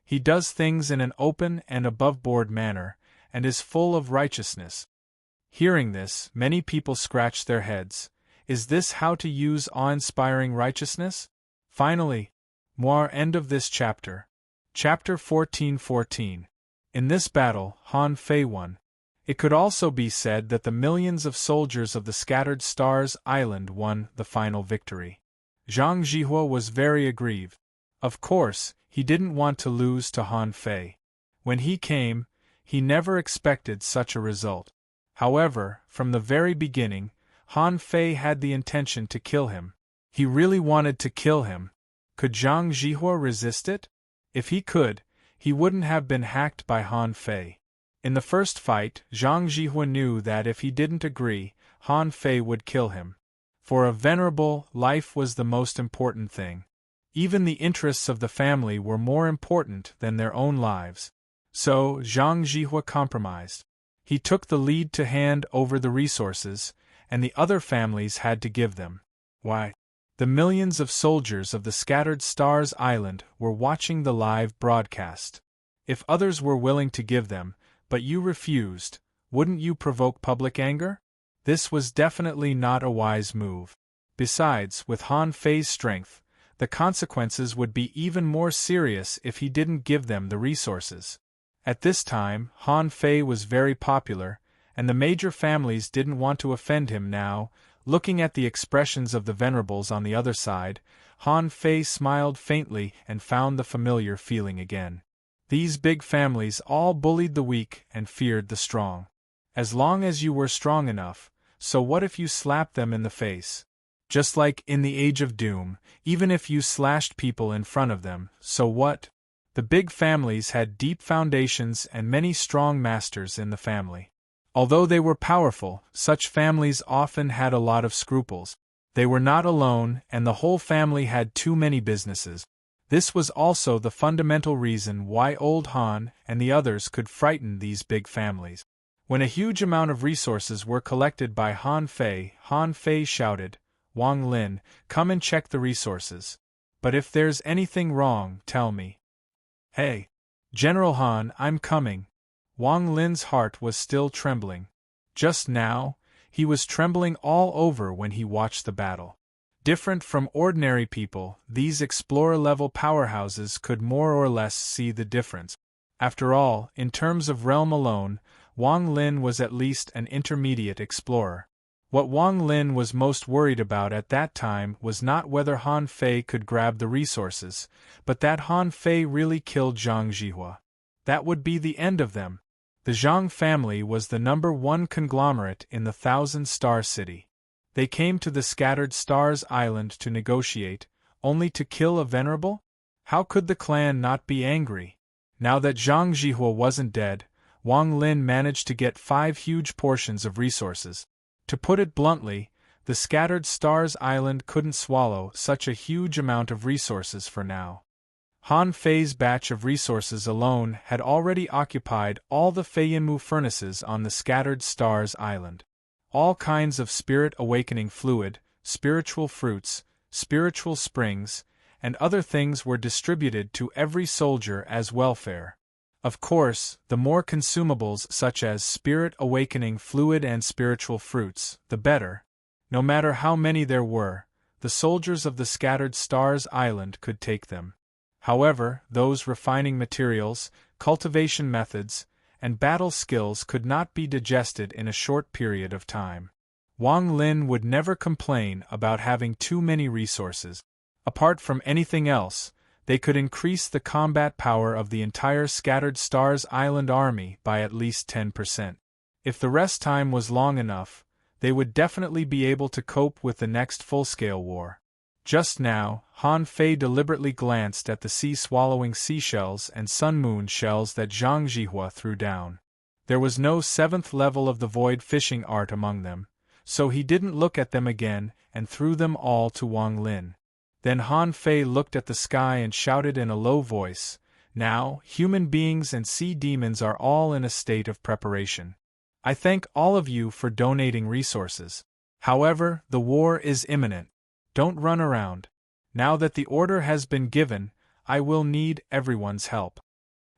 He does things in an open and above-board manner, and is full of righteousness." Hearing this, many people scratched their heads. Is this how to use awe-inspiring righteousness? Finally, more end of this chapter. Chapter 14:14. In this battle, Han Fei won. It could also be said that the millions of soldiers of the Scattered Stars Island won the final victory. Zhang Jihua was very aggrieved. Of course, he didn't want to lose to Han Fei. When he came, he never expected such a result. However, from the very beginning, Han Fei had the intention to kill him. He really wanted to kill him. Could Zhang Jihua resist it? If he could, he wouldn't have been hacked by Han Fei. In the first fight, Zhang Jihua knew that if he didn't agree, Han Fei would kill him. For a venerable, life was the most important thing. Even the interests of the family were more important than their own lives. So, Zhang Jihua compromised. He took the lead to hand over the resources, and the other families had to give them. Why? The millions of soldiers of the Scattered Stars Island were watching the live broadcast. If others were willing to give them, but you refused, wouldn't you provoke public anger? This was definitely not a wise move. Besides, with Han Fei's strength, the consequences would be even more serious if he didn't give them the resources. At this time, Han Fei was very popular, and the major families didn't want to offend him now. Looking at the expressions of the venerables on the other side, Han Fei smiled faintly and found the familiar feeling again. These big families all bullied the weak and feared the strong. As long as you were strong enough, so what if you slapped them in the face? Just like in the Age of Doom, even if you slashed people in front of them, so what? The big families had deep foundations and many strong masters in the family. Although they were powerful, such families often had a lot of scruples. They were not alone, and the whole family had too many businesses. This was also the fundamental reason why Old Han and the others could frighten these big families. When a huge amount of resources were collected by Han Fei shouted, "Wang Lin, come and check the resources. But if there's anything wrong, tell me." "Hey, General Han, I'm coming." Wang Lin's heart was still trembling. Just now, he was trembling all over when he watched the battle. Different from ordinary people, these explorer-level powerhouses could more or less see the difference. After all, in terms of realm alone, Wang Lin was at least an intermediate explorer. What Wang Lin was most worried about at that time was not whether Han Fei could grab the resources, but that Han Fei really killed Zhang Jihua. That would be the end of them. The Zhang family was the #1 conglomerate in the Thousand-Star City. They came to the Scattered Stars Island to negotiate, only to kill a venerable? How could the clan not be angry? Now that Zhang Jihua wasn't dead, Wang Lin managed to get 5 huge portions of resources. To put it bluntly, the Scattered Stars Island couldn't swallow such a huge amount of resources for now. Han Fei's batch of resources alone had already occupied all the Feiyinmu furnaces on the Scattered Stars Island. All kinds of spirit awakening fluid, spiritual fruits, spiritual springs, and other things were distributed to every soldier as welfare. Of course, the more consumables such as spirit awakening fluid and spiritual fruits, the better. No matter how many there were, the soldiers of the Scattered Stars Island could take them. However, those refining materials, cultivation methods, and battle skills could not be digested in a short period of time. Wang Lin would never complain about having too many resources. Apart from anything else, they could increase the combat power of the entire Scattered Stars Island army by at least 10%. If the rest time was long enough, they would definitely be able to cope with the next full-scale war. Just now, Han Fei deliberately glanced at the sea-swallowing seashells and sun-moon shells that Zhang Jihua threw down. There was no 7th level of the void fishing art among them, so he didn't look at them again and threw them all to Wang Lin. Then Han Fei looked at the sky and shouted in a low voice, "Now, human beings and sea demons are all in a state of preparation. I thank all of you for donating resources. However, the war is imminent. Don't run around. Now that the order has been given, I will need everyone's help."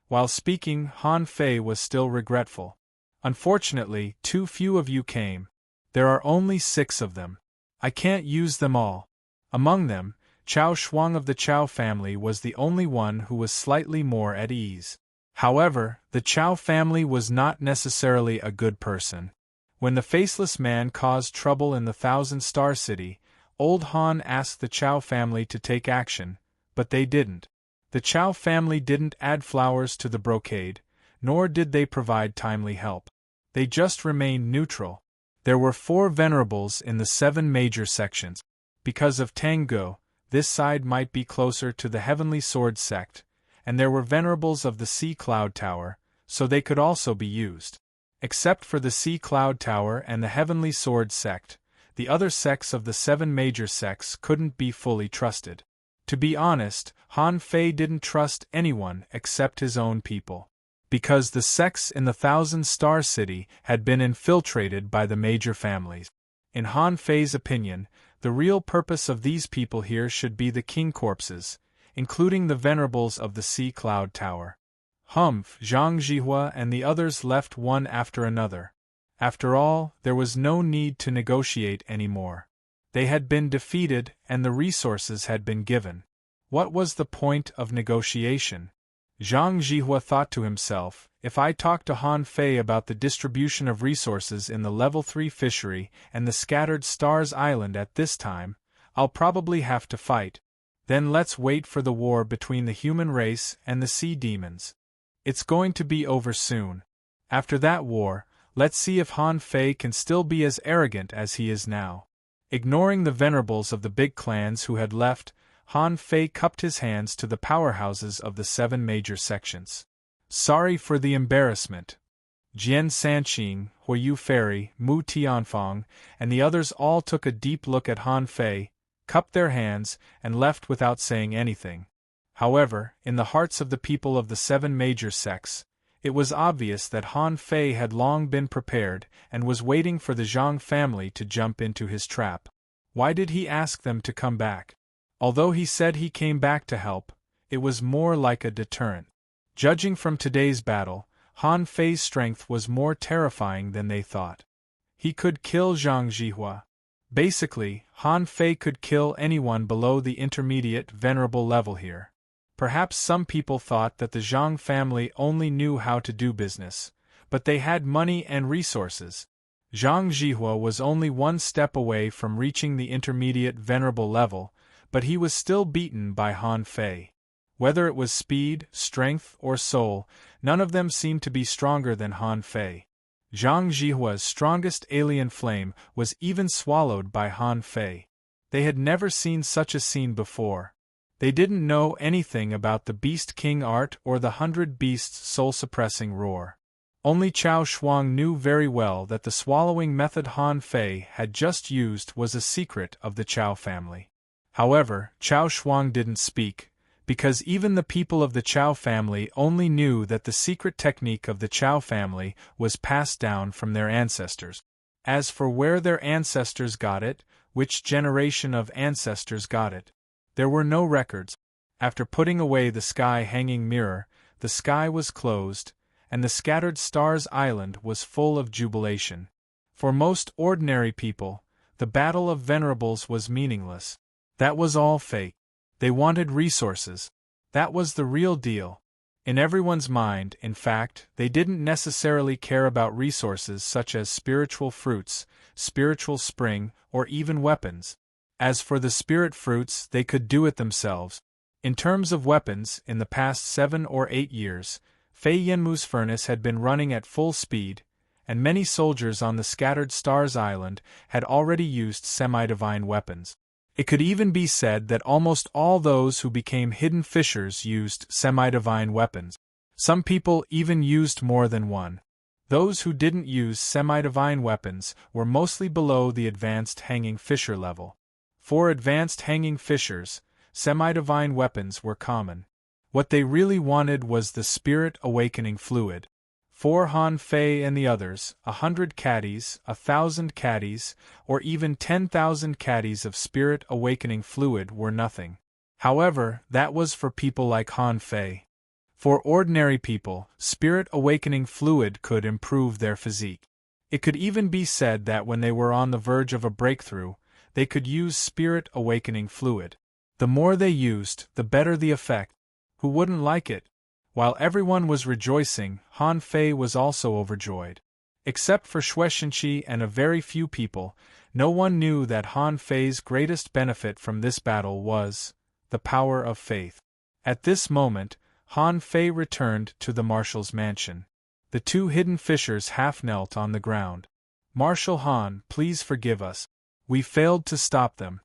While speaking, Han Fei was still regretful. "Unfortunately, too few of you came. There are only 6 of them. I can't use them all." Among them, Chao Shuang of the Chao family was the only one who was slightly more at ease. However, the Chao family was not necessarily a good person. When the faceless man caused trouble in the Thousand-Star City, Old Han asked the Chao family to take action, but they didn't. The Chao family didn't add flowers to the brocade, nor did they provide timely help. They just remained neutral. There were 4 venerables in the 7 major sections. Because of Tango, this side might be closer to the Heavenly Sword sect, and there were venerables of the Sea Cloud Tower, so they could also be used. Except for the Sea Cloud Tower and the Heavenly Sword sect, the other sects of the 7 major sects couldn't be fully trusted. To be honest, Han Fei didn't trust anyone except his own people. Because the sects in the Thousand-Star City had been infiltrated by the major families. In Han Fei's opinion, the real purpose of these people here should be the king corpses, including the venerables of the Sea Cloud Tower. Zhang Jihua and the others left one after another. After all, there was no need to negotiate anymore. They had been defeated and the resources had been given. What was the point of negotiation? Zhang Jihua thought to himself, if I talk to Han Fei about the distribution of resources in the Level 3 fishery and the Scattered Stars Island at this time, I'll probably have to fight. Then let's wait for the war between the human race and the sea demons. It's going to be over soon. After that war, let's see if Han Fei can still be as arrogant as he is now. Ignoring the venerables of the big clans who had left, Han Fei cupped his hands to the powerhouses of the 7 major sections. Sorry for the embarrassment. Jian Sanqing, Huiyu Fairy, Mu Tianfang, and the others all took a deep look at Han Fei, cupped their hands, and left without saying anything. However, in the hearts of the people of the 7 major sects, it was obvious that Han Fei had long been prepared and was waiting for the Zhang family to jump into his trap. Why did he ask them to come back? Although he said he came back to help, it was more like a deterrent. Judging from today's battle, Han Fei's strength was more terrifying than they thought. He could kill Zhang Jihua. Basically, Han Fei could kill anyone below the intermediate venerable level here. Perhaps some people thought that the Zhang family only knew how to do business, but they had money and resources. Zhang Jihua was only one step away from reaching the intermediate venerable level, but he was still beaten by Han Fei. Whether it was speed, strength, or soul, none of them seemed to be stronger than Han Fei. Zhang Jihua's strongest alien flame was even swallowed by Han Fei. They had never seen such a scene before. They didn't know anything about the Beast King art or the 100 Beasts' soul-suppressing roar. Only Chao Shuang knew very well that the swallowing method Han Fei had just used was a secret of the Chao family. However, Chao Shuang didn't speak, because even the people of the Chao family only knew that the secret technique of the Chao family was passed down from their ancestors. As for where their ancestors got it, which generation of ancestors got it, there were no records. After putting away the sky-hanging mirror, the sky was closed, and the scattered stars island was full of jubilation. For most ordinary people, the battle of venerables was meaningless. That was all fake. They wanted resources. That was the real deal. In everyone's mind, in fact, they didn't necessarily care about resources such as spiritual fruits, spiritual spring, or even weapons. As for the spirit fruits, they could do it themselves. In terms of weapons, in the past 7 or 8 years, Fei Yanmu's furnace had been running at full speed, and many soldiers on the Scattered Stars Island had already used semi-divine weapons. It could even be said that almost all those who became hidden fishers used semi-divine weapons. Some people even used more than one. Those who didn't use semi-divine weapons were mostly below the advanced hanging fisher level. For advanced hanging fishers, semi-divine weapons were common. What they really wanted was the spirit awakening fluid. For Han Fei and the others, 100 caddies, 1,000 caddies, or even 10,000 caddies of spirit awakening fluid were nothing. However, that was for people like Han Fei. For ordinary people, spirit awakening fluid could improve their physique. It could even be said that when they were on the verge of a breakthrough, they could use spirit awakening fluid. The more they used, the better the effect. Who wouldn't like it? While everyone was rejoicing, Han Fei was also overjoyed. Except for Shueishenqi and a very few people, no one knew that Han Fei's greatest benefit from this battle was the power of faith. At this moment, Han Fei returned to the Marshal's mansion. The 2 hidden fishers half knelt on the ground. "Marshal Han, please forgive us. We failed to stop them."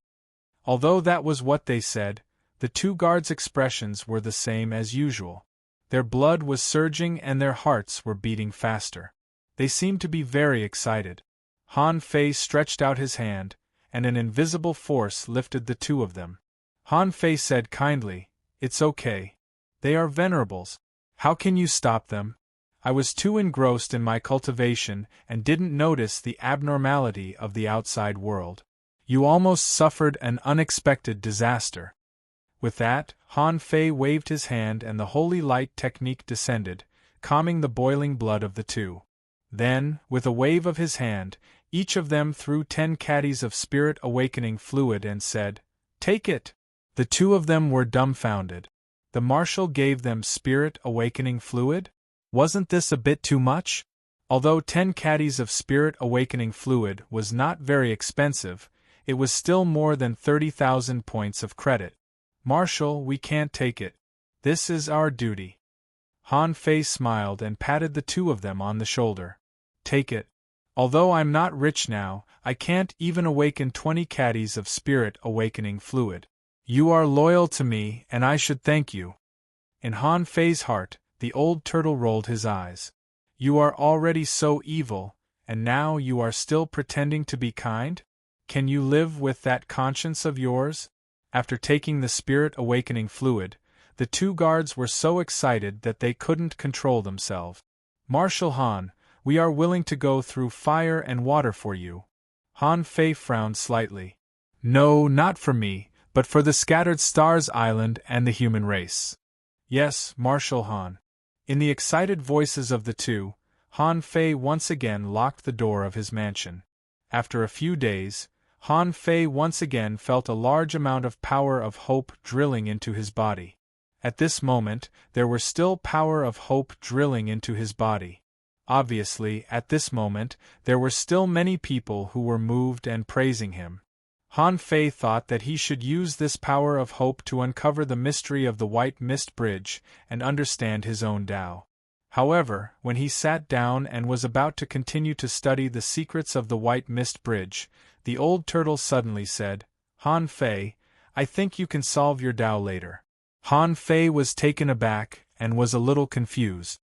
Although that was what they said, the 2 guards' expressions were the same as usual. Their blood was surging and their hearts were beating faster. They seemed to be very excited. Han Fei stretched out his hand, and an invisible force lifted the 2 of them. Han Fei said kindly, "It's okay. They are venerables. How can you stop them? I was too engrossed in my cultivation and didn't notice the abnormality of the outside world. You almost suffered an unexpected disaster." With that, Han Fei waved his hand and the holy light technique descended, calming the boiling blood of the 2. Then, with a wave of his hand, each of them threw 10 caddies of spirit awakening fluid and said, "Take it!" The 2 of them were dumbfounded. The marshal gave them spirit awakening fluid? Wasn't this a bit too much? Although 10 caddies of spirit awakening fluid was not very expensive, it was still more than 30,000 points of credit. "Marshal, we can't take it. This is our duty." Han Fei smiled and patted the 2 of them on the shoulder. "Take it. Although I'm not rich now, I can't even awaken 20 caddies of spirit awakening fluid. You are loyal to me and I should thank you." In Han Fei's heart, the old turtle rolled his eyes. "You are already so evil, and now you are still pretending to be kind? Can you live with that conscience of yours? After taking the spirit awakening fluid, the two guards were so excited that they couldn't control themselves. Marshal Han, we are willing to go through fire and water for you. Han Fei frowned slightly. No, not for me, but for the Scattered Stars Island and the human race. Yes, Marshal Han. In the excited voices of the two, Han Fei once again locked the door of his mansion. After a few days, Han Fei once again felt a large amount of power of hope drilling into his body. At this moment, there were still power of hope drilling into his body. Obviously, at this moment, there were still many people who were moved and praising him. Han Fei thought that he should use this power of hope to uncover the mystery of the White Mist Bridge and understand his own Tao. However, when he sat down and was about to continue to study the secrets of the White Mist Bridge, the old turtle suddenly said, Han Fei, I think you can solve your Tao later. Han Fei was taken aback and was a little confused.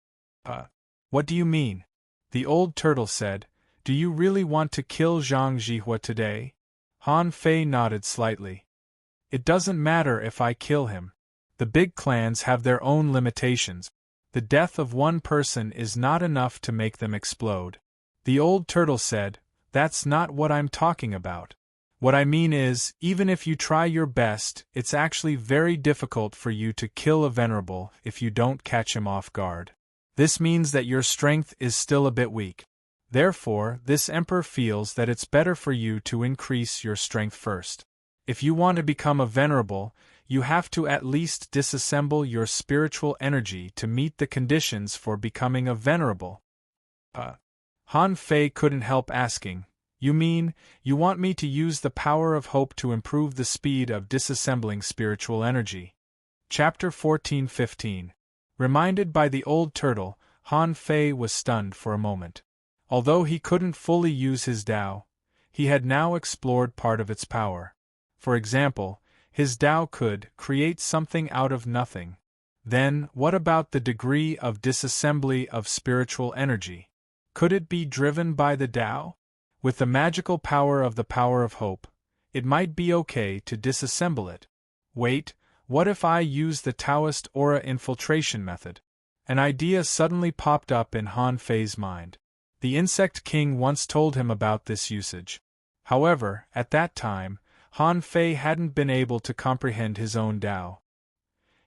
What do you mean? The old turtle said, Do you really want to kill Zhang Jihua today? Han Fei nodded slightly. It doesn't matter if I kill him. The big clans have their own limitations. The death of one person is not enough to make them explode. The old turtle said, That's not what I'm talking about. What I mean is, even if you try your best, it's actually very difficult for you to kill a venerable if you don't catch him off guard. This means that your strength is still a bit weak. Therefore, this emperor feels that it's better for you to increase your strength first. If you want to become a venerable, you have to at least disassemble your spiritual energy to meet the conditions for becoming a venerable. Han Fei couldn't help asking, You mean, you want me to use the power of hope to improve the speed of disassembling spiritual energy? Chapter 14-15. Reminded by the old turtle, Han Fei was stunned for a moment. Although he couldn't fully use his Tao, he had now explored part of its power. For example, his Tao could create something out of nothing. Then, what about the degree of disassembly of spiritual energy? Could it be driven by the Tao? With the magical power of the power of hope, it might be okay to disassemble it. Wait, what if I use the Taoist aura infiltration method? An idea suddenly popped up in Han Fei's mind. The Insect King once told him about this usage. However, at that time, Han Fei hadn't been able to comprehend his own Tao.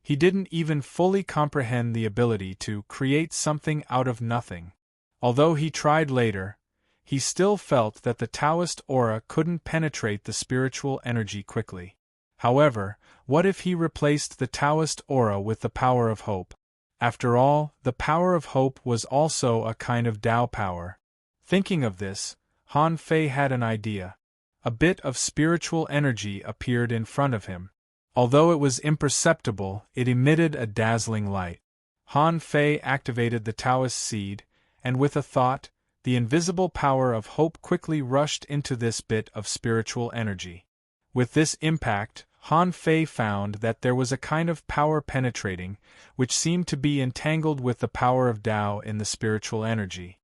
He didn't even fully comprehend the ability to create something out of nothing. Although he tried later, he still felt that the Taoist aura couldn't penetrate the spiritual energy quickly. However, what if he replaced the Taoist aura with the power of hope? After all, the power of hope was also a kind of Tao power. Thinking of this, Han Fei had an idea. A bit of spiritual energy appeared in front of him. Although it was imperceptible, it emitted a dazzling light. Han Fei activated the Taoist seed, and with a thought, the invisible power of hope quickly rushed into this bit of spiritual energy. With this impact, Han Fei found that there was a kind of power penetrating, which seemed to be entangled with the power of Tao in the spiritual energy.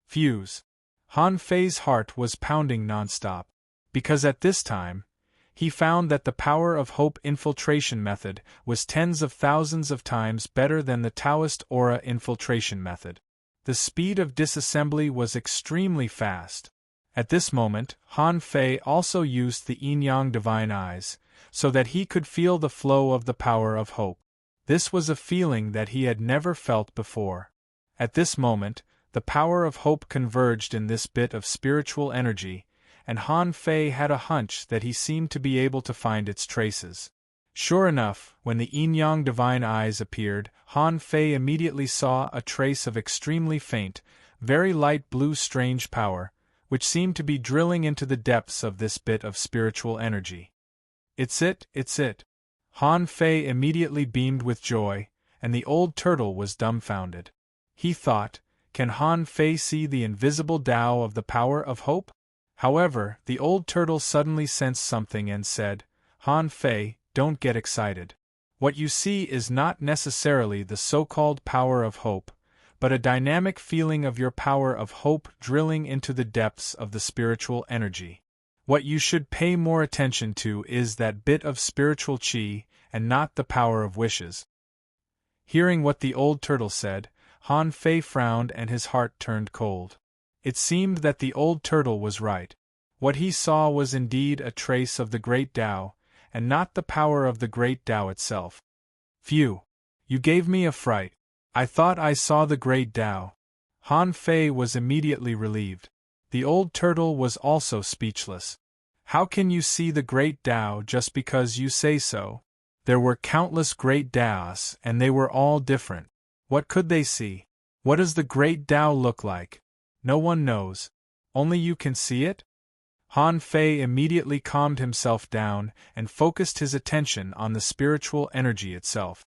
Fuse. Han Fei's heart was pounding nonstop, because at this time, he found that the power of hope infiltration method was tens of thousands of times better than the Taoist aura infiltration method. The speed of disassembly was extremely fast. At this moment, Han Fei also used the yin-yang divine eyes, so that he could feel the flow of the power of hope. This was a feeling that he had never felt before. At this moment, the power of hope converged in this bit of spiritual energy, and Han Fei had a hunch that he seemed to be able to find its traces. Sure enough, when the yin-yang divine eyes appeared, Han Fei immediately saw a trace of extremely faint, very light blue strange power, which seemed to be drilling into the depths of this bit of spiritual energy. It's it. Han Fei immediately beamed with joy, and the old turtle was dumbfounded. He thought, can Han Fei see the invisible Tao of the power of hope? However, the old turtle suddenly sensed something and said, Han Fei, don't get excited. What you see is not necessarily the so-called power of hope, but a dynamic feeling of your power of hope drilling into the depths of the spiritual energy. What you should pay more attention to is that bit of spiritual chi, and not the power of wishes. Hearing what the old turtle said, Han Fei frowned and his heart turned cold. It seemed that the old turtle was right. What he saw was indeed a trace of the great Tao, and not the power of the great Tao itself. Phew! You gave me a fright. I thought I saw the great Tao. Han Fei was immediately relieved. The old turtle was also speechless. How can you see the great Tao just because you say so? There were countless great Taos, and they were all different. What could they see? What does the great Tao look like? No one knows. Only you can see it? Han Fei immediately calmed himself down and focused his attention on the spiritual energy itself.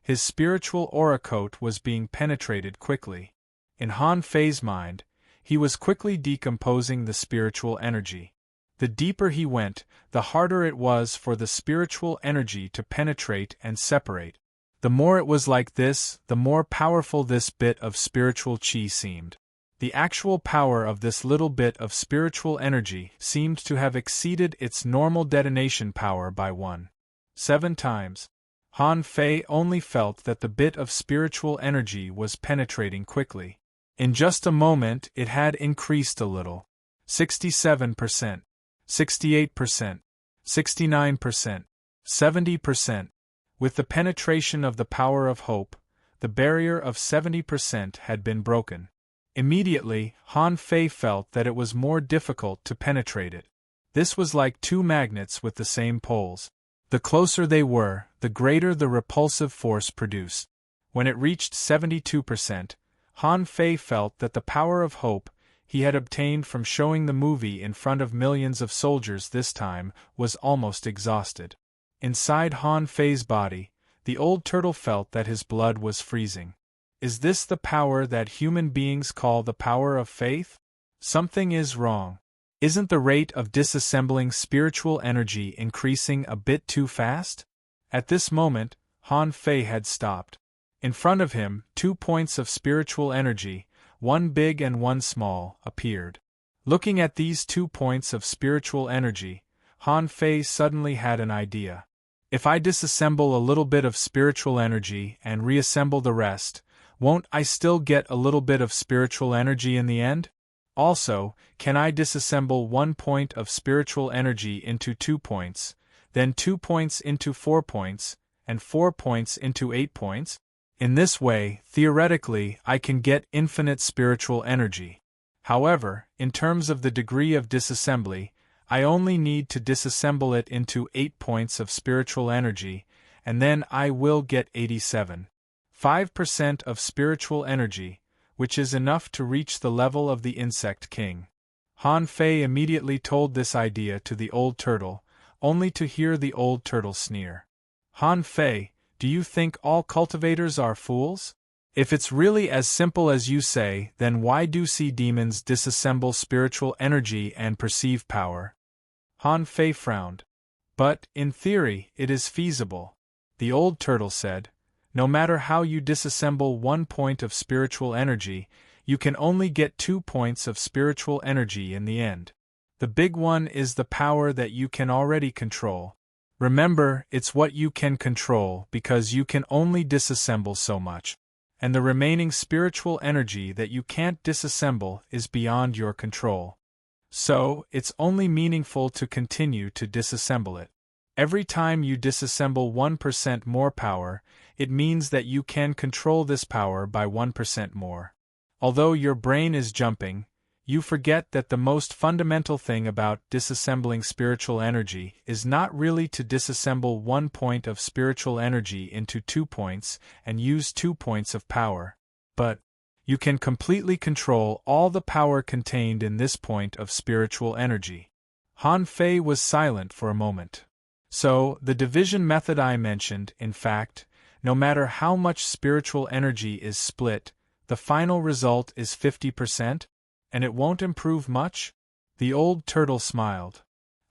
His spiritual aura coat was being penetrated quickly. In Han Fei's mind, he was quickly decomposing the spiritual energy. The deeper he went, the harder it was for the spiritual energy to penetrate and separate. The more it was like this, the more powerful this bit of spiritual chi seemed. The actual power of this little bit of spiritual energy seemed to have exceeded its normal detonation power by 1.7 times. Han Fei only felt that the bit of spiritual energy was penetrating quickly. In just a moment it had increased a little. 67%, 68%, 69%, 70%. With the penetration of the power of hope, the barrier of 70% had been broken. Immediately, Han Fei felt that it was more difficult to penetrate it. This was like two magnets with the same poles. The closer they were, the greater the repulsive force produced. When it reached 72%, Han Fei felt that the power of hope he had obtained from showing the movie in front of millions of soldiers this time was almost exhausted. Inside Han Fei's body, the old turtle felt that his blood was freezing. Is this the power that human beings call the power of faith? Something is wrong. Isn't the rate of disassembling spiritual energy increasing a bit too fast? At this moment, Han Fei had stopped. In front of him, 2 points of spiritual energy, one big and one small, appeared. Looking at these 2 points of spiritual energy, Han Fei suddenly had an idea. If I disassemble a little bit of spiritual energy and reassemble the rest, won't I still get a little bit of spiritual energy in the end? Also, can I disassemble 1 point of spiritual energy into 2 points, then 2 points into 4 points, and 4 points into 8 points? In this way, theoretically, I can get infinite spiritual energy. However, in terms of the degree of disassembly, I only need to disassemble it into 8 points of spiritual energy, and then I will get 87.5% of spiritual energy, which is enough to reach the level of the insect king. Han Fei immediately told this idea to the old turtle, only to hear the old turtle sneer. Han Fei, do you think all cultivators are fools? If it's really as simple as you say, then why do sea demons disassemble spiritual energy and perceive power? Han Fei frowned. But, in theory, it is feasible. The old turtle said, no matter how you disassemble 1 point of spiritual energy, you can only get 2 points of spiritual energy in the end. The big one is the power that you can already control. Remember, it's what you can control because you can only disassemble so much. And the remaining spiritual energy that you can't disassemble is beyond your control. So, it's only meaningful to continue to disassemble it. Every time you disassemble 1% more power, it means that you can control this power by 1% more. Although your brain is jumping, you forget that the most fundamental thing about disassembling spiritual energy is not really to disassemble 1 point of spiritual energy into 2 points and use 2 points of power, but you can completely control all the power contained in this point of spiritual energy. Han Fei was silent for a moment. So, the division method I mentioned, in fact, no matter how much spiritual energy is split, the final result is 50%, and it won't improve much? The old turtle smiled.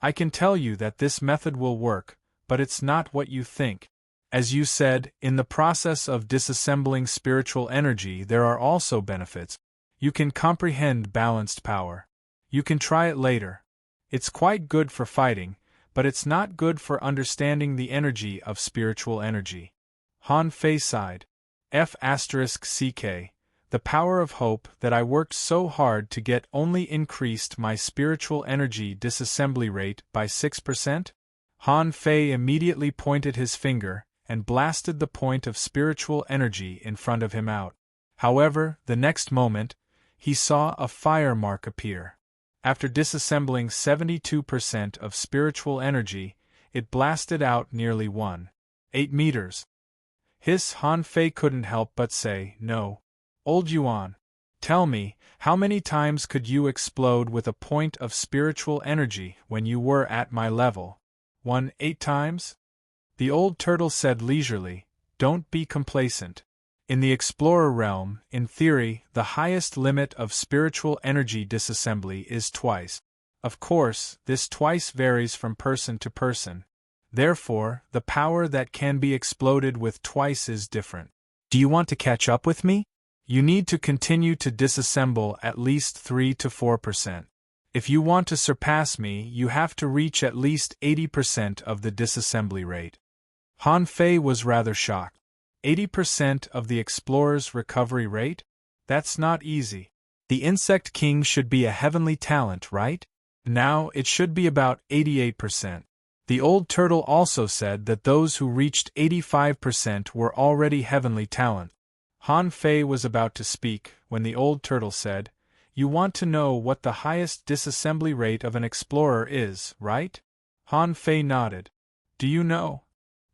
I can tell you that this method will work, but it's not what you think. As you said, in the process of disassembling spiritual energy there are also benefits. You can comprehend balanced power. You can try it later. It's quite good for fighting, but it's not good for understanding the energy of spiritual energy. Han Fei sighed. F***ck, the power of hope that I worked so hard to get only increased my spiritual energy disassembly rate by 6%? Han Fei immediately pointed his finger and blasted the point of spiritual energy in front of him out. However, the next moment, he saw a fire mark appear. After disassembling 72% of spiritual energy, it blasted out nearly 1.8 meters. Han Fei couldn't help but say, "No. Old Yuan, tell me, how many times could you explode with a point of spiritual energy when you were at my level? 1.8 times?" The old turtle said leisurely, "Don't be complacent. In the explorer realm, in theory, the highest limit of spiritual energy disassembly is twice. Of course, this twice varies from person to person. Therefore, the power that can be exploded with twice is different. Do you want to catch up with me? You need to continue to disassemble at least 3 to 4%. If you want to surpass me, you have to reach at least 80% of the disassembly rate." Han Fei was rather shocked. 80% of the explorer's recovery rate? That's not easy. The Insect King should be a heavenly talent, right? Now, it should be about 88%. The old turtle also said that those who reached 85% were already heavenly talent. Han Fei was about to speak when the old turtle said, "You want to know what the highest disassembly rate of an explorer is, right?" Han Fei nodded. "Do you know?"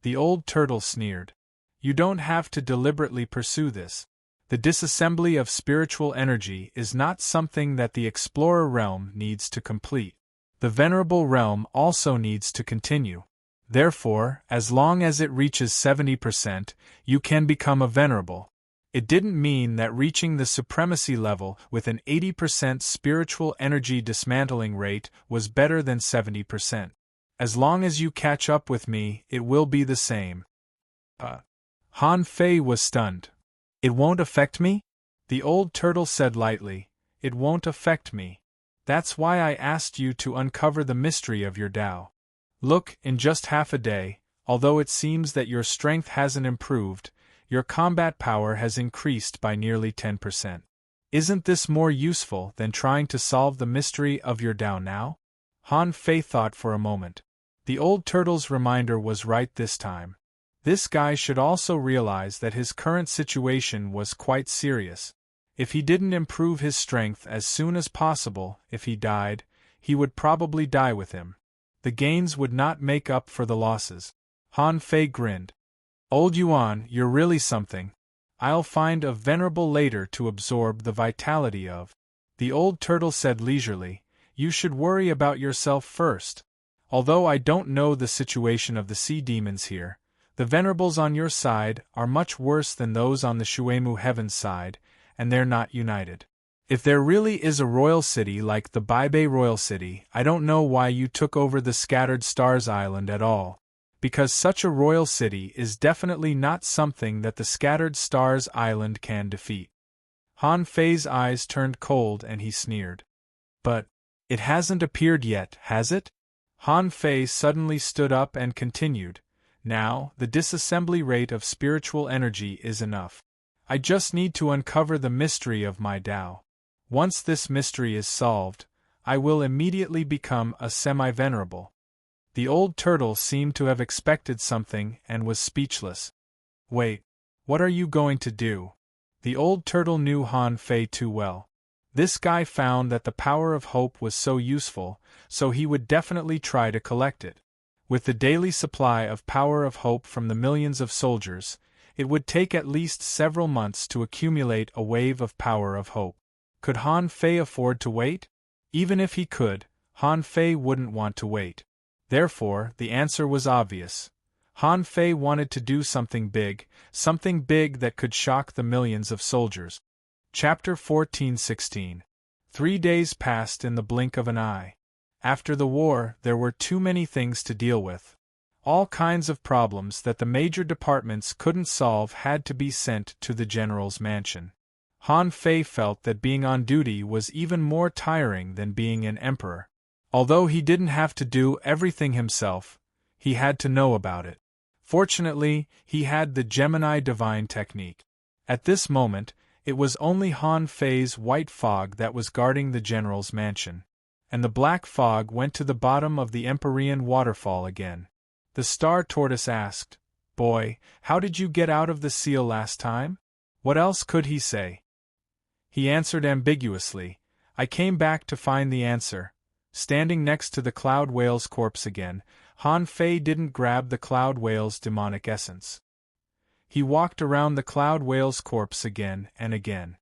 The old turtle sneered. "You don't have to deliberately pursue this. The disassembly of spiritual energy is not something that the explorer realm needs to complete. The venerable realm also needs to continue. Therefore, as long as it reaches 70%, you can become a venerable." It didn't mean that reaching the supremacy level with an 80% spiritual energy dismantling rate was better than 70%. As long as you catch up with me, it will be the same. Han Fei was stunned. "It won't affect me?" The old turtle said lightly, "It won't affect me. That's why I asked you to uncover the mystery of your Tao. Look, in just half a day, although it seems that your strength hasn't improved, your combat power has increased by nearly 10%. Isn't this more useful than trying to solve the mystery of your Tao now?" Han Fei thought for a moment. The old turtle's reminder was right this time. This guy should also realize that his current situation was quite serious. If he didn't improve his strength as soon as possible, if he died, he would probably die with him. The gains would not make up for the losses. Han Fei grinned. "Old Yuan, you're really something. I'll find a venerable later to absorb the vitality of." The old turtle said leisurely, "You should worry about yourself first. Although I don't know the situation of the sea demons here, the venerables on your side are much worse than those on the Shuemu Heaven's side, and they're not united. If there really is a royal city like the Baibei Royal City, I don't know why you took over the Scattered Stars Island at all. Because such a royal city is definitely not something that the Scattered Stars Island can defeat." Han Fei's eyes turned cold and he sneered. "But it hasn't appeared yet, has it?" Han Fei suddenly stood up and continued, "Now, the disassembly rate of spiritual energy is enough. I just need to uncover the mystery of my Tao. Once this mystery is solved, I will immediately become a semi-venerable." The old turtle seemed to have expected something and was speechless. "Wait, what are you going to do?" The old turtle knew Han Fei too well. This guy found that the power of hope was so useful, so he would definitely try to collect it. With the daily supply of power of hope from the millions of soldiers, it would take at least several months to accumulate a wave of power of hope. Could Han Fei afford to wait? Even if he could, Han Fei wouldn't want to wait. Therefore, the answer was obvious. Han Fei wanted to do something big that could shock the millions of soldiers. Chapter 14:16. 3 days passed in the blink of an eye. After the war, there were too many things to deal with. All kinds of problems that the major departments couldn't solve had to be sent to the general's mansion. Han Fei felt that being on duty was even more tiring than being an emperor. Although he didn't have to do everything himself, he had to know about it. Fortunately, he had the Gemini divine technique. At this moment, it was only Han Fei's white fog that was guarding the general's mansion. And the black fog went to the bottom of the Empyrean waterfall again. The star tortoise asked, "Boy, how did you get out of the seal last time?" What else could he say? He answered ambiguously, "I came back to find the answer." Standing next to the cloud whale's corpse again, Han Fei didn't grab the cloud whale's demonic essence. He walked around the cloud whale's corpse again and again.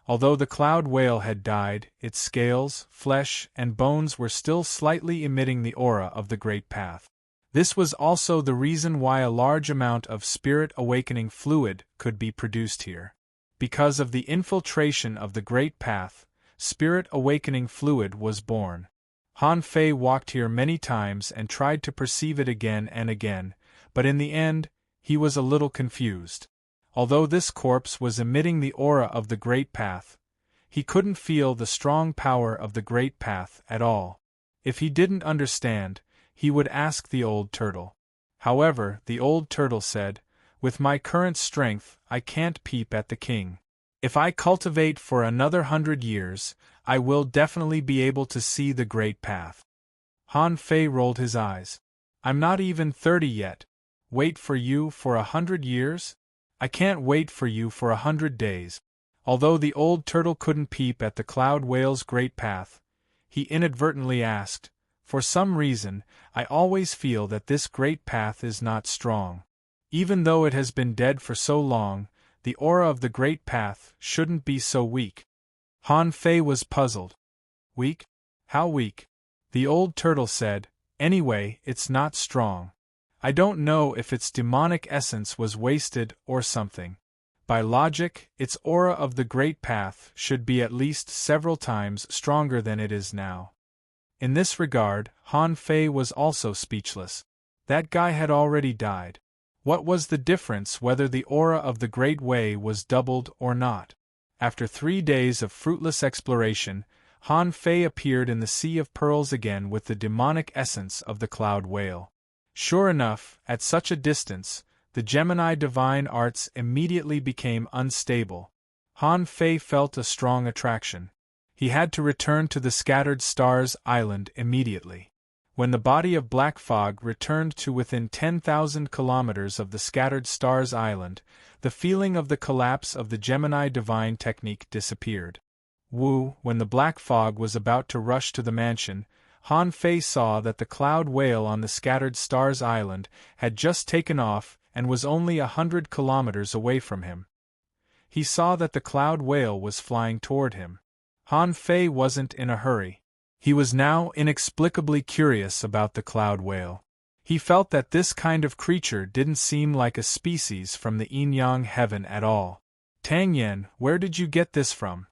Although the cloud whale had died, its scales, flesh, and bones were still slightly emitting the aura of the Great Path. This was also the reason why a large amount of spirit awakening fluid could be produced here. Because of the infiltration of the Great Path, spirit awakening fluid was born. Han Fei walked here many times and tried to perceive it again and again, but in the end, he was a little confused. Although this corpse was emitting the aura of the Great Path, he couldn't feel the strong power of the Great Path at all. If he didn't understand, he would ask the old turtle. However, the old turtle said, "With my current strength, I can't peep at the king. If I cultivate for another 100 years, I will definitely be able to see the Great Path." Han Fei rolled his eyes. "I'm not even 30 yet. Wait for you for 100 years? I can't wait for you for 100 days. Although the old turtle couldn't peep at the cloud whale's Great Path, he inadvertently asked, "For some reason, I always feel that this Great Path is not strong. Even though it has been dead for so long, the aura of the Great Path shouldn't be so weak." Han Fei was puzzled. "Weak? How weak?" The old turtle said, "Anyway, it's not strong. I don't know if its demonic essence was wasted or something. By logic, its aura of the Great Path should be at least several times stronger than it is now." In this regard, Han Fei was also speechless. That guy had already died. What was the difference whether the aura of the Great Way was doubled or not? After 3 days of fruitless exploration, Han Fei appeared in the Sea of Pearls again with the demonic essence of the cloud whale. Sure enough, at such a distance, the Gemini divine arts immediately became unstable. Han Fei felt a strong attraction. He had to return to the Scattered Stars Island immediately. When the body of black fog returned to within 10,000 kilometers of the Scattered Stars Island, the feeling of the collapse of the Gemini divine technique disappeared. When the black fog was about to rush to the mansion, Han Fei saw that the cloud whale on the Scattered Stars Island had just taken off and was only 100 kilometers away from him. He saw that the cloud whale was flying toward him. Han Fei wasn't in a hurry. He was now inexplicably curious about the cloud whale. He felt that this kind of creature didn't seem like a species from the yin-yang heaven at all. "Tang Yen, where did you get this from?"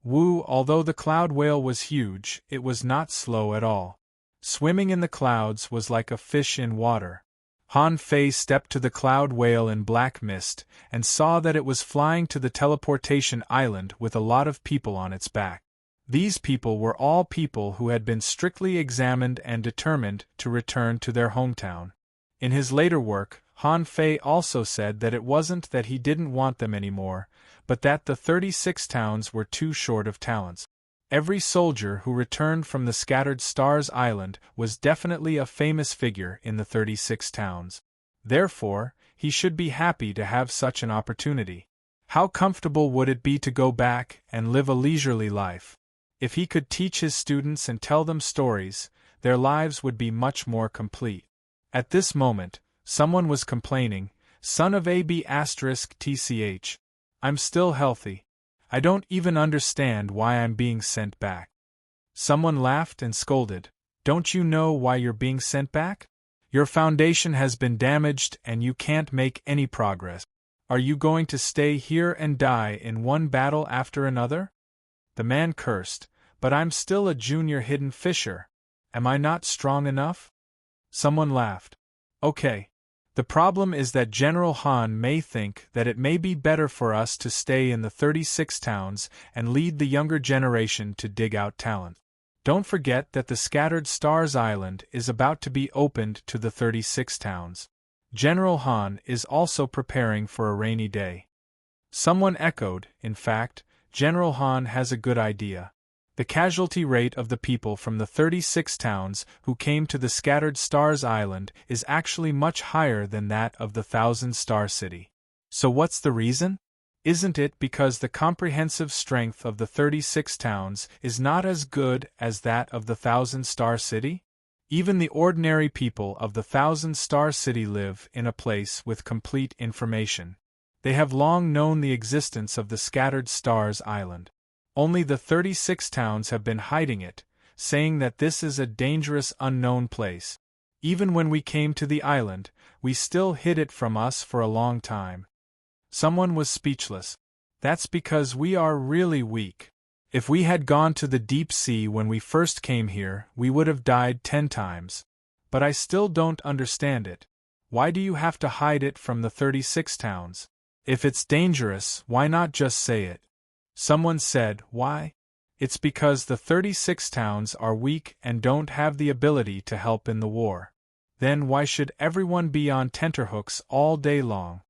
Although the cloud whale was huge, it was not slow at all. Swimming in the clouds was like a fish in water. Han Fei stepped to the cloud whale in black mist, and saw that it was flying to the teleportation island with a lot of people on its back. These people were all people who had been strictly examined and determined to return to their hometown. In his later work, Han Fei also said that it wasn't that he didn't want them anymore, but that the 36 towns were too short of talents. Every soldier who returned from the Scattered Stars Island was definitely a famous figure in the 36 towns. Therefore, he should be happy to have such an opportunity. How comfortable would it be to go back and live a leisurely life? If he could teach his students and tell them stories, their lives would be much more complete. At this moment, someone was complaining, "Son of AB*TCH. I'm still healthy. I don't even understand why I'm being sent back." Someone laughed and scolded, "Don't you know why you're being sent back? Your foundation has been damaged and you can't make any progress. Are you going to stay here and die in one battle after another?" The man cursed, "But I'm still a junior hidden fisher. Am I not strong enough?" Someone laughed. Okay. The problem is that General Han may think that it may be better for us to stay in the 36 towns and lead the younger generation to dig out talent. Don't forget that the Scattered Stars Island is about to be opened to the 36 towns. General Han is also preparing for a rainy day. Someone echoed, in fact, General Han has a good idea. The casualty rate of the people from the 36 towns who came to the Scattered Stars Island is actually much higher than that of the Thousand-Star City. So what's the reason? Isn't it because the comprehensive strength of the 36 towns is not as good as that of the Thousand-Star City? Even the ordinary people of the Thousand-Star City live in a place with complete information. They have long known the existence of the Scattered Stars Island. Only the 36 towns have been hiding it, saying that this is a dangerous unknown place. Even when we came to the island, we still hid it from us for a long time. Someone was speechless. That's because we are really weak. If we had gone to the deep sea when we first came here, we would have died 10 times. But I still don't understand it. Why do you have to hide it from the 36 towns? If it's dangerous, why not just say it? Someone said, why? It's because the 36 towns are weak and don't have the ability to help in the war. Then why should everyone be on tenterhooks all day long?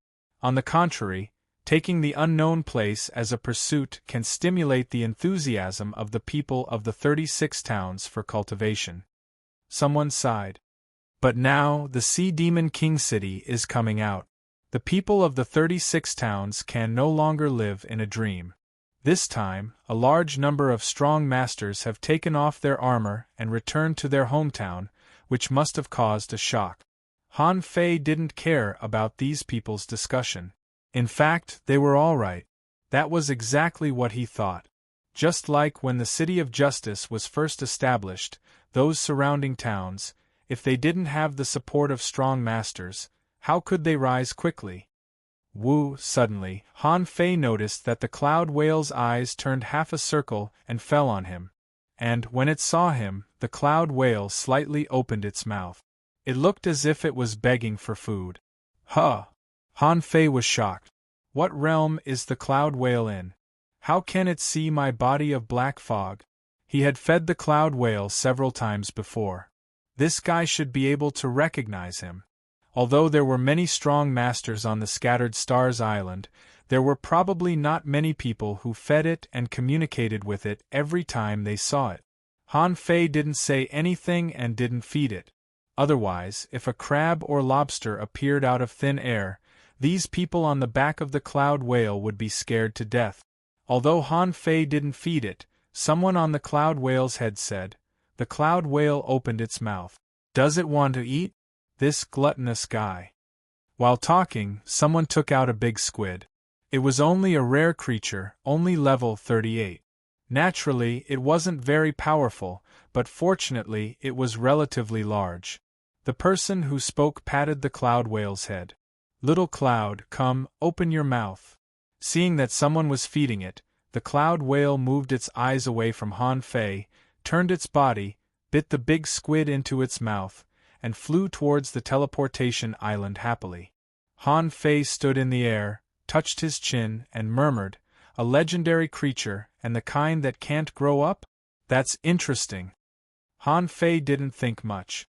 On the contrary, taking the unknown place as a pursuit can stimulate the enthusiasm of the people of the 36 towns for cultivation. Someone sighed. But now the Sea Demon King City is coming out. The people of the 36 towns can no longer live in a dream. This time, a large number of strong masters have taken off their armor and returned to their hometown, which must have caused a shock. Han Fei didn't care about these people's discussion. In fact, they were all right. That was exactly what he thought. Just like when the City of Justice was first established, those surrounding towns, if they didn't have the support of strong masters, how could they rise quickly? Suddenly, Han Fei noticed that the cloud whale's eyes turned half a circle and fell on him. And, when it saw him, the cloud whale slightly opened its mouth. It looked as if it was begging for food. Huh! Han Fei was shocked. What realm is the cloud whale in? How can it see my body of black fog? He had fed the cloud whale several times before. This guy should be able to recognize him. Although there were many strong masters on the Scattered Stars Island, there were probably not many people who fed it and communicated with it every time they saw it. Han Fei didn't say anything and didn't feed it. Otherwise, if a crab or lobster appeared out of thin air, these people on the back of the cloud whale would be scared to death. Although Han Fei didn't feed it, someone on the cloud whale's head said, "The cloud whale opened its mouth. Does it want to eat? This gluttonous guy." While talking, someone took out a big squid. It was only a rare creature, only level 38. Naturally, it wasn't very powerful, but fortunately it was relatively large. The person who spoke patted the cloud whale's head. "Little cloud, come, open your mouth." Seeing that someone was feeding it, the cloud whale moved its eyes away from Han Fei, turned its body, bit the big squid into its mouth, and flew towards the teleportation island happily. Han Fei stood in the air, touched his chin, and murmured, "A legendary creature, and the kind that can't grow up? That's interesting." Han Fei didn't think much.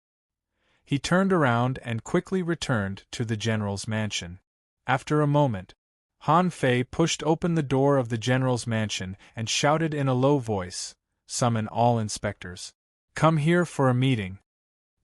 He turned around and quickly returned to the general's mansion. After a moment, Han Fei pushed open the door of the general's mansion and shouted in a low voice, "Summon all inspectors. Come here for a meeting."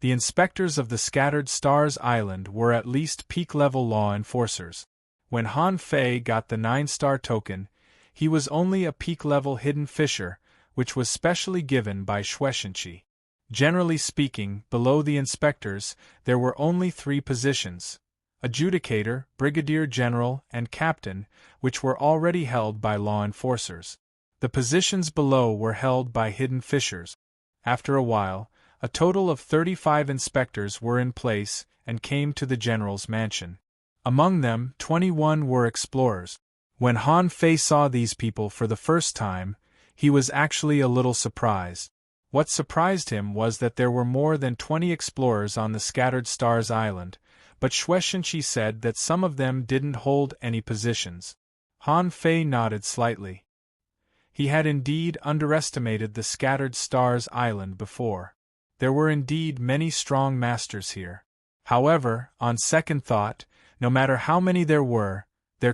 The inspectors of the Scattered Stars Island were at least peak-level law enforcers. When Han Fei got the 9-star token, he was only a peak-level hidden fisher, which was specially given by Shueishenqi. Generally speaking, below the inspectors, there were only 3 positions: adjudicator, brigadier general, and captain, which were already held by law enforcers. The positions below were held by hidden fishers. After a while, a total of 35 inspectors were in place and came to the general's mansion. Among them, 21 were explorers. When Han Fei saw these people for the first time, he was actually a little surprised. What surprised him was that there were more than 20 explorers on the Scattered Stars Island, but Shueishenqi said that some of them didn't hold any positions. Han Fei nodded slightly. He had indeed underestimated the Scattered Stars Island before. There were indeed many strong masters here. However, on second thought, no matter how many there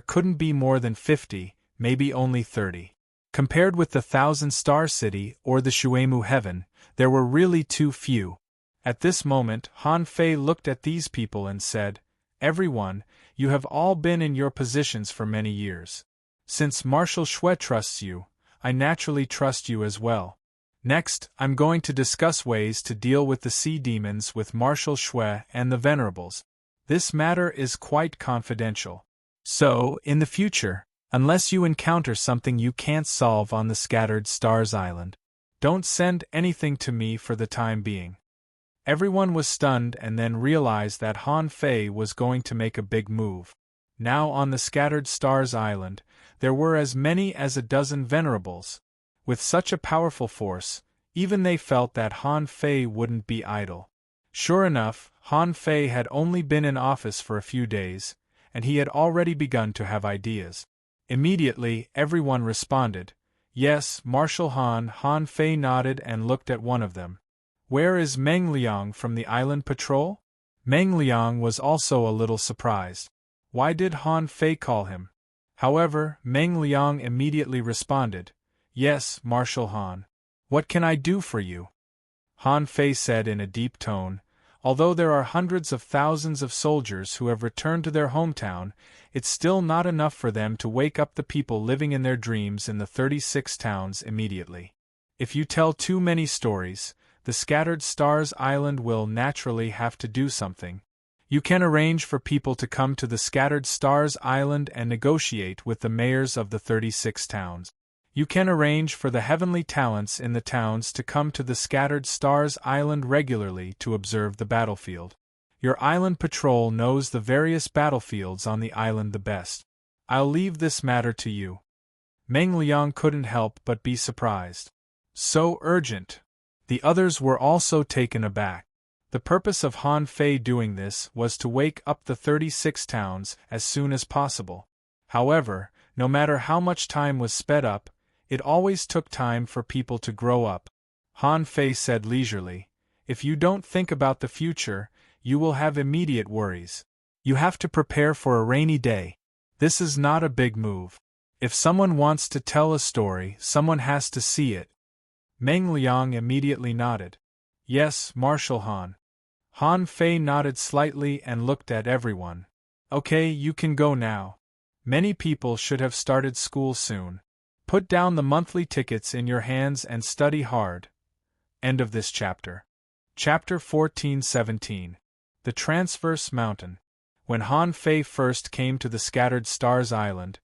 couldn't be more than 50, maybe only 30. Compared with the 1,000-star city or the Shuemu heaven, there were really too few. At this moment, Han Fei looked at these people and said, "Everyone, you have all been in your positions for many years. Since Marshal Shui trusts you, I naturally trust you as well. Next, I'm going to discuss ways to deal with the sea demons with Marshal Shui and the Venerables. This matter is quite confidential. So, in the future, unless you encounter something you can't solve on the Scattered Stars Island, don't send anything to me for the time being." Everyone was stunned and then realized that Han Fei was going to make a big move. Now on the Scattered Stars Island, there were as many as a dozen Venerables. With such a powerful force, even they felt that Han Fei wouldn't be idle. Sure enough, Han Fei had only been in office for a few days, and he had already begun to have ideas. Immediately, everyone responded, "Yes, Marshal Han." Han Fei nodded and looked at one of them. "Where is Meng Liang from the Island Patrol?" Meng Liang was also a little surprised. Why did Han Fei call him? However, Meng Liang immediately responded, "Yes, Marshal Han. What can I do for you?" Han Fei said in a deep tone, "Although there are hundreds of thousands of soldiers who have returned to their hometown, it's still not enough for them to wake up the people living in their dreams in the 36 towns immediately. If you tell too many stories, the Scattered Stars Island will naturally have to do something. You can arrange for people to come to the Scattered Stars Island and negotiate with the mayors of the 36 towns. You can arrange for the heavenly talents in the towns to come to the Scattered Stars Island regularly to observe the battlefield. Your island patrol knows the various battlefields on the island the best. I'll leave this matter to you." Meng Liang couldn't help but be surprised. So urgent! The others were also taken aback. The purpose of Han Fei doing this was to wake up the 36 towns as soon as possible. However, no matter how much time was sped up, it always took time for people to grow up. Han Fei said leisurely, "If you don't think about the future, you will have immediate worries. You have to prepare for a rainy day. This is not a big move. If someone wants to tell a story, someone has to see it." Meng Liang immediately nodded. "Yes, Marshal Han." Han Fei nodded slightly and looked at everyone. "Okay, you can go now. Many people should have started school soon. Put down the monthly tickets in your hands and study hard." End of this chapter. Chapter 14-17. The Transverse Mountain. When Han Fei first came to the Scattered Stars Island,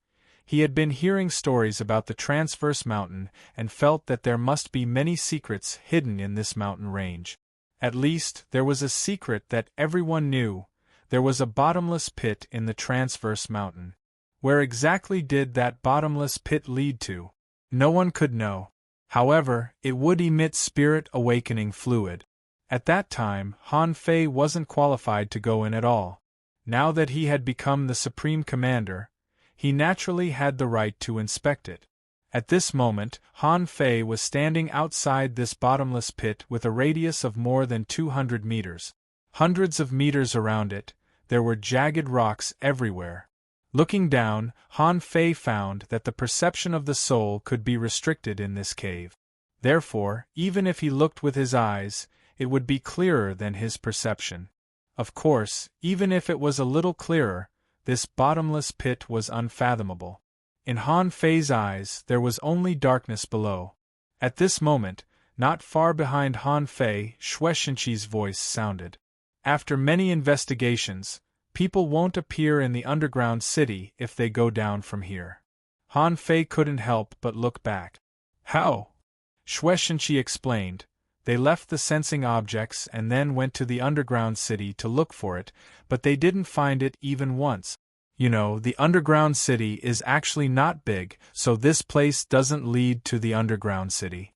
he had been hearing stories about the Transverse Mountain and felt that there must be many secrets hidden in this mountain range. At least, there was a secret that everyone knew. There was a bottomless pit in the Transverse Mountain. Where exactly did that bottomless pit lead to? No one could know. However, it would emit spirit-awakening fluid. At that time, Han Fei wasn't qualified to go in at all. Now that he had become the Supreme Commander, he naturally had the right to inspect it. At this moment, Han Fei was standing outside this bottomless pit with a radius of more than 200 meters. Hundreds of meters around it, there were jagged rocks everywhere. Looking down, Han Fei found that the perception of the soul could be restricted in this cave. Therefore, even if he looked with his eyes, it would be clearer than his perception. Of course, even if it was a little clearer, this bottomless pit was unfathomable. In Han Fei's eyes, there was only darkness below. At this moment, not far behind Han Fei, Shueishenqi's voice sounded. "After many investigations, people won't appear in the underground city if they go down from here." Han Fei couldn't help but look back. "How?" Shueishenqi explained. "They left the sensing objects and then went to the underground city to look for it, but they didn't find it even once. You know, the underground city is actually not big, so this place doesn't lead to the underground city."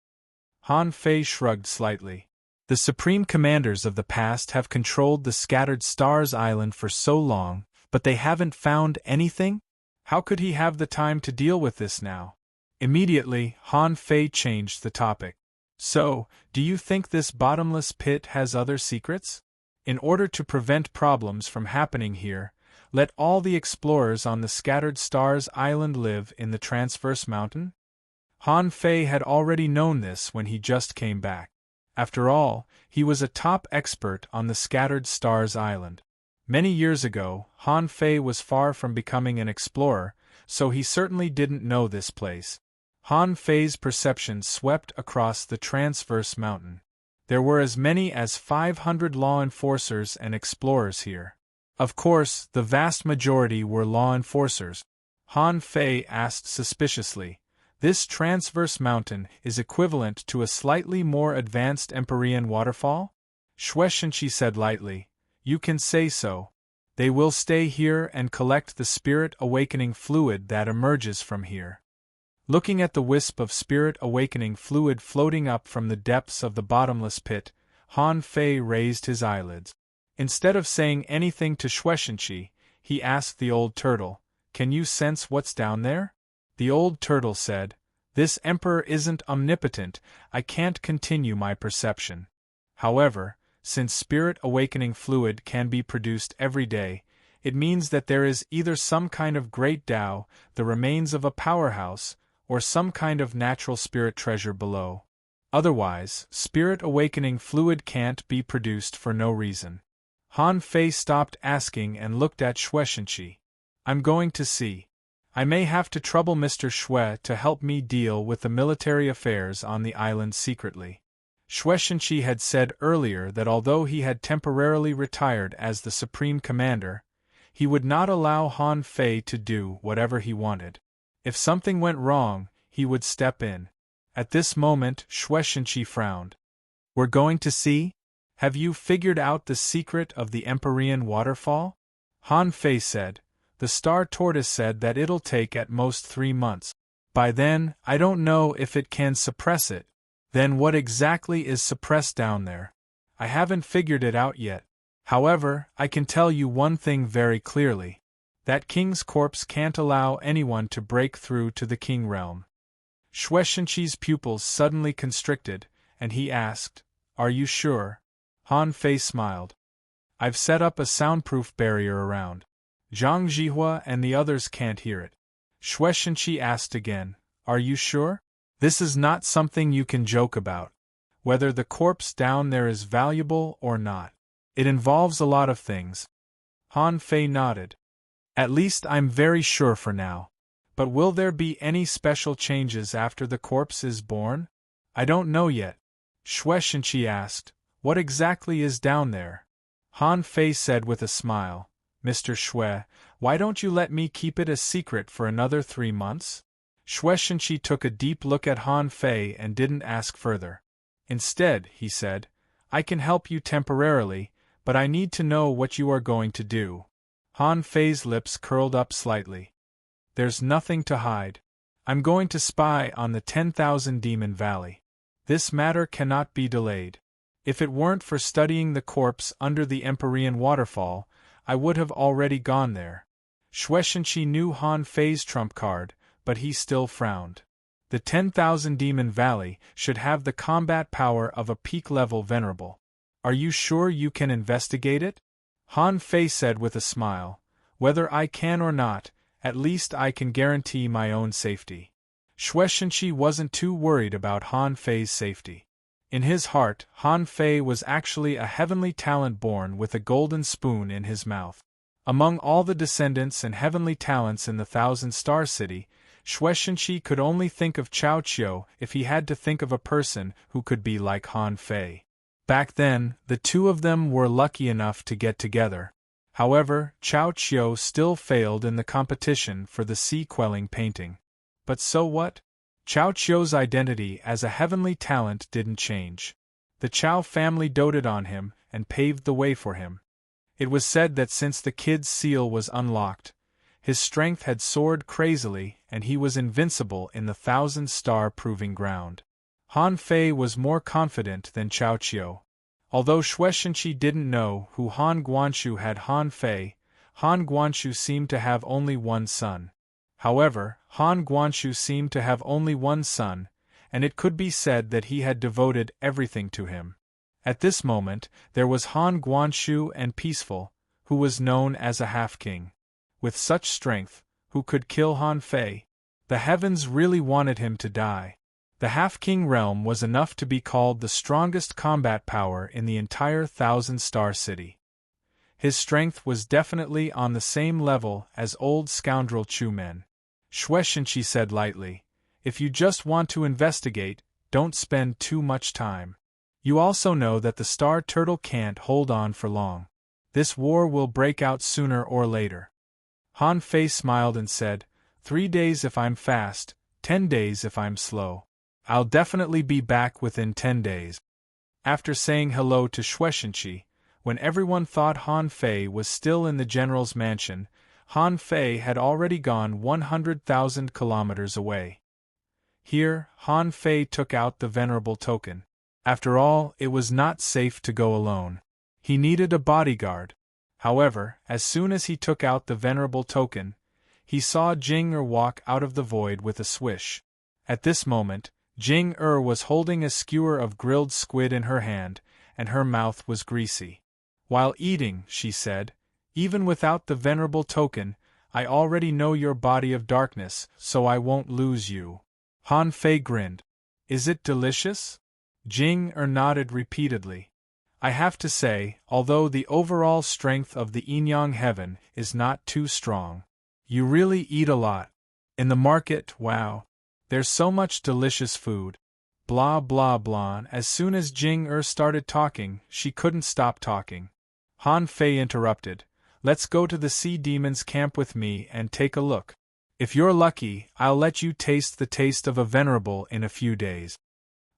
Han Fei shrugged slightly. The supreme commanders of the past have controlled the scattered stars island for so long, but they haven't found anything? How could he have the time to deal with this now? Immediately, Han Fei changed the topic. So, do you think this bottomless pit has other secrets? In order to prevent problems from happening here, let all the explorers on the scattered stars island live in the transverse mountain? Han Fei had already known this when he just came back. After all, he was a top expert on the scattered stars island. Many years ago, Han Fei was far from becoming an explorer, so he certainly didn't know this place. Han Fei's perception swept across the transverse mountain. There were as many as 500 law enforcers and explorers here. Of course, the vast majority were law enforcers. Han Fei asked suspiciously, "This transverse mountain is equivalent to a slightly more advanced Empyrean waterfall?" Shueishenqi said lightly, "You can say so. They will stay here and collect the spirit awakening fluid that emerges from here." Looking at the wisp of spirit awakening fluid floating up from the depths of the bottomless pit, Han Fei raised his eyelids. Instead of saying anything to Shueishenqi, he asked the old turtle, "Can you sense what's down there?" The old turtle said, "This emperor isn't omnipotent, I can't continue my perception. However, since spirit awakening fluid can be produced every day, it means that there is either some kind of great Tao, the remains of a powerhouse, or some kind of natural spirit treasure below. Otherwise, spirit awakening fluid can't be produced for no reason." Han Fei stopped asking and looked at Shueishenqi. "I'm going to see. I may have to trouble Mr. Shui to help me deal with the military affairs on the island secretly." Shueishenqi had said earlier that although he had temporarily retired as the supreme commander, he would not allow Han Fei to do whatever he wanted. If something went wrong, he would step in. At this moment, Shueishenqi frowned. "We're going to see? Have you figured out the secret of the Empyrean waterfall?" Han Fei said, "The star tortoise said that it'll take at most 3 months. By then, I don't know if it can suppress it." "Then what exactly is suppressed down there?" "I haven't figured it out yet. However, I can tell you one thing very clearly. That king's corpse can't allow anyone to break through to the king realm." Shueishenqi's pupils suddenly constricted, and he asked, "Are you sure?" Han Fei smiled. "I've set up a soundproof barrier around. Zhang Jihua and the others can't hear it." Shueishenqi asked again, "Are you sure? This is not something you can joke about. Whether the corpse down there is valuable or not. It involves a lot of things." Han Fei nodded. "At least I'm very sure for now. But will there be any special changes after the corpse is born?" "I don't know yet." Shueishenqi asked, "What exactly is down there?" Han Fei said with a smile, "Mr. Shui, why don't you let me keep it a secret for another 3 months?" Shueishenqi took a deep look at Han Fei and didn't ask further. Instead, he said, "I can help you temporarily, but I need to know what you are going to do." Han Fei's lips curled up slightly. "There's nothing to hide. I'm going to spy on the 10,000 Demon Valley. This matter cannot be delayed. If it weren't for studying the corpse under the Empyrean waterfall, I would have already gone there." Shueishenqi knew Han Fei's trump card, but he still frowned. The 10,000 Demon Valley should have the combat power of a peak-level venerable. "Are you sure you can investigate it?" Han Fei said with a smile, "Whether I can or not, at least I can guarantee my own safety." Shueishenqi wasn't too worried about Han Fei's safety. In his heart, Han Fei was actually a heavenly talent born with a golden spoon in his mouth. Among all the descendants and heavenly talents in the Thousand-Star City, Shueishenqi could only think of Chao Qiu if he had to think of a person who could be like Han Fei. Back then, the two of them were lucky enough to get together. However, Chao Qiu still failed in the competition for the sea-quelling painting. But so what? Chao Qiu's identity as a heavenly talent didn't change. The Chao family doted on him and paved the way for him. It was said that since the kid's seal was unlocked, his strength had soared crazily and he was invincible in the 1,000-star proving ground. Han Fei was more confident than Chao Qiu. Although Shueishenqi didn't know who Han Guanshu had Han Fei, Han Guanshu seemed to have only one son. However, Han Guanshu seemed to have only one son, and it could be said that he had devoted everything to him. At this moment, there was Han Guanshu and Peaceful, who was known as a half-king. With such strength, who could kill Han Fei? The heavens really wanted him to die. The half-king realm was enough to be called the strongest combat power in the entire thousand-star city. His strength was definitely on the same level as old scoundrel Chu Men. Shueishenqi said lightly, "If you just want to investigate, don't spend too much time. You also know that the Star Turtle can't hold on for long. This war will break out sooner or later." Han Fei smiled and said, 3 days if I'm fast, 10 days if I'm slow. I'll definitely be back within 10 days. After saying hello to Shueishenqi, when everyone thought Han Fei was still in the general's mansion, Han Fei had already gone 100,000 kilometers away. Here, Han Fei took out the venerable token. After all, it was not safe to go alone. He needed a bodyguard. However, as soon as he took out the venerable token, he saw Jing walk out of the void with a swish. At this moment, Jing was holding a skewer of grilled squid in her hand, and her mouth was greasy. While eating, she said, "Even without the venerable token, I already know your body of darkness, so I won't lose you." Han Fei grinned. "Is it delicious?" Jing nodded repeatedly. "I have to say, although the overall strength of the Yinyang heaven is not too strong, you really eat a lot. In the market, wow. There's so much delicious food." Blah blah blah. As soon as Jing started talking, she couldn't stop talking. Han Fei interrupted, "Let's go to the Sea Demon's camp with me and take a look. If you're lucky, I'll let you taste the taste of a venerable in a few days."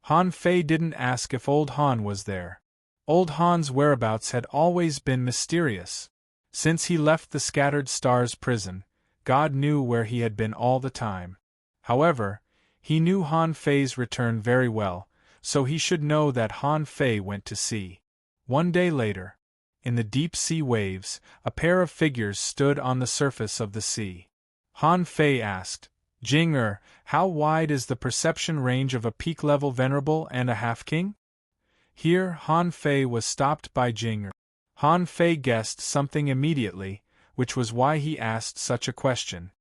Han Fei didn't ask if Old Han was there. Old Han's whereabouts had always been mysterious. Since he left the Scattered Stars prison, God knew where he had been all the time. However, he knew Han Fei's return very well, so he should know that Han Fei went to sea. One day later, in the deep sea waves, a pair of figures stood on the surface of the sea. Han Fei asked, "Jing how wide is the perception range of a peak-level venerable and a half-king?" Here Han Fei was stopped by Jing. Han Fei guessed something immediately, which was why he asked such a question.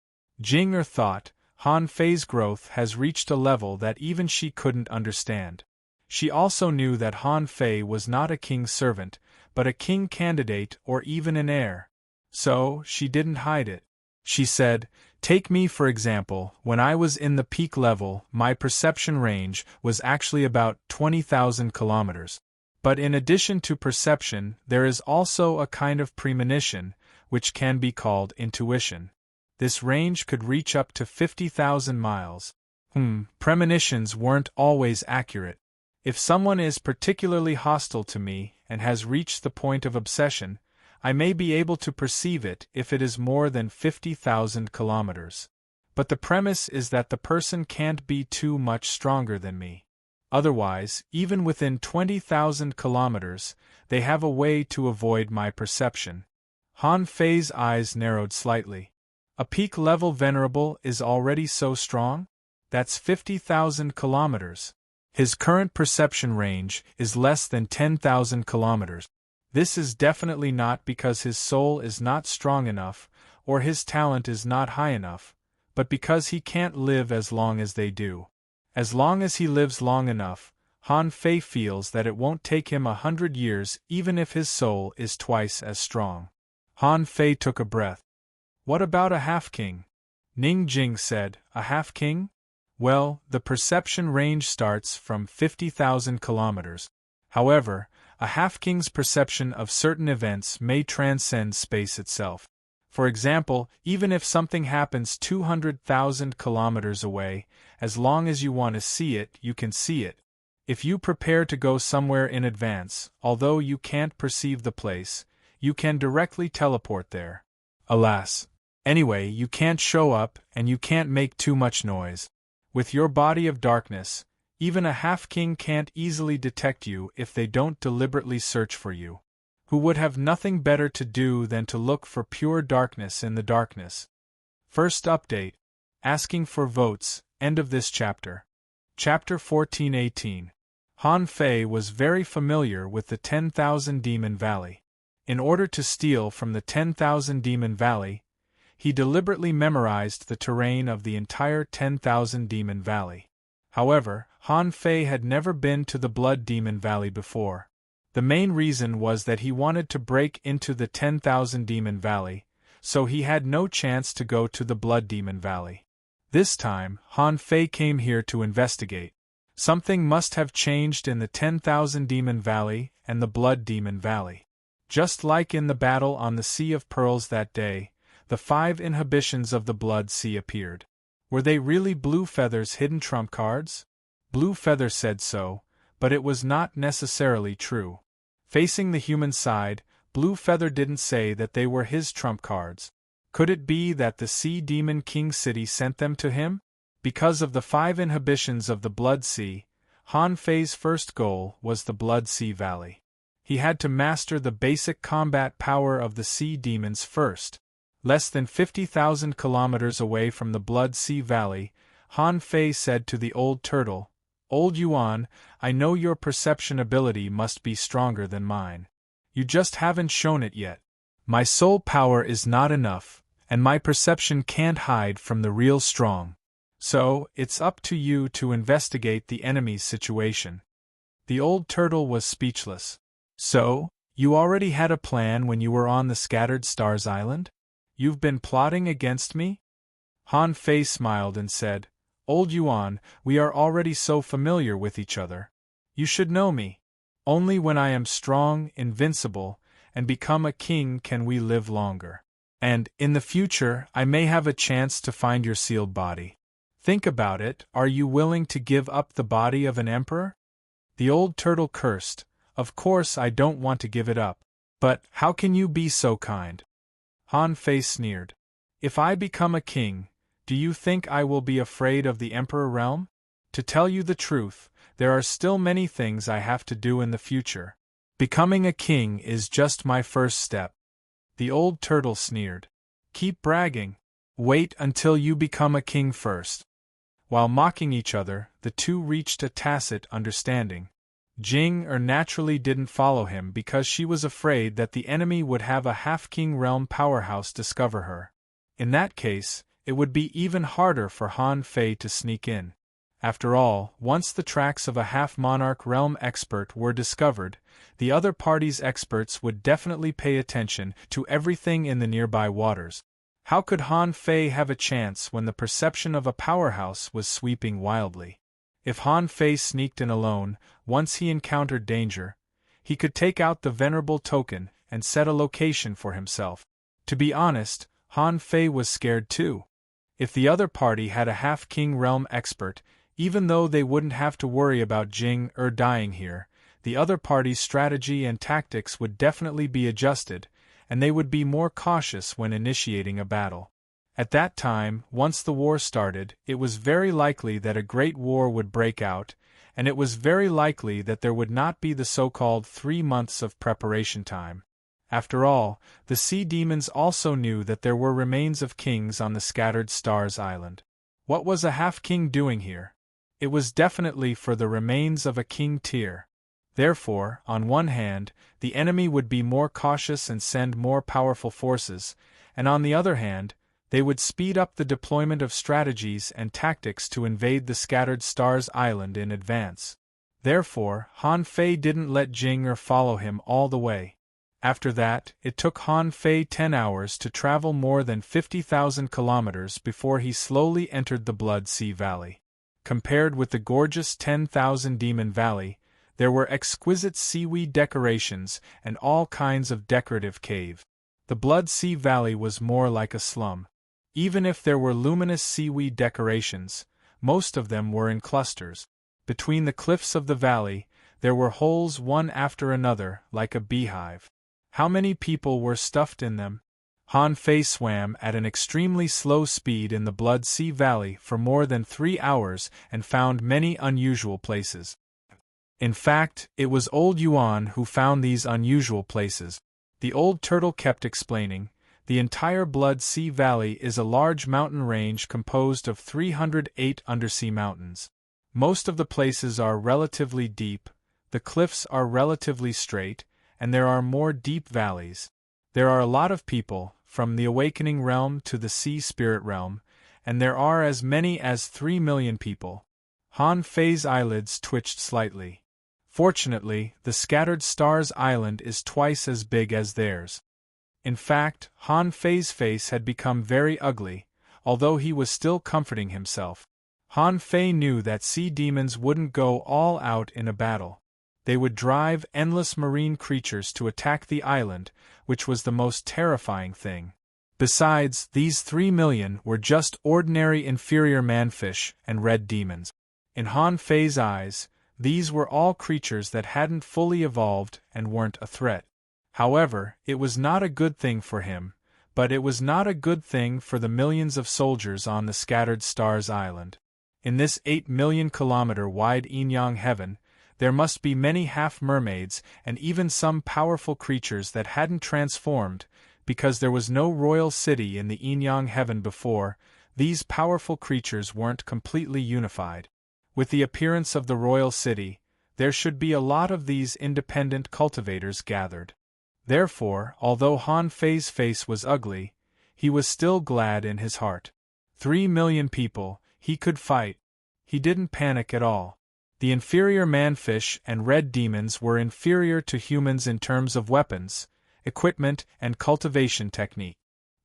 Jing thought, Han Fei's growth has reached a level that even she couldn't understand. She also knew that Han Fei was not a king's servant, but a king candidate or even an heir. So, she didn't hide it. She said, "Take me for example, when I was in the peak level, my perception range was actually about 20,000 kilometers. But in addition to perception, there is also a kind of premonition, which can be called intuition. This range could reach up to 50,000 miles. Premonitions weren't always accurate. If someone is particularly hostile to me and has reached the point of obsession, I may be able to perceive it if it is more than 50,000 kilometers. But the premise is that the person can't be too much stronger than me. Otherwise, even within 20,000 kilometers, they have a way to avoid my perception." Han Fei's eyes narrowed slightly. "A peak-level venerable is already so strong? That's 50,000 kilometers. His current perception range is less than 10,000 kilometers. This is definitely not because his soul is not strong enough, or his talent is not high enough, but because he can't live as long as they do. As long as he lives long enough, Han Fei feels that it won't take him 100 years even if his soul is twice as strong." Han Fei took a breath. "What about a half-king?" Ning Jing said, "A half-king? Well, the perception range starts from 50,000 kilometers. However, a half-king's perception of certain events may transcend space itself. For example, even if something happens 200,000 kilometers away, as long as you want to see it, you can see it. If you prepare to go somewhere in advance, although you can't perceive the place, you can directly teleport there. Alas. Anyway, you can't show up and you can't make too much noise. With your body of darkness, Even a half-king can't easily detect you if they don't deliberately search for you. Who would have nothing better to do than to look for pure darkness in the darkness. First update. Asking for votes, end of this chapter. Chapter 14:18. Han Fei was very familiar with the 10,000 Demon Valley. In order to steal from the 10,000 Demon Valley, he deliberately memorized the terrain of the entire 10,000 Demon Valley. However, Han Fei had never been to the Blood Demon Valley before. The main reason was that he wanted to break into the 10,000 Demon Valley, so he had no chance to go to the Blood Demon Valley. This time, Han Fei came here to investigate. Something must have changed in the 10,000 Demon Valley and the Blood Demon Valley. Just like in the battle on the Sea of Pearls that day, the 5 inhibitions of the Blood Sea appeared. Were they really Blue Feather's hidden trump cards? Blue Feather said so, but it was not necessarily true. Facing the human side, Blue Feather didn't say that they were his trump cards. Could it be that the Sea Demon King City sent them to him? Because of the 5 inhibitions of the Blood Sea, Han Fei's first goal was the Blood Sea Valley. He had to master the basic combat power of the Sea Demons first. Less than 50,000 kilometers away from the Blood Sea Valley, Han Fei said to the old turtle, "Old Yuan, I know your perception ability must be stronger than mine. You just haven't shown it yet. My soul power is not enough, and my perception can't hide from the real strong. So, it's up to you to investigate the enemy's situation." The old turtle was speechless. "So, you already had a plan when you were on the Scattered Stars Island? You've been plotting against me?" Han Fei smiled and said, "Old Yuan, we are already so familiar with each other. You should know me. Only when I am strong, invincible, and become a king can we live longer. And, in the future, I may have a chance to find your sealed body. Think about it, are you willing to give up the body of an emperor?" The old turtle cursed. "Of course I don't want to give it up. But, how can you be so kind?" Han Fei sneered. "If I become a king, do you think I will be afraid of the emperor realm? To tell you the truth, there are still many things I have to do in the future. Becoming a king is just my first step." The old turtle sneered. "Keep bragging. Wait until you become a king first." While mocking each other, the two reached a tacit understanding. Jing naturally didn't follow him because she was afraid that the enemy would have a half-king realm powerhouse discover her. In that case, it would be even harder for Han Fei to sneak in. After all, once the tracks of a half-monarch realm expert were discovered, the other party's experts would definitely pay attention to everything in the nearby waters. How could Han Fei have a chance when the perception of a powerhouse was sweeping wildly? If Han Fei sneaked in alone, once he encountered danger, he could take out the venerable token and set a location for himself. To be honest, Han Fei was scared too. If the other party had a half-king realm expert, even though they wouldn't have to worry about Jing dying here, the other party's strategy and tactics would definitely be adjusted, and they would be more cautious when initiating a battle. At that time, once the war started, it was very likely that a great war would break out, and it was very likely that there would not be the so-called 3 months of preparation time. After all, the sea demons also knew that there were remains of kings on the Scattered Stars Island. What was a half-king doing here? It was definitely for the remains of a king tier. Therefore, on one hand, the enemy would be more cautious and send more powerful forces, and on the other hand, they would speed up the deployment of strategies and tactics to invade the Scattered Stars Island in advance. Therefore, Han Fei didn't let Jing follow him all the way. After that, it took Han Fei 10 hours to travel more than 50,000 kilometers before he slowly entered the Blood Sea Valley. Compared with the gorgeous 10,000 Demon Valley, there were exquisite seaweed decorations and all kinds of decorative cave. The Blood Sea Valley was more like a slum. Even if there were luminous seaweed decorations, most of them were in clusters. Between the cliffs of the valley, there were holes one after another, like a beehive. How many people were stuffed in them? Han Fei swam at an extremely slow speed in the Blood Sea Valley for more than 3 hours and found many unusual places. In fact, it was old Yuan who found these unusual places. The old turtle kept explaining, the entire Blood Sea Valley is a large mountain range composed of 308 undersea mountains. Most of the places are relatively deep, the cliffs are relatively straight, and there are more deep valleys. There are a lot of people, from the awakening realm to the sea spirit realm, and there are as many as 3 million people. Han Fei's eyelids twitched slightly. Fortunately, the Scattered Stars Island is twice as big as theirs. In fact, Han Fei's face had become very ugly, although he was still comforting himself. Han Fei knew that sea demons wouldn't go all out in a battle. They would drive endless marine creatures to attack the island, which was the most terrifying thing. Besides, these 3 million were just ordinary inferior manfish and red demons. In Han Fei's eyes, these were all creatures that hadn't fully evolved and weren't a threat. However, it was not a good thing for him, but it was not a good thing for the millions of soldiers on the Scattered Stars Island. In this 8 million kilometer wide Yin-Yang heaven, there must be many half-mermaids and even some powerful creatures that hadn't transformed, because there was no royal city in the Yin-Yang heaven before. These powerful creatures weren't completely unified. With the appearance of the royal city, there should be a lot of these independent cultivators gathered. Therefore, although Han Fei's face was ugly, he was still glad in his heart. 3 million people, he could fight. He didn't panic at all. The inferior manfish and red demons were inferior to humans in terms of weapons, equipment, and cultivation technique.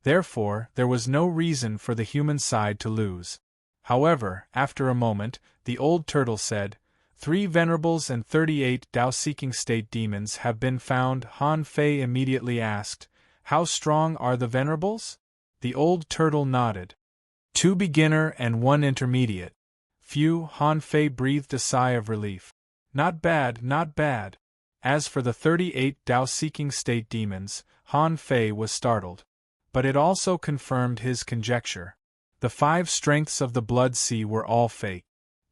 Therefore, there was no reason for the human side to lose. However, after a moment, the old turtle said, 3 venerables and 38 Tao-seeking state demons have been found. Han Fei immediately asked, how strong are the venerables? The old turtle nodded. 2 beginner and 1 intermediate. Phew, Han Fei breathed a sigh of relief. Not bad, not bad. As for the 38 Tao-seeking state demons, Han Fei was startled. But it also confirmed his conjecture. The 5 strengths of the Blood Sea were all fake.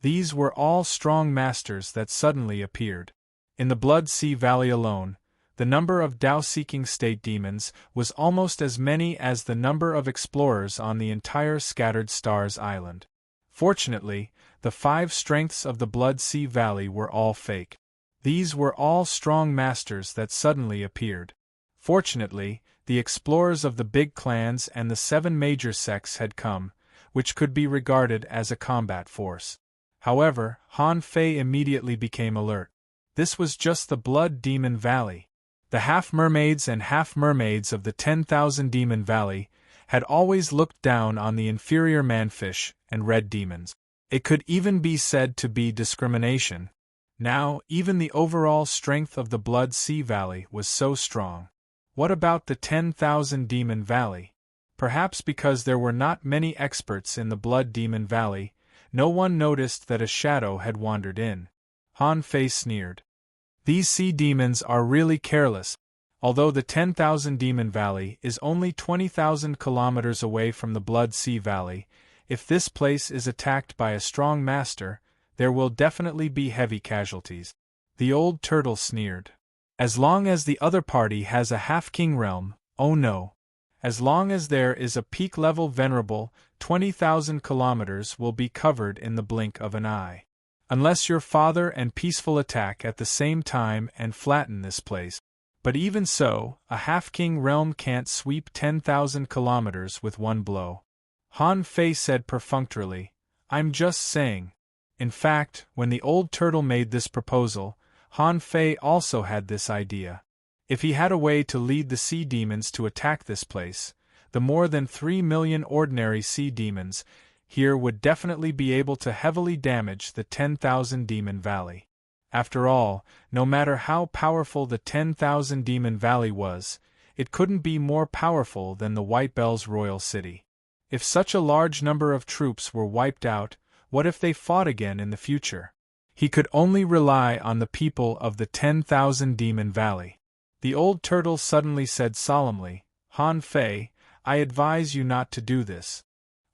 These were all strong masters that suddenly appeared. In the Blood Sea Valley alone, the number of Tao-seeking state demons was almost as many as the number of explorers on the entire Scattered Stars Island. Fortunately, the 5 strengths of the Blood Sea Valley were all fake. These were all strong masters that suddenly appeared. Fortunately, the explorers of the big clans and the 7 major sects had come, which could be regarded as a combat force. However, Han Fei immediately became alert. This was just the Blood Demon Valley. The half-mermaids and half-mermaids of the 10,000 Demon Valley had always looked down on the inferior manfish and red demons. It could even be said to be discrimination. Now, even the overall strength of the Blood Sea Valley was so strong. What about the 10,000 Demon Valley? Perhaps because there were not many experts in the Blood Demon Valley, no one noticed that a shadow had wandered in. Han Fei sneered. These sea demons are really careless. Although the 10,000 Demon Valley is only 20,000 kilometers away from the Blood Sea Valley, if this place is attacked by a strong master, there will definitely be heavy casualties. The old turtle sneered. As long as the other party has a half-king realm, oh no. As long as there is a peak-level venerable, 20,000 kilometers will be covered in the blink of an eye. Unless your father and peaceful attack at the same time and flatten this place. But even so, a half-king realm can't sweep 10,000 kilometers with one blow. Han Fei said perfunctorily, I'm just saying. In fact, when the old turtle made this proposal, Han Fei also had this idea. If he had a way to lead the sea demons to attack this place, the more than 3 million ordinary sea demons here would definitely be able to heavily damage the 10,000 Demon Valley. After all, no matter how powerful the 10,000 Demon Valley was, it couldn't be more powerful than the White Bell's royal city. If such a large number of troops were wiped out, what if they fought again in the future? He could only rely on the people of the 10,000 Demon Valley. The old turtle suddenly said solemnly, Han Fei, I advise you not to do this.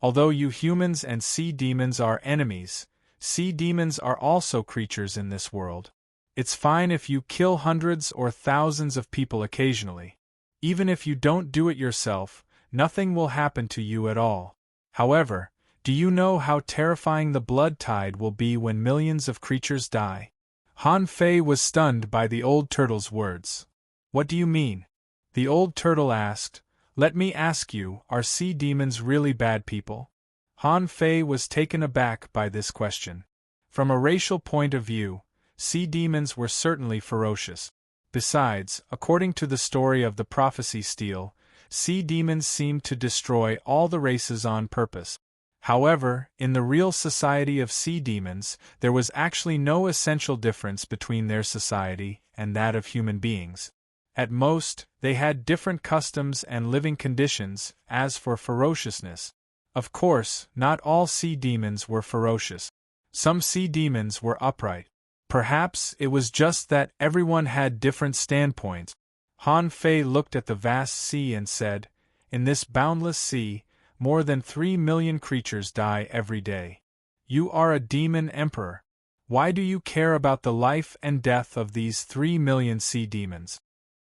Although you humans and sea demons are enemies, sea demons are also creatures in this world. It's fine if you kill hundreds or thousands of people occasionally. Even if you don't do it yourself, nothing will happen to you at all. However, do you know how terrifying the blood tide will be when millions of creatures die? Han Fei was stunned by the old turtle's words. What do you mean? The old turtle asked. Let me ask you, are sea demons really bad people? Han Fei was taken aback by this question. From a racial point of view, sea demons were certainly ferocious. Besides, according to the story of the prophecy stele, sea demons seemed to destroy all the races on purpose. However, in the real society of sea demons, there was actually no essential difference between their society and that of human beings. At most, they had different customs and living conditions. As for ferociousness, of course, not all sea demons were ferocious. Some sea demons were upright. Perhaps it was just that everyone had different standpoints. Han Fei looked at the vast sea and said, in this boundless sea, more than 3 million creatures die every day. You are a demon emperor. Why do you care about the life and death of these 3 million sea demons?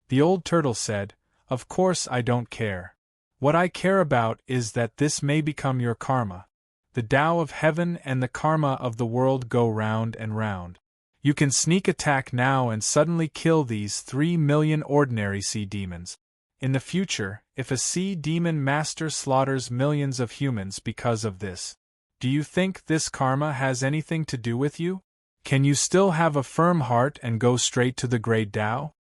The old turtle said, of course I don't care. What I care about is that this may become your karma. The Tao of heaven and the karma of the world go round and round. You can sneak attack now and suddenly kill these 3 million ordinary sea demons. In the future, if a sea demon master slaughters millions of humans because of this, do you think this karma has anything to do with you? Can you still have a firm heart and go straight to the great Tao?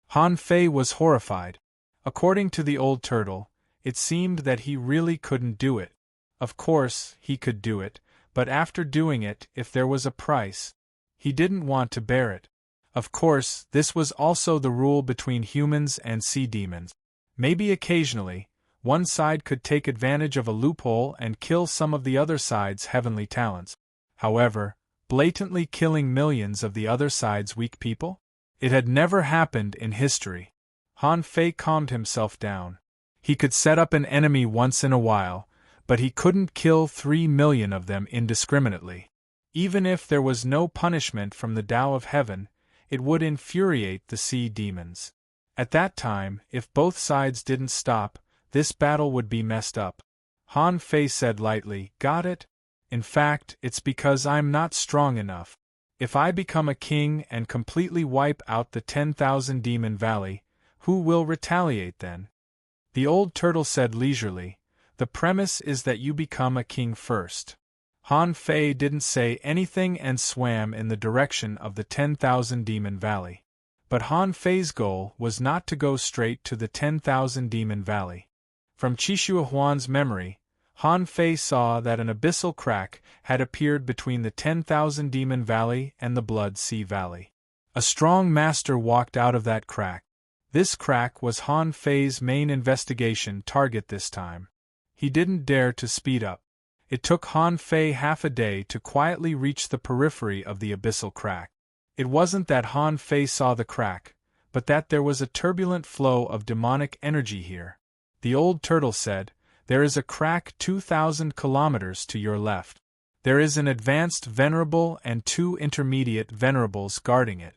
Han Fei was horrified. According to the old turtle, it seemed that he really couldn't do it. Of course, he could do it, but after doing it, if there was a price, he didn't want to bear it. Of course, this was also the rule between humans and sea demons. Maybe occasionally, one side could take advantage of a loophole and kill some of the other side's heavenly talents. However, blatantly killing millions of the other side's weak people? It had never happened in history. Han Fei calmed himself down. He could set up an enemy once in a while, but he couldn't kill 3 million of them indiscriminately. Even if there was no punishment from the Tao of Heaven, it would infuriate the sea demons. At that time, if both sides didn't stop, this battle would be messed up. Han Fei said lightly, got it? In fact, it's because I'm not strong enough. If I become a king and completely wipe out the 10,000 Demon Valley, who will retaliate then? The old turtle said leisurely, the premise is that you become a king first. Han Fei didn't say anything and swam in the direction of the 10,000 Demon Valley. But Han Fei's goal was not to go straight to the 10,000 Demon Valley. From Qixue Huan's memory, Han Fei saw that an abyssal crack had appeared between the 10,000 Demon Valley and the Blood Sea Valley. A strong master walked out of that crack. This crack was Han Fei's main investigation target this time. He didn't dare to speed up. It took Han Fei half a day to quietly reach the periphery of the abyssal crack. It wasn't that Han Fei saw the crack, but that there was a turbulent flow of demonic energy here. The old turtle said, there is a crack 2,000 kilometers to your left. There is an advanced venerable and 2 intermediate venerables guarding it.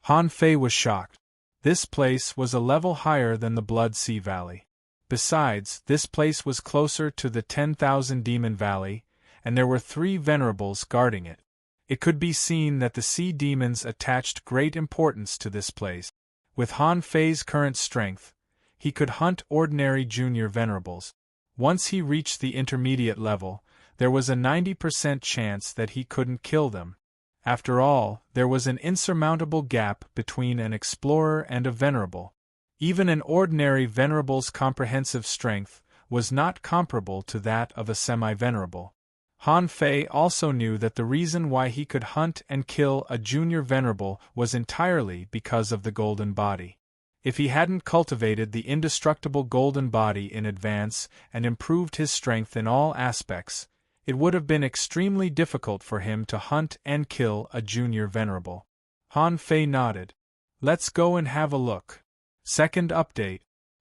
Han Fei was shocked. This place was a level higher than the Blood Sea Valley. Besides, this place was closer to the 10,000 Demon Valley, and there were 3 venerables guarding it. It could be seen that the sea demons attached great importance to this place. With Han Fei's current strength, he could hunt ordinary junior venerables. Once he reached the intermediate level, there was a 90% chance that he couldn't kill them. After all, there was an insurmountable gap between an explorer and a venerable. Even an ordinary venerable's comprehensive strength was not comparable to that of a semi-venerable. Han Fei also knew that the reason why he could hunt and kill a junior venerable was entirely because of the golden body. If he hadn't cultivated the indestructible golden body in advance and improved his strength in all aspects, it would have been extremely difficult for him to hunt and kill a junior venerable. Han Fei nodded. Let's go and have a look. Second update.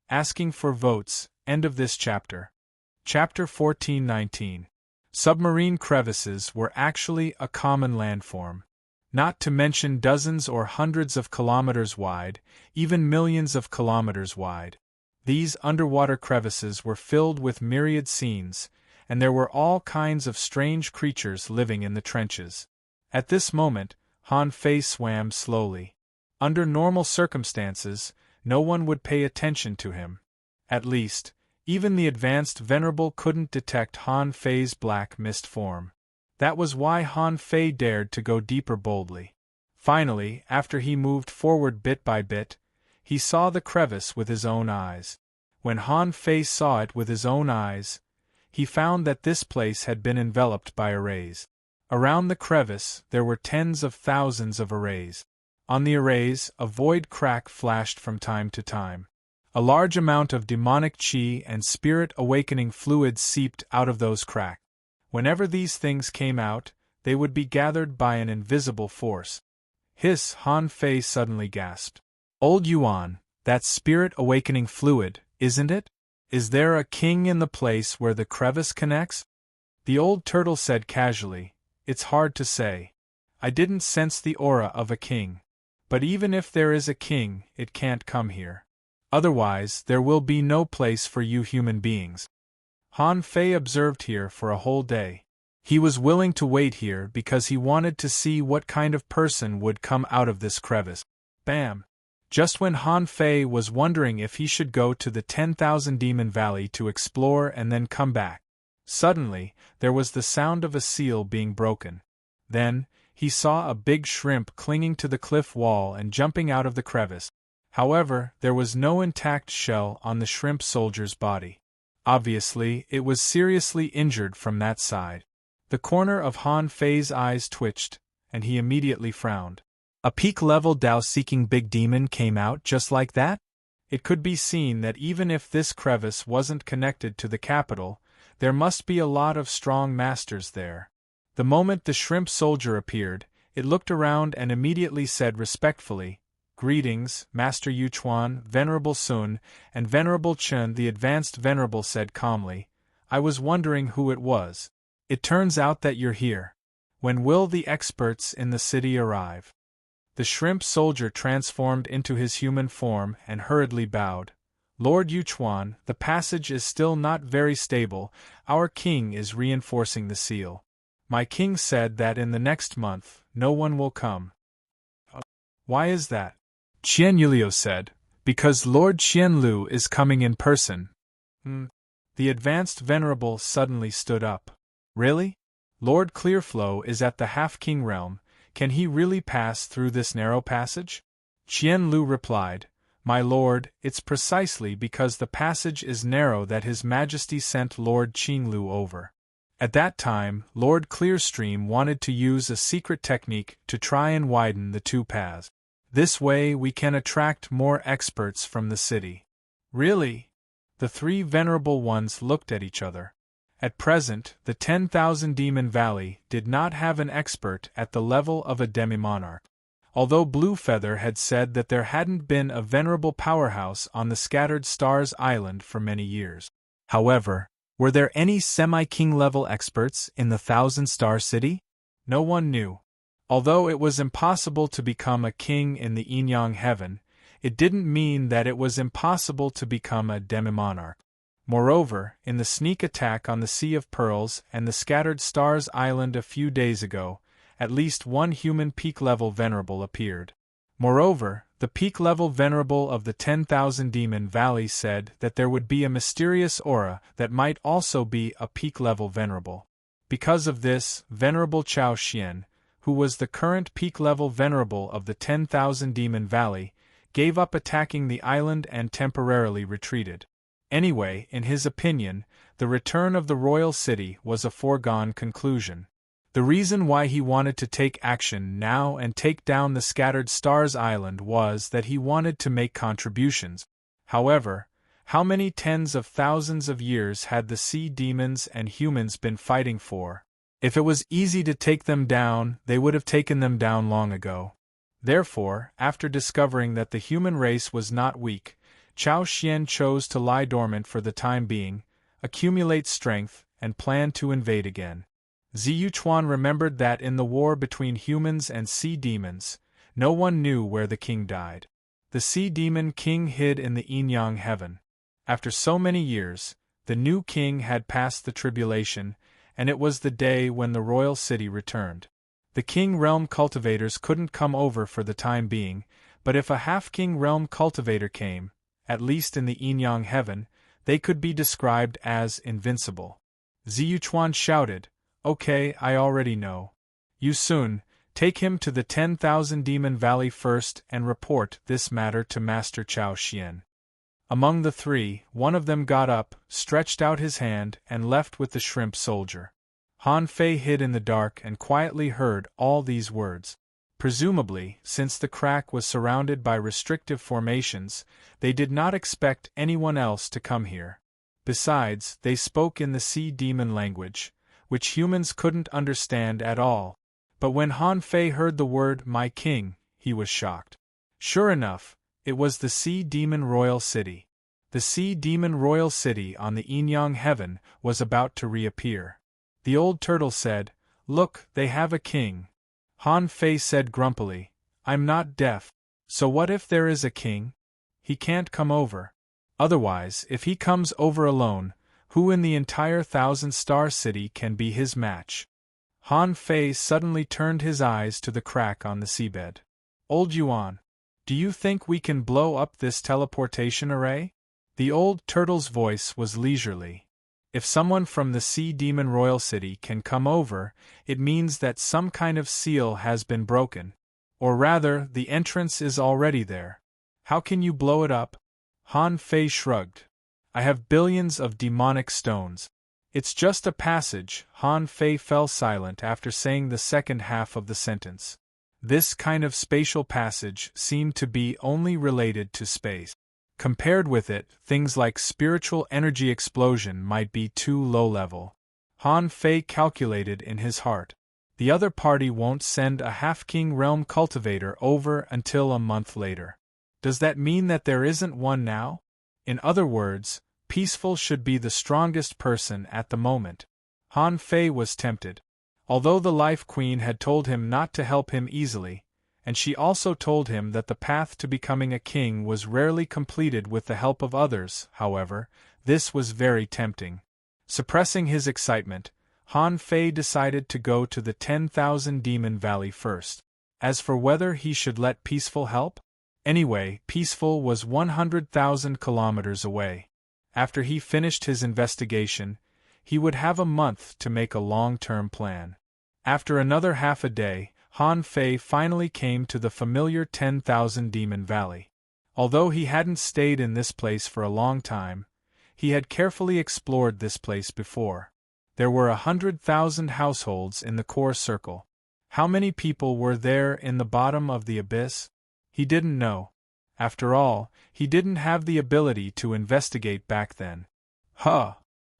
Asking for votes. End of this chapter. Chapter 14:19. Submarine crevices were actually a common landform. Not to mention dozens or hundreds of kilometers wide, even millions of kilometers wide. These underwater crevices were filled with myriad scenes, and there were all kinds of strange creatures living in the trenches. At this moment, Han Fei swam slowly. Under normal circumstances, no one would pay attention to him. At least, even the advanced Venerable couldn't detect Han Fei's black mist form. That was why Han Fei dared to go deeper boldly. Finally, after he moved forward bit by bit, he saw the crevice with his own eyes. When Han Fei saw it with his own eyes, he found that this place had been enveloped by arrays. Around the crevice there were tens of thousands of arrays. On the arrays, a void crack flashed from time to time. A large amount of demonic chi and spirit-awakening fluids seeped out of those cracks. Whenever these things came out, they would be gathered by an invisible force. Hiss! Han Fei suddenly gasped. Old Yuan, that's spirit-awakening fluid, isn't it? Is there a king in the place where the crevice connects? The old turtle said casually, It's hard to say. I didn't sense the aura of a king. But even if there is a king, it can't come here. Otherwise, there will be no place for you human beings. Han Fei observed here for a whole day. He was willing to wait here because he wanted to see what kind of person would come out of this crevice. Bam! Just when Han Fei was wondering if he should go to the 10,000 Demon Valley to explore and then come back, suddenly, there was the sound of a seal being broken. Then, he saw a big shrimp clinging to the cliff wall and jumping out of the crevice. However, there was no intact shell on the shrimp soldier's body. Obviously, it was seriously injured from that side. The corner of Han Fei's eyes twitched, and he immediately frowned. A peak-level Dao-seeking big demon came out just like that? It could be seen that even if this crevice wasn't connected to the capital, there must be a lot of strong masters there. The moment the shrimp soldier appeared, it looked around and immediately said respectfully, Greetings, Master Yuchuan, Venerable Sun, and Venerable Chen. The advanced Venerable said calmly, I was wondering who it was. It turns out that you're here. When will the experts in the city arrive? The shrimp soldier transformed into his human form and hurriedly bowed. Lord Yuchuan, the passage is still not very stable. Our king is reinforcing the seal. My king said that in the next month, no one will come. Why is that? Qian Yulio said, Because Lord Qianlu is coming in person. The advanced Venerable suddenly stood up. Really? Lord Clearflow is at the Half-King realm. Can he really pass through this narrow passage? Qianlu replied, My lord, it's precisely because the passage is narrow that His Majesty sent Lord Qinglu over. At that time, Lord Clearstream wanted to use a secret technique to try and widen the two paths. This way we can attract more experts from the city. Really? The three venerable ones looked at each other. At present, the 10,000 Demon Valley did not have an expert at the level of a demi-monarch. Although Bluefeather had said that there hadn't been a venerable powerhouse on the Scattered Stars Island for many years. However, were there any semi-king level experts in the Thousand Star City? No one knew. Although it was impossible to become a king in the Yin-Yang Heaven, it didn't mean that it was impossible to become a demi-monarch. Moreover, in the sneak attack on the Sea of Pearls and the Scattered Stars Island a few days ago, at least one human peak-level venerable appeared. Moreover, the peak-level venerable of the 10,000 Demon Valley said that there would be a mysterious aura that might also be a peak-level venerable. Because of this, Venerable Chao Xian, who was the current peak-level venerable of the 10,000 Demon Valley, gave up attacking the island and temporarily retreated. Anyway, in his opinion, the return of the royal city was a foregone conclusion. The reason why he wanted to take action now and take down the Scattered Stars Island was that he wanted to make contributions. However, how many tens of thousands of years had the sea demons and humans been fighting for? If it was easy to take them down, they would have taken them down long ago. Therefore, after discovering that the human race was not weak, Chao Xian chose to lie dormant for the time being, accumulate strength, and plan to invade again. Ziyuchuan remembered that in the war between humans and sea demons, no one knew where the king died. The sea demon king hid in the Yinyang heaven. After so many years, the new king had passed the tribulation, and it was the day when the royal city returned. The king realm cultivators couldn't come over for the time being, but if a half-king realm cultivator came, at least in the Yinyang heaven, they could be described as invincible. Ziyuchuan shouted, "Okay, I already know. Yu Sun, take him to the 10,000 Demon Valley first and report this matter to Master Chao Xian." Among the three, one of them got up, stretched out his hand, and left with the shrimp soldier. Han Fei hid in the dark and quietly heard all these words. Presumably, since the crack was surrounded by restrictive formations, they did not expect anyone else to come here. Besides, they spoke in the sea demon language, which humans couldn't understand at all. But when Han Fei heard the word "my king," he was shocked. Sure enough, it was the Sea Demon Royal City. The Sea Demon Royal City on the Yinyang heaven was about to reappear. The old turtle said, "Look, they have a king." Han Fei said grumpily, "I'm not deaf. So what if there is a king? He can't come over. Otherwise, if he comes over alone, who in the entire Thousand-Star City can be his match?" Han Fei suddenly turned his eyes to the crack on the seabed. "Old Yuan, do you think we can blow up this teleportation array?" The old turtle's voice was leisurely. "If someone from the Sea Demon Royal City can come over, it means that some kind of seal has been broken. Or rather, the entrance is already there. How can you blow it up?" Han Fei shrugged. "I have billions of demonic stones. It's just a passage." Han Fei fell silent after saying the second half of the sentence. This kind of spatial passage seemed to be only related to space. Compared with it, things like spiritual energy explosion might be too low-level. Han Fei calculated in his heart. The other party won't send a half-king realm cultivator over until a month later. Does that mean that there isn't one now? In other words, Peaceful should be the strongest person at the moment. Han Fei was tempted. Although the Life Queen had told him not to help him easily, and she also told him that the path to becoming a king was rarely completed with the help of others, however, this was very tempting. Suppressing his excitement, Han Fei decided to go to the 10,000 Demon Valley first. As for whether he should let Peaceful help? Anyway, Peaceful was 100,000 kilometers away. After he finished his investigation, he would have a month to make a long-term plan. After another half a day, Han Fei finally came to the familiar 10,000 Demon Valley. Although he hadn't stayed in this place for a long time, he had carefully explored this place before. There were 100,000 households in the core circle. How many people were there in the bottom of the abyss? He didn't know. After all, he didn't have the ability to investigate back then. Huh!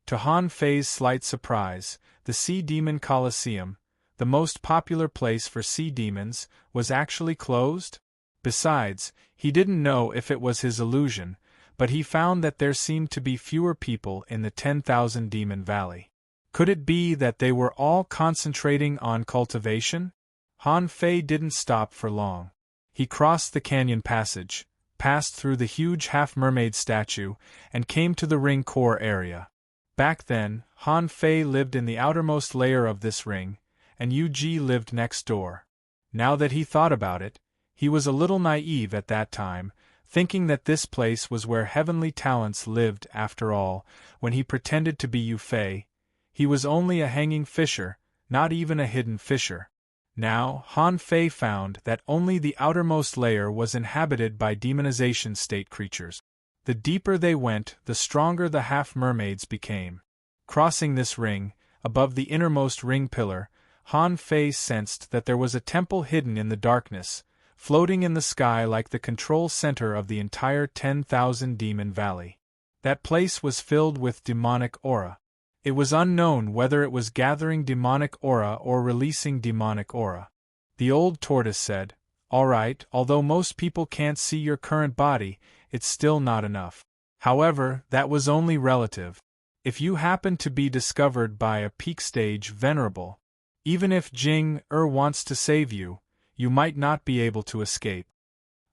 To Han Fei's slight surprise, the Sea Demon Colosseum, the most popular place for sea demons, was actually closed? Besides, he didn't know if it was his illusion, but he found that there seemed to be fewer people in the 10,000 Demon Valley. Could it be that they were all concentrating on cultivation? Han Fei didn't stop for long. He crossed the canyon passage, passed through the huge half-mermaid statue, and came to the ring core area. Back then, Han Fei lived in the outermost layer of this ring, and Yu Ji lived next door. Now that he thought about it, he was a little naive at that time, thinking that this place was where heavenly talents lived after all. When he pretended to be Yu Fei, he was only a hanging fisher, not even a hidden fisher. Now, Han Fei found that only the outermost layer was inhabited by demonization state creatures. The deeper they went, the stronger the half-mermaids became. Crossing this ring, above the innermost ring pillar, Han Fei sensed that there was a temple hidden in the darkness, floating in the sky like the control center of the entire 10,000 Demon Valley. That place was filled with demonic aura. It was unknown whether it was gathering demonic aura or releasing demonic aura. The old tortoise said, "All right, although most people can't see your current body, it's still not enough. However, that was only relative. If you happen to be discovered by a peak stage venerable, even if Jing wants to save you, you might not be able to escape.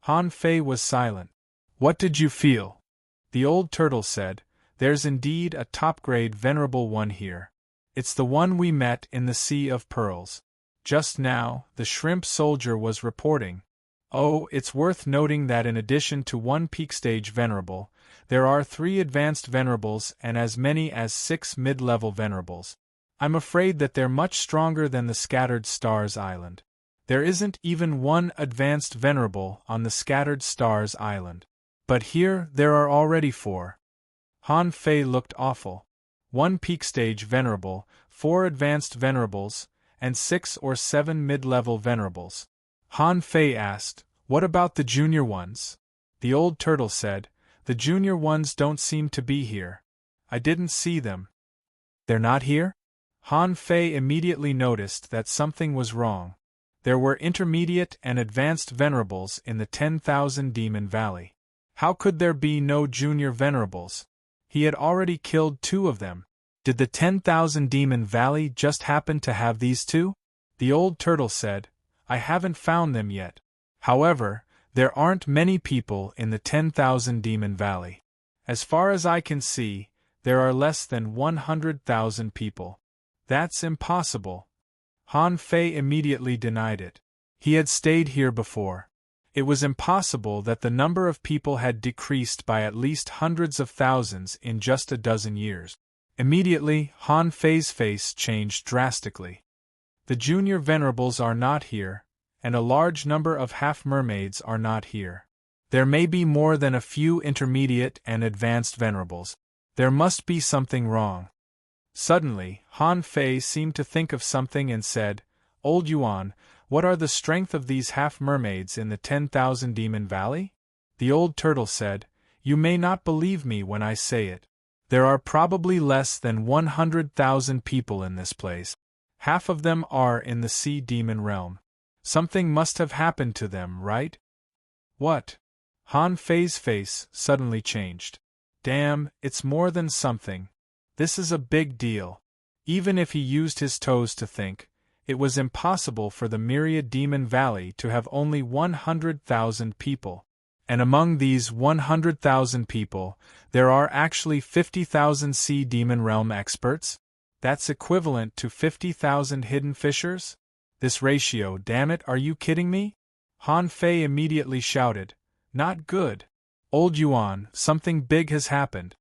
Han Fei was silent. What did you feel? The old turtle said, there's indeed a top-grade venerable one here. It's the one we met in the Sea of Pearls. Just now, the shrimp soldier was reporting. Oh, it's worth noting that in addition to one peak stage venerable, there are 3 advanced venerables and as many as 6 mid-level venerables. I'm afraid that they're much stronger than the Scattered Stars Island. There isn't even one advanced venerable on the Scattered Stars Island. But here there are already 4. Han Fei looked awful. 1 peak stage venerable, 4 advanced venerables, and 6 or 7 mid-level venerables. Han Fei asked, what about the junior ones? The old turtle said, the junior ones don't seem to be here. I didn't see them. They're not here? Han Fei immediately noticed that something was wrong. There were intermediate and advanced venerables in the 10,000 Demon Valley. How could there be no junior venerables? He had already killed 2 of them. Did the 10,000 Demon Valley just happen to have these 2? The old turtle said, I haven't found them yet. However, there aren't many people in the 10,000 Demon Valley. As far as I can see, there are less than 100,000 people. That's impossible. Han Fei immediately denied it. He had stayed here before. It was impossible that the number of people had decreased by at least hundreds of thousands in just a dozen years. Immediately, Han Fei's face changed drastically. The junior venerables are not here, and a large number of half-mermaids are not here. There may be more than a few intermediate and advanced venerables. There must be something wrong. Suddenly, Han Fei seemed to think of something and said, Old Yuan, what are the strength of these half-mermaids in the 10,000 Demon Valley? The old turtle said, You may not believe me when I say it. There are probably less than 100,000 people in this place. Half of them are in the sea demon realm. Something must have happened to them, right? What? Han Fei's face suddenly changed. Damn, it's more than something. This is a big deal. Even if he used his toes to think, it was impossible for the Myriad Demon Valley to have only 100,000 people. And among these 100,000 people, there are actually 50,000 Sea Demon Realm experts? That's equivalent to 50,000 hidden fishers? This ratio, damn it, are you kidding me? Han Fei immediately shouted, Not good. Old Yuan, something big has happened.